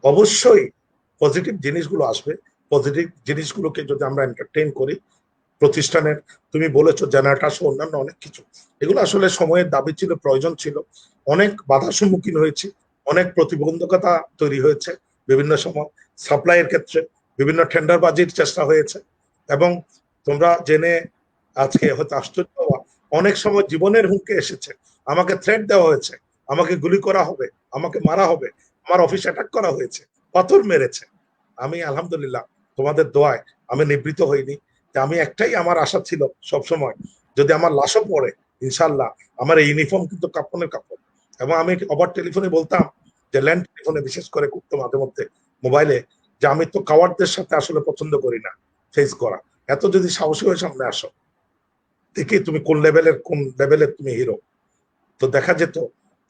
অবশ্যই পজিটিভ জিনিসগুলো আসবে। পজিটিভ জিনিসগুলোকে যদি আমরা এন্টারটেইন করি, প্রতিষ্ঠানের তুমি বলেছো জেনারেটর সহ অন্যান্য অনেক কিছু, এগুলো আসলে সময়ের দাবি ছিল, প্রয়োজন ছিল। অনেক বাধার সম্মুখীন হয়েছি, অনেক প্রতিবন্ধকতা তৈরি হয়েছে বিভিন্ন সময়, সাপ্লাইয়ের ক্ষেত্রে বিভিন্ন টেন্ডারবাজির চেষ্টা হয়েছে। এবং তোমরা জেনে আজকে হয়তো আশ্চর্য হওয়া, অনেক সময় জীবনের হুমকি এসেছে, আমাকে থ্রেট দেওয়া হয়েছে আমাকে গুলি করা হবে, আমাকে মারা হবে, আমার অফিস অ্যাটাক করা হয়েছে, পাথর মেরেছে, আমি আলহামদুলিল্লাহ তোমাদের দোয়ায় আমি নিবৃত হইনি। আমি একটাই আমার আশা ছিল সব সময়, যদি আমার লাশও পড়ে ইনশাল্লাহ আমার এই ইউনিফর্ম কিন্তু কাপড়ের কাপড়। এবং আমি ওভার টেলিফোনে বলতাম, যে ল্যান্ড টেলিফোনে বিশেষ করে করতো মাঝে মধ্যে মোবাইলে, যে আমি তো কাওয়ার্ডদের সাথে আসলে পছন্দ করি না ফেস করা, এত যদি সাহসী হয়ে সামনে আসো দেখি তুমি কোন লেভেলের তুমি হিরো। তো দেখা যেত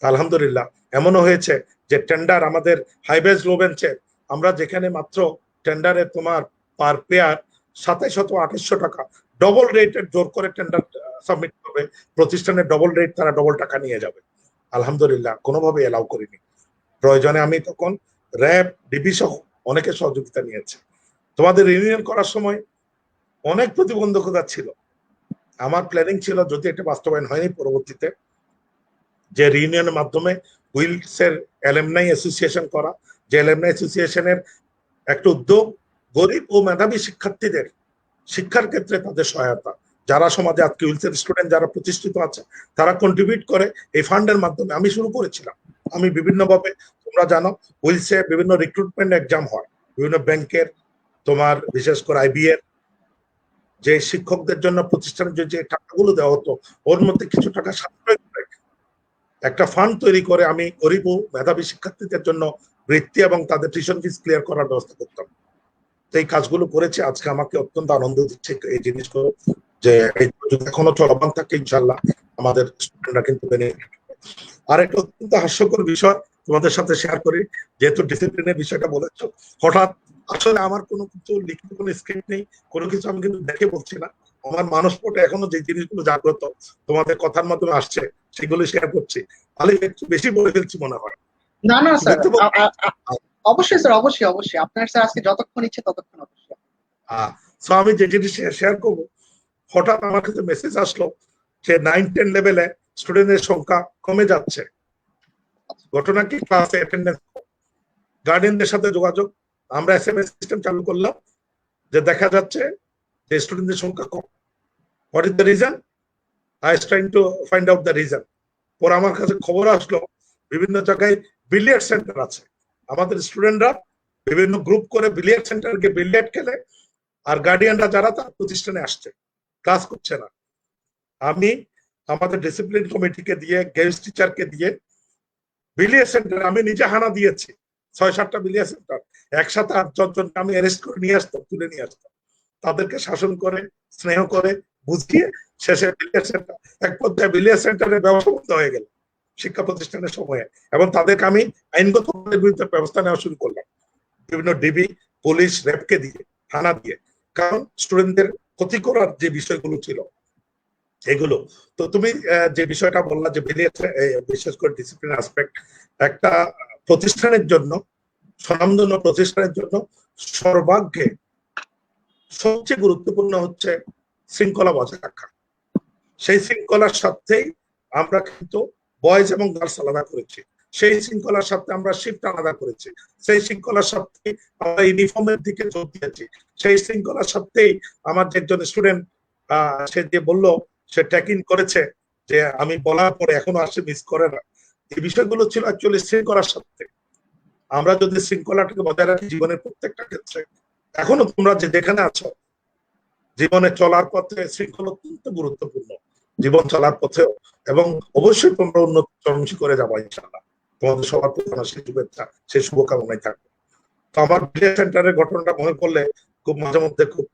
আলহামদুলিল্লাহ এমনও হয়েছে যে টেন্ডার আমাদের হাই বেঞ্চ লো বেঞ্চের, আমরা যেখানে মাত্র টেন্ডারে তোমার পার পেয়ার 2700 টাকা, ডবল রেটের জোর করে টেন্ডার সাবমিট করবে, প্রতিষ্ঠানের ডবল রেট তারা ডবল টাকা নিয়ে যাবে। আলহামদুলিল্লাহ কোনোভাবে এলাও করিনি। প্রয়োজনে আমি তখন র্যাব ডিবি সহ অনেকের সহযোগিতা নিয়েছে। তোমাদের ইউনিয়ন করার সময় অনেক প্রতিবন্ধকতা ছিল। আমার প্ল্যানিং ছিল, যদি এটা বাস্তবায়ন হয়নি পরবর্তীতে, যে রিউনিয়নের মাধ্যমে উইলসের অ্যালুমনাই অ্যাসোসিয়েশন করা, যে অ্যালুমনাই অ্যাসোসিয়েশনের একটা উদ্যোগ গরিব ও মেধাবী শিক্ষার্থীদের শিক্ষার ক্ষেত্রে তাদের সহায়তা, যারা সমাজে আজকে উইলসের স্টুডেন্ট যারা প্রতিষ্ঠিত আছে তারা কন্ট্রিবিউট করে এই ফান্ডের মাধ্যমে আমি শুরু করেছিলাম। আমি বিভিন্নভাবে, তোমরা জানো উইলসে বিভিন্ন রিক্রুটমেন্ট এক্সাম হয়, বিভিন্ন ব্যাংকের, তোমার বিশেষ করে আইবি এর, যে শিক্ষকদের জন্য প্রতিষ্ঠানের যে টাকাগুলো দেওয়া হতো ওর মধ্যে কিছু টাকা সাশ্রয় করে একটা ফান্ড তৈরি করে আমি গরিব ও মেধাবী শিক্ষার্থীদের জন্য বৃত্তি এবং তাদের টিউশন ফিস ক্লিয়ার করার ব্যবস্থা করতাম। তো এই কাজগুলো করেছে, আজকে আমাকে অত্যন্ত আনন্দ দিচ্ছে এই জিনিসগুলো, যে এখনো চলমান থাকে ইনশাল্লাহ আমাদের স্টুডেন্টরা কিন্তু বেনিফিট। আর একটা অত্যন্ত হাস্যকর বিষয় তোমাদের সাথে শেয়ার করি, যেহেতু ডিসিপ্লিনের বিষয়টা বলেছো, হঠাৎ আসলে আমার কোনো কিছু লিখিত কোনো স্ক্রিপ্ট নেই, কোনো কিছু আমি কিন্তু দেখে বলছি না, আমার মানসপটে এখনো যে জিনিসগুলো জাগ্রত তোমাদের কথার মাধ্যমে আসছে সেগুলো শেয়ার করছি। তাহলে একটু বেশি বলে ফেলছি মনে হয়। না না স্যার, অবশ্যই স্যার, অবশ্যই অবশ্যই আপনার স্যার আজকে যতক্ষণ ইচ্ছে ততক্ষণ অবশ্যই। আমি যে জিনিস শেয়ার করবো, হঠাৎ আমার কাছে মেসেজ আসলো যে 9-10 লেভেলে স্টুডেন্টের সংখ্যা কমে যাচ্ছে। ঘটনা কি, ক্লাসে অ্যাটেন্ডেন্স, গার্ডিয়ানদের সাথে যোগাযোগ, আমরা এসএমএস সিস্টেম চালু করলাম, যে দেখা যাচ্ছে যে স্টুডেন্টদের সংখ্যা কম। What is the reason? I is trying to find out the reason. পরে আমার কাছে খবর আসলো বিভিন্ন জায়গায় বিলিয়ার্ড সেন্টার আছে, আমাদের স্টুডেন্টরা বিভিন্ন গ্রুপ করে বিলিয়ার্ড সেন্টারে গিয়ে বিলিয়ার্ড খেলে, আর গার্ডিয়ানরা যারা তার প্রতিষ্ঠানে আসছে, ক্লাস করছে না। আমি আমাদের ডিসিপ্লিন কমিটিকে দিয়ে, গেস্ট টিচারকে দিয়ে বিলিয়ার্ড সেন্টার আমি নিজে হানা দিয়েছি, 6-7টা বিলিয়ার্ড সেন্টার, একসাথে 8-10 জনকে আমি অ্যারেস্ট করে নিয়ে আসতাম, তুলে নিয়ে আসতাম, তাদেরকে শাসন করে স্নেহ করে বুঝিয়ে শেষে বিলিয়ার্ড সেন্টার, এক পর্যায়ে বিলিয়ার্ড সেন্টারের ব্যবসা বন্ধ হয়ে গেল শিক্ষা প্রতিষ্ঠানের সময়ে, এবং তাদেরকে আমি আইনগত বিরুদ্ধে ব্যবস্থা নেওয়া শুরু করলাম বিভিন্ন ডিবি, পুলিশ, র্যাবকে দিয়ে, থানা দিয়ে, কারণ স্টুডেন্টদের ক্ষতি করার যে বিষয়গুলো ছিল এগুলো। তো তুমি যে বিষয়টা বললা যে বিশেষ করে ডিসিপ্লিন অ্যাসপেক্ট, একটা প্রতিষ্ঠানের জন্য, স্বনামধন্য প্রতিষ্ঠানের জন্য সর্বাগ্রে সবচেয়ে গুরুত্বপূর্ণ হচ্ছে শৃঙ্খলা বজায় রাখা। সেই শৃঙ্খলার সাথেই আমরা কিন্তু বয়েজ এবং গার্লস আলাদা করেছি, সেই শৃঙ্খলার সাথে আমরা শিফট আলাদা করেছি, সেই শৃঙ্খলার সাথে আমরা ইউনিফর্মের দিকে জোর দিয়েছি, সেই শৃঙ্খলার সাথেই আমার যে একজন স্টুডেন্ট সে যে বললো সে ট্যাকিং করেছে, যে আমি বলার পরে এখনো আসে মিস করে না, এই বিষয়গুলো ছিল অ্যাকচুয়ালি শৃঙ্খলার সাথে। আমরা যদি শৃঙ্খলাটাকে বজায় রাখি জীবনের প্রত্যেকটা ক্ষেত্রে, এখনো তোমরা যে যেখানে আছো জীবনে চলার পথে শৃঙ্খলা অত্যন্ত গুরুত্বপূর্ণ, জীবন চলার পথেও, এবং অবশ্যই তোমরা উন্নত চরমসী করে যাবো ইনশাআল্লাহ। তোমাদের সবার প্রতি আমার সেই শুভেচ্ছা, সেই শুভকামনায় থাকবে। তো আমার বিলিয়ার্ড সেন্টারের ঘটনাটা মনে করলে খুব মাঝে মধ্যে খুব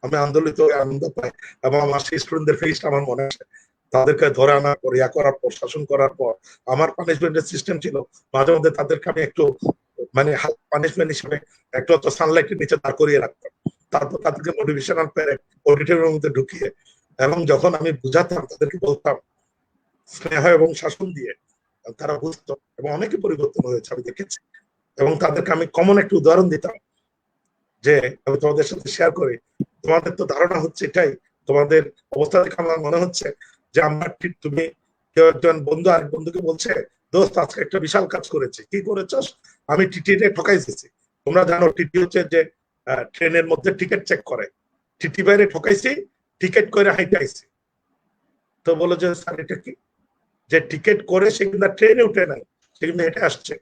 আমি আন্দোলিত আনন্দ পাই, এবং আমার সেই স্টুডেন্টদের ফেসটা আমার মনে আসে, তাদেরকে ধরে আনার পর, করার পর, শাসন করার পর, আমার পানিশমেন্টের সিস্টেম ছিল মাঝে মধ্যে তাদেরকে আমি একটু মানে পানিশমেন্ট হিসেবে একটু সানলাইটের নিচে দাঁড় করিয়ে রাখতাম, তারপর তাদেরকে মোটিভেশনাল প্যারেড অডিটোরিয়ামের মধ্যে ঢুকিয়ে, এবং যখন আমি বুঝাতাম তাদেরকে বলতাম স্নেহ এবং শাসন দিয়ে, তারা বুঝতো, এবং অনেকে পরিবর্তন হয়েছে আমি দেখেছি। এবং তাদেরকে আমি কমন একটা উদাহরণ দিতাম, যে আমি তোমাদের সাথে শেয়ার করি, তোমাদের তো ধারণা হচ্ছে এটাই, তোমাদের অবস্থা দেখে আমার মনে হচ্ছে যে আমরা তুমি কেউ একজন বন্ধু আরেক বন্ধুকে বলছে, দোস্ত আজকে একটা বিশাল কাজ করেছে, কি করেছস? আমি টিটিতে ঠকাই দিয়েছি। তোমরা জানো টিটি হচ্ছে যে ট্রেনের মধ্যে টিকিট চেক করে, টিটি বাইরে ঠকাইছি, টিকিট করে হাইটে আইছি। তো বলো যে স্যার এটা কি? যে টিকিট করে সে কিন্তু ট্রেনে উঠে নাই, সে কিন্তু হেঁটে আসছে।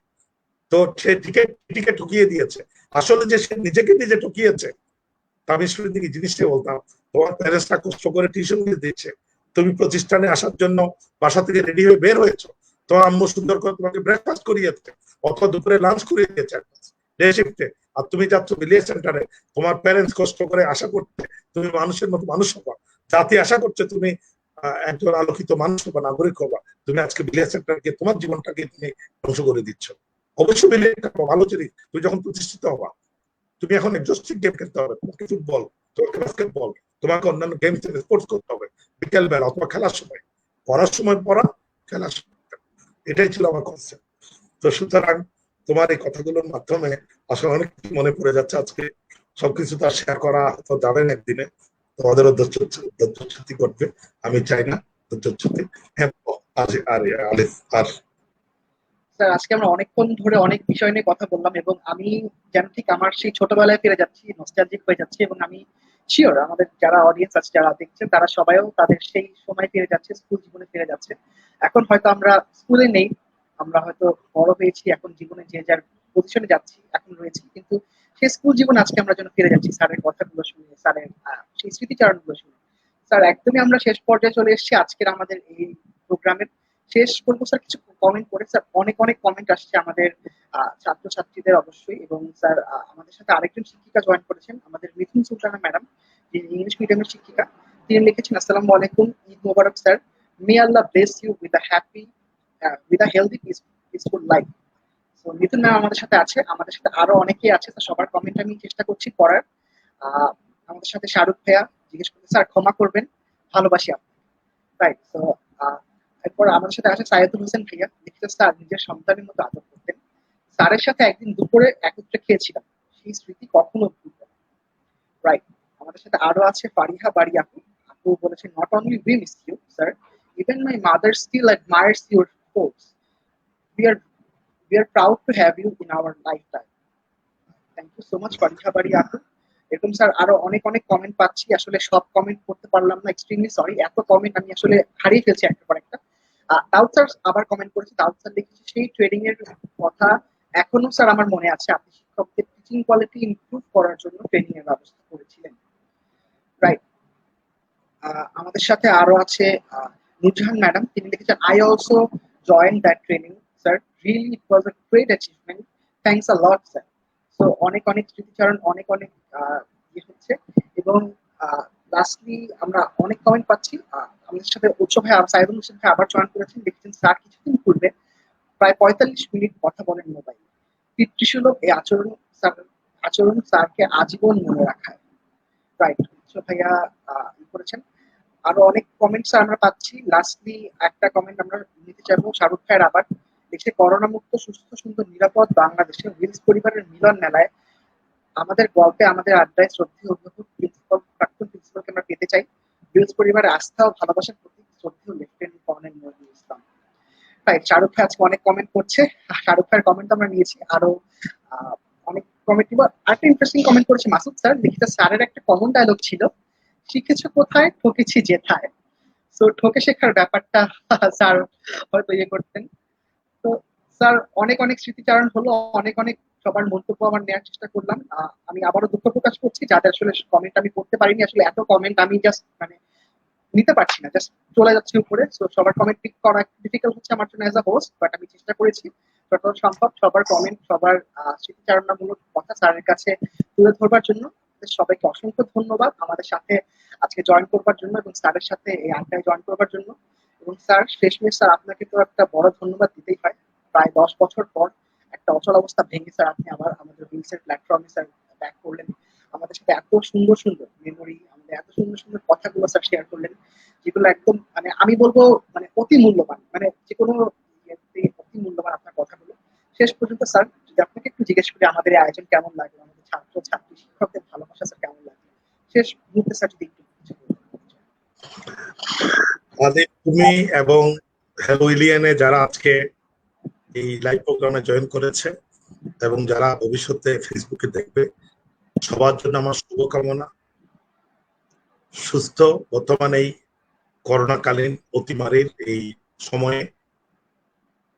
তো সে টিকিট ঠকিয়ে দিয়েছে। আসলে যে সে নিজেকে নিজে ঠকিয়েছে। আমি শুরুর দিকে জিনিসটা বলতাম, তোমার প্যারেন্টসরা কষ্ট করে টিউশন দিচ্ছে, তুমি প্রতিষ্ঠানে আসার জন্য বাসা থেকে রেডি হয়ে বের হয়েছো, তোমার আম্মু সুন্দর করে তোমাকে ব্রেকফাস্ট করিয়েছে, অথবা দুপুরে লাঞ্চ করিয়ে দিয়েছে ডে শিফটে, আর তুমি যাচ্ছ বিলিয়ে সেন্টারে তোমার প্যারেন্টস কষ্ট করে আশা করতে তুমি মানুষের মতো মানুষ হবা, জাতি আশা করছে তুমি একজন আলোকিত মানুষ হবা, নাগরিক হবা, তুমি আজকে বিলিয়ে সেন্টারকে তোমার জীবনটাকে তুমি ধ্বংস করে দিচ্ছ। অবশ্যই বিলিয়ে ভালো জিনিস, তুমি যখন প্রতিষ্ঠিত হবা তুমি এখন এক্সস্টিক গেম খেলতে হবে, তোমাকে ফুটবল, তোমাকে বাস্কেটবল, তোমাকে অন্যান্য গেম স্পোর্টস করতে হবে বিকেল বেলা অথবা খেলার সময়, পড়ার সময় পড়া, খেলার সময়। এটাই ছিল আমার কনসেপ্ট। তো সুতরাং তোমার এই কথাগুলোর মাধ্যমে আসলে অনেক কিছু মনে পড়ে যাচ্ছে। আজকে সবকিছু তো আর শেয়ার করা তো যাবে না একদিনে, তোমাদেরও ধৈর্যচ্যুতি করবে, আমি চাই না ধৈর্যচ্যুতি। হ্যাঁ, আলিফ আর স্যার আজকে আমরা অনেকক্ষণ ধরে অনেক বিষয় নিয়ে কথা বললাম, এবং আমি যেন ঠিক আমার সেই ছোটবেলায় ফিরে যাচ্ছি, নস্টালজিক হয়ে যাচ্ছি, এবং আমি শিওর আমাদের যারা অডিয়েন্স আছে, যারা দেখছেন, তারা সবাইও তাদের সেই সময় ফিরে যাচ্ছে, স্কুল জীবনে ফিরে যাচ্ছে। এখন হয়তো আমরা স্কুলে নেই, আমরা হয়তো বড় হয়েছি, এখন জীবনে যে যার পজিশনে যাচ্ছি, এখন রয়েছি, কিন্তু সেই স্কুল জীবনে আজকে আমরা যেন ফিরে যাচ্ছি স্যারের কথাগুলো শুনে, স্যারের সেই স্মৃতিচারণগুলো শুনে। স্যার একদমই আমরা শেষ পর্যায়ে চলে এসেছি আজকের আমাদের এই প্রোগ্রামের। শেষ করবো স্যার কিছু কমেন্ট করে। স্যার অনেক অনেক কমেন্ট আসছে আমাদের ছাত্রছাত্রীদের অবশ্যই, এবং স্যার আমাদের সাথে আরেকজন শিক্ষিকা জয়েন করেছেন, আমাদের মিথুন সুলতানা ম্যাডাম, যিনি ইংলিশ মিডিয়ামের শিক্ষিকা। তিনি লিখেছেন, আসসালামু আলাইকুম, Eid Mubarak sir, may Allah bless you with a happy with a healthy peaceful life. তো মিথুন ম্যাম আমাদের সাথে আছে, আমাদের সাথে আরো অনেকেই আছে, তো সবার কমেন্ট আমি চেষ্টা করছি পড়ার। আহ, আমাদের সাথে শাহরুখ ভাইয়া জিজ্ঞেস করতে, স্যার ক্ষমা করবেন, ভালোবাসি আপনাকে। রাইট। তো এরপর আমাদের সাথে আছে সাইদুল হোসেন ভাইয়া, লিখতে, স্যার নিজের সন্তানের মতো আদর করতেন, স্যারের সাথে একদিন দুপুরে একত্রে খেয়েছিলাম, সেই স্মৃতি কখনো ভুলব না। রাইট। আমাদের সাথে আরো আছে ফারিহা বাড়ি আপু। আপু বলেছেন, not only we miss you sir, even my mother still admires your force, we are we are proud to have you in our lifetime. Thank you so much Fariha Bari আপু। এরকম স্যার আরো অনেক অনেক কমেন্ট পাচ্ছি, আসলে সব comment করতে পারলাম না, এক্সট্রিমলি সরি, এত কমেন্ট আমি আসলে হারিয়ে ফেলছি একটা পর একটা। দাউদ স্যার আবার কমেন্ট করেছে, দাউদ স্যার লিখেছে, সেই ট্রেডিং এর কথা এখনো স্যার আমার মনে আছে, আপনি শিক্ষকদের টিচিং কোয়ালিটি ইমপ্রুভ করার জন্য ট্রেনিং এর ব্যবস্থা করেছিলেন। রাইট। আমাদের সাথে আরো আছে নুরজাহান ম্যাডাম, তিনি লিখেছেন, I also join that training sir, really it was a great achievement, thanks a lot sir. তো অনেক অনেক স্মৃতিচারণ, অনেক অনেক ইয়ে হচ্ছে, এবং লাস্টলি আমরা অনেক কমেন্ট পাচ্ছি। আমাদের সাথে উৎস ভাই সাইদুল হোসেন ভাই আবার জয়েন করেছেন, লিখেছেন, স্যার কিছুদিন পূর্বে প্রায় 45 মিনিট কথা বলেন মোবাইল, পিতৃসুলভ এই আচরণ স্যারকে আজীবন মনে রাখায়। রাইট। উৎস ভাইয়া করেছেন। আরো অনেক কমেন্টস আমরা পাচ্ছি। লাস্টলি একটা কমেন্ট আমরা নিতে চাইবো শাহরুখ ভাইয়ের আবার, দেখছে, করোনা মুক্ত সুস্থ সুন্দর নিরাপদ বাংলাদেশে উইলস পরিবারের মিলন মেলায় আমাদের গল্পে, আমাদের আড্ডায় শ্রদ্ধেয় অধ্যাপক প্রিন্সিপাল, প্রাক্তন প্রিন্সিপালকে আমরা পেতে চাই। উইলস পরিবারের আস্থা ও ভালোবাসার প্রতি শ্রদ্ধেয় lieutenant colonel Nazrul Islam. Right. Shahrukh ভাই আজকে অনেক কমেন্ট করছে, শাহরুখ ভাইয়ের কমেন্ট আমরা নিয়েছি। আরো অনেক কমেন্ট নিব। আরেকটা ইন্টারেস্টিং কমেন্ট করেছে মাসুদ স্যার, লিখিত, স্যারের একটা কমন ডায়লগ ছিল, শিখেছো কোথায়, ঠকেছি যেথায়। তো ঠকে শেখার ব্যাপারটা স্যার হয়তো ইয়ে করতেন। তো স্যার অনেক অনেক স্মৃতিচারণ হলো, অনেক অনেক সবার মন্তব্য আমার নেওয়ার চেষ্টা করলাম। আমি আবারও দুঃখ প্রকাশ করছি যাদের আসলে কমেন্ট আমি করতে পারিনি, আসলে এত কমেন্ট আমি জাস্ট মানে নিতে পারছি না, জাস্ট চলে যাচ্ছে উপরে। তো সবার কমেন্ট পিক করা ডিফিকাল্ট হচ্ছে আমার জন্য অ্যাজ আ হোস্ট, বাট আমি চেষ্টা করেছি যতটা সম্ভব সবার কমেন্ট, সবার স্মৃতিচারণামূলক কথা স্যারের কাছে তুলে ধরবার জন্য। সবাইকে অসংখ্য ধন্যবাদ আমাদের সাথে আজকে জয়েন করবার জন্য, এবং স্যারের সাথে এই আড্ডায় জয়েন করবার জন্য। এবং স্যার শেষমেশ স্যার আপনাকে তো একটা বড় ধন্যবাদ দিতেই হয়, প্রায় 10 বছর পর একটা অচল অবস্থা ভেঙে স্যার আপনি আবার আমাদের রিলসের প্ল্যাটফর্মে স্যার ব্যাক করলেন, আমাদের সাথে এত সুন্দর সুন্দর মেমোরি, আমাদের এত সুন্দর সুন্দর কথাগুলো স্যার শেয়ার করলেন, যেগুলো একদম মানে আমি বলবো মানে অতি মূল্যবান, মানে যে কোনো অতি মূল্যবান আপনার কথাগুলো। শেষ পর্যন্ত স্যার যদি আপনাকে একটু জিজ্ঞেস করি আমাদের এই আয়োজন কেমন লাগে, আমাদের ছাত্র ছাত্রী শিক্ষকদের ভালোবাসা স্যার কেমন লাগে, শেষ মুহূর্তে স্যার যদি একটু কিছু আদিব, তুমি এবং হ্যালো ইলিয়ানে যারা আজকে এই লাইভ প্রোগ্রামে জয়েন করেছে এবং যারা ভবিষ্যতে ফেসবুকে দেখবে, সবার জন্য আমার শুভকামনা। সুস্থ বর্তমানে এই করোনাকালীন অতিমারীর এই সময়ে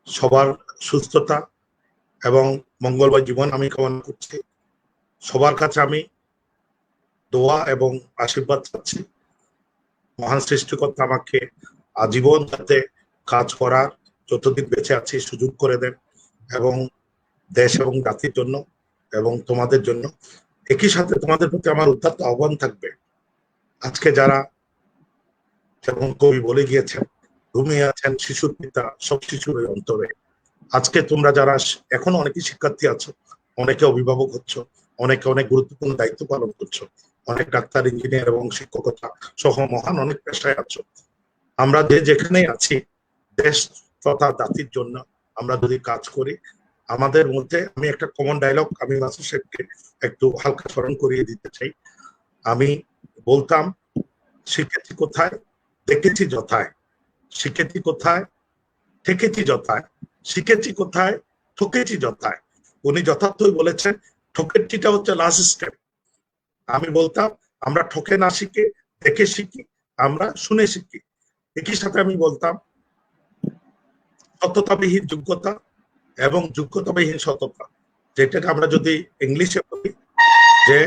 সবার সুস্থতা এবং মঙ্গলময় জীবন আমি কামনা করছি। সবার কাছে আমি দোয়া এবং আশীর্বাদ চাচ্ছি। মহান সৃষ্টিকর্তা আমাকে আজীবন যাতে কাজ করার যতদিন বেঁচে আছি সুযোগ করে দেন, এবং দেশ এবং জাতির জন্য এবং তোমাদের জন্য। একই সাথে তোমাদের প্রতি আমার উদাত্ত আহ্বান থাকবে, আজকে যারা যেমন কবি বলে গিয়েছেন, ঘুমিয়ে আছেন শিশুর পিতা সব শিশুর অন্তরে। আজকে তোমরা যারা এখনো অনেকেই শিক্ষার্থী আছো, অনেকে অভিভাবক হচ্ছ, অনেকে অনেক গুরুত্বপূর্ণ দায়িত্ব পালন করছো, অনেক ডাক্তার, ইঞ্জিনিয়ার এবং শিক্ষকতা সহ মহান অনেক পেশায় আছো। আমরা যে যেখানে আছি, দেশ তথা জাতির জন্য আমরা যদি কাজ করি, আমাদের মধ্যে আমি একটা কমন ডায়লগ আমি মাসুদ সাহেবকে একটু হালকা স্মরণ করিয়ে দিতে চাই। আমি বলতাম, শিখেছি কোথায়, দেখেছি যথায়, শিখেছি কোথায়, ঠেকেছি যথায়, শিখেছি কোথায়, ঠকেছি যথায়। উনি যথার্থই বলেছেন, ঠকেছিটা হচ্ছে লাস্ট স্টেপ। আমি বলতাম, আমরা ঠকে না শিখে দেখে শিখি, আমরা শুনে শিখি। একই সাথে আমি বলতাম, সততাবিহীন যোগ্যতা এবং যোগ্যতাবিহীন সততা, যেটাকে আমরা যদি ইংলিশে বলি যে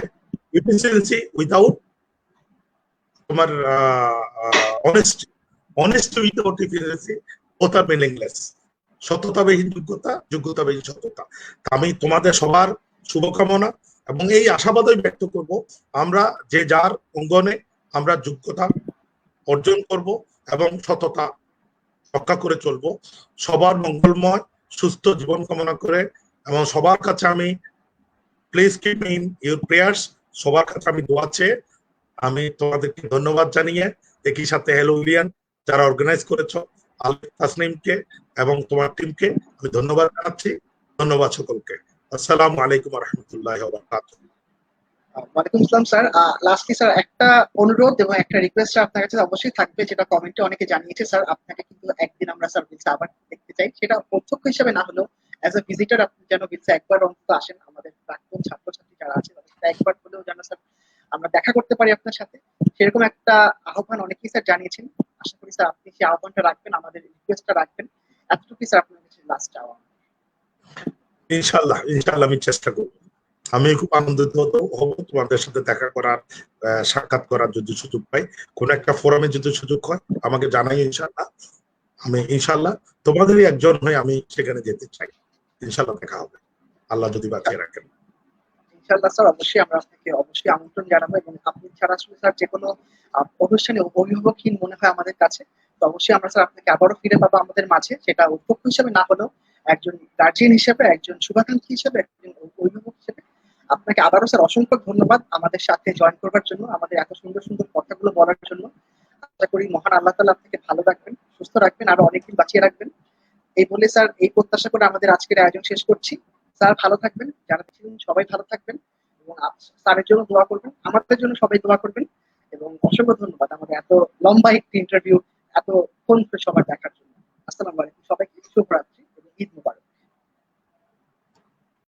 এফিসিয়েন্সি উইদাউট তোমার honesty, honesty without efficiency both are meaningless. সততাবিহীন যোগ্যতা, যোগ্যতাবিহীন সততা। আমি তোমাদের সবার শুভকামনা এবং এই আশাবাদই ব্যক্ত করব, আমরা যে যার অঙ্গনে আমরা যোগ্যতা অর্জন করব এবং সততা রক্ষা করে চলবো। সবার মঙ্গলময় সুস্থ জীবন কামনা করে, এবং সবার কাছে আমি please keep me in your prayers, সবার কাছে আমি দোয়া চেয়ে আমি তোমাদেরকে ধন্যবাদ জানিয়ে, একই সাথে হ্যালো উইলিয়ান যারা অর্গানাইজ করেছো, আলিফ তাসনিমকে এবং তোমার টিমকে আমি ধন্যবাদ জানাচ্ছি। ধন্যবাদ সকলকে। আসসালামু আলাইকুম ওয়া রাহমাতুল্লাহি ওয়া বারাকাতুহু। ওয়ালাইকুম আসসালাম স্যার। লাস্টলি স্যার একটা অনুরোধ এবং একটা রিকোয়েস্ট আপনার কাছে অবশ্যই থাকবে, যেটা কমেন্টে অনেকে জানিয়েছে স্যার, আপনাকে কিন্তু একদিন আমরা স্যার বিলসা আবার দেখতে চাই, সেটা প্রত্যক্ষ হিসেবে না হলেও অ্যাজ এ ভিজিটর আপনি যেন বিলসা একবার অন্তত আসেন। আমাদের প্রাক্তন ছাত্রছাত্রী যারা আছে তাদেরকে একবার হলেও যেন স্যার আমরা দেখা করতে পারি আপনার সাথে, সেরকম একটা আহ্বান অনেকেই স্যার জানিয়েছেন। আশা করি স্যার আপনি সেই আহ্বানটা রাখবেন, আমাদের রিকোয়েস্টটা রাখবেন। এতটুকুই স্যার আপনার কাছে লাস্ট চাওয়া। ইনশাআল্লাহ, ইনশাআল্লাহ আমি চেষ্টা করব। আমি খুব আনন্দিত হব তোমাদের সাথে দেখা করার, সাক্ষাৎ করার যদি সুযোগ পাই, কোন একটা ফোরামে যদি সুযোগ হয় আমাকে জানাই। ইনশাআল্লাহ আমি ইনশাআল্লাহ তোমাদেরই একজন হয়ে আমি সেখানে যেতে চাই। ইনশাআল্লাহ দেখা হবে, আল্লাহ যদি বাঁচিয়ে রাখেন। ইনশাআল্লাহ স্যার, অবশ্যই আমরা আপনাকে অবশ্যই আমন্ত্রণ জানাবো, এবং আপনি ছাড়া আসলে স্যার যে কোনো অনুষ্ঠানে অভিভাবকহীন মনে হয় আমাদের কাছে। তো অবশ্যই আমরা স্যার আপনাকে আবারও ফিরে পাবো আমাদের মাঝে, সেটা অধ্যক্ষ হিসেবে না হলেও একজন গার্জিয়ান হিসেবে, একজন শুভাকাঙ্ক্ষী হিসেবে, একজন অভিভাবক হিসেবে। আপনাকে আবারও স্যার অসংখ্য ধন্যবাদ আমাদের সাথে জয়েন করবার জন্য, আমাদের এত সুন্দর সুন্দর কথাগুলো বলার জন্য। আশা করি মহান আল্লাহ তাআলা আপনাকে ভালো রাখবেন, সুস্থ রাখবেন, আরো অনেকদিন বাঁচিয়ে রাখবেন। এই বলে স্যার, এই প্রত্যাশা করে আমাদের আজকের আয়োজন শেষ করছি। স্যার ভালো থাকবেন, যারা ছিলেন সবাই ভালো থাকবেন, এবং স্যারের জন্য দোয়া করবেন, আমাদের জন্য সবাই দোয়া করবেন। এবং অসংখ্য ধন্যবাদ আমাদের এত লম্বা একটি ইন্টারভিউ এতক্ষণ সবার দেখার জন্য। আসসালামু আলাইকুম সবাইকে, শুভরাত্রি।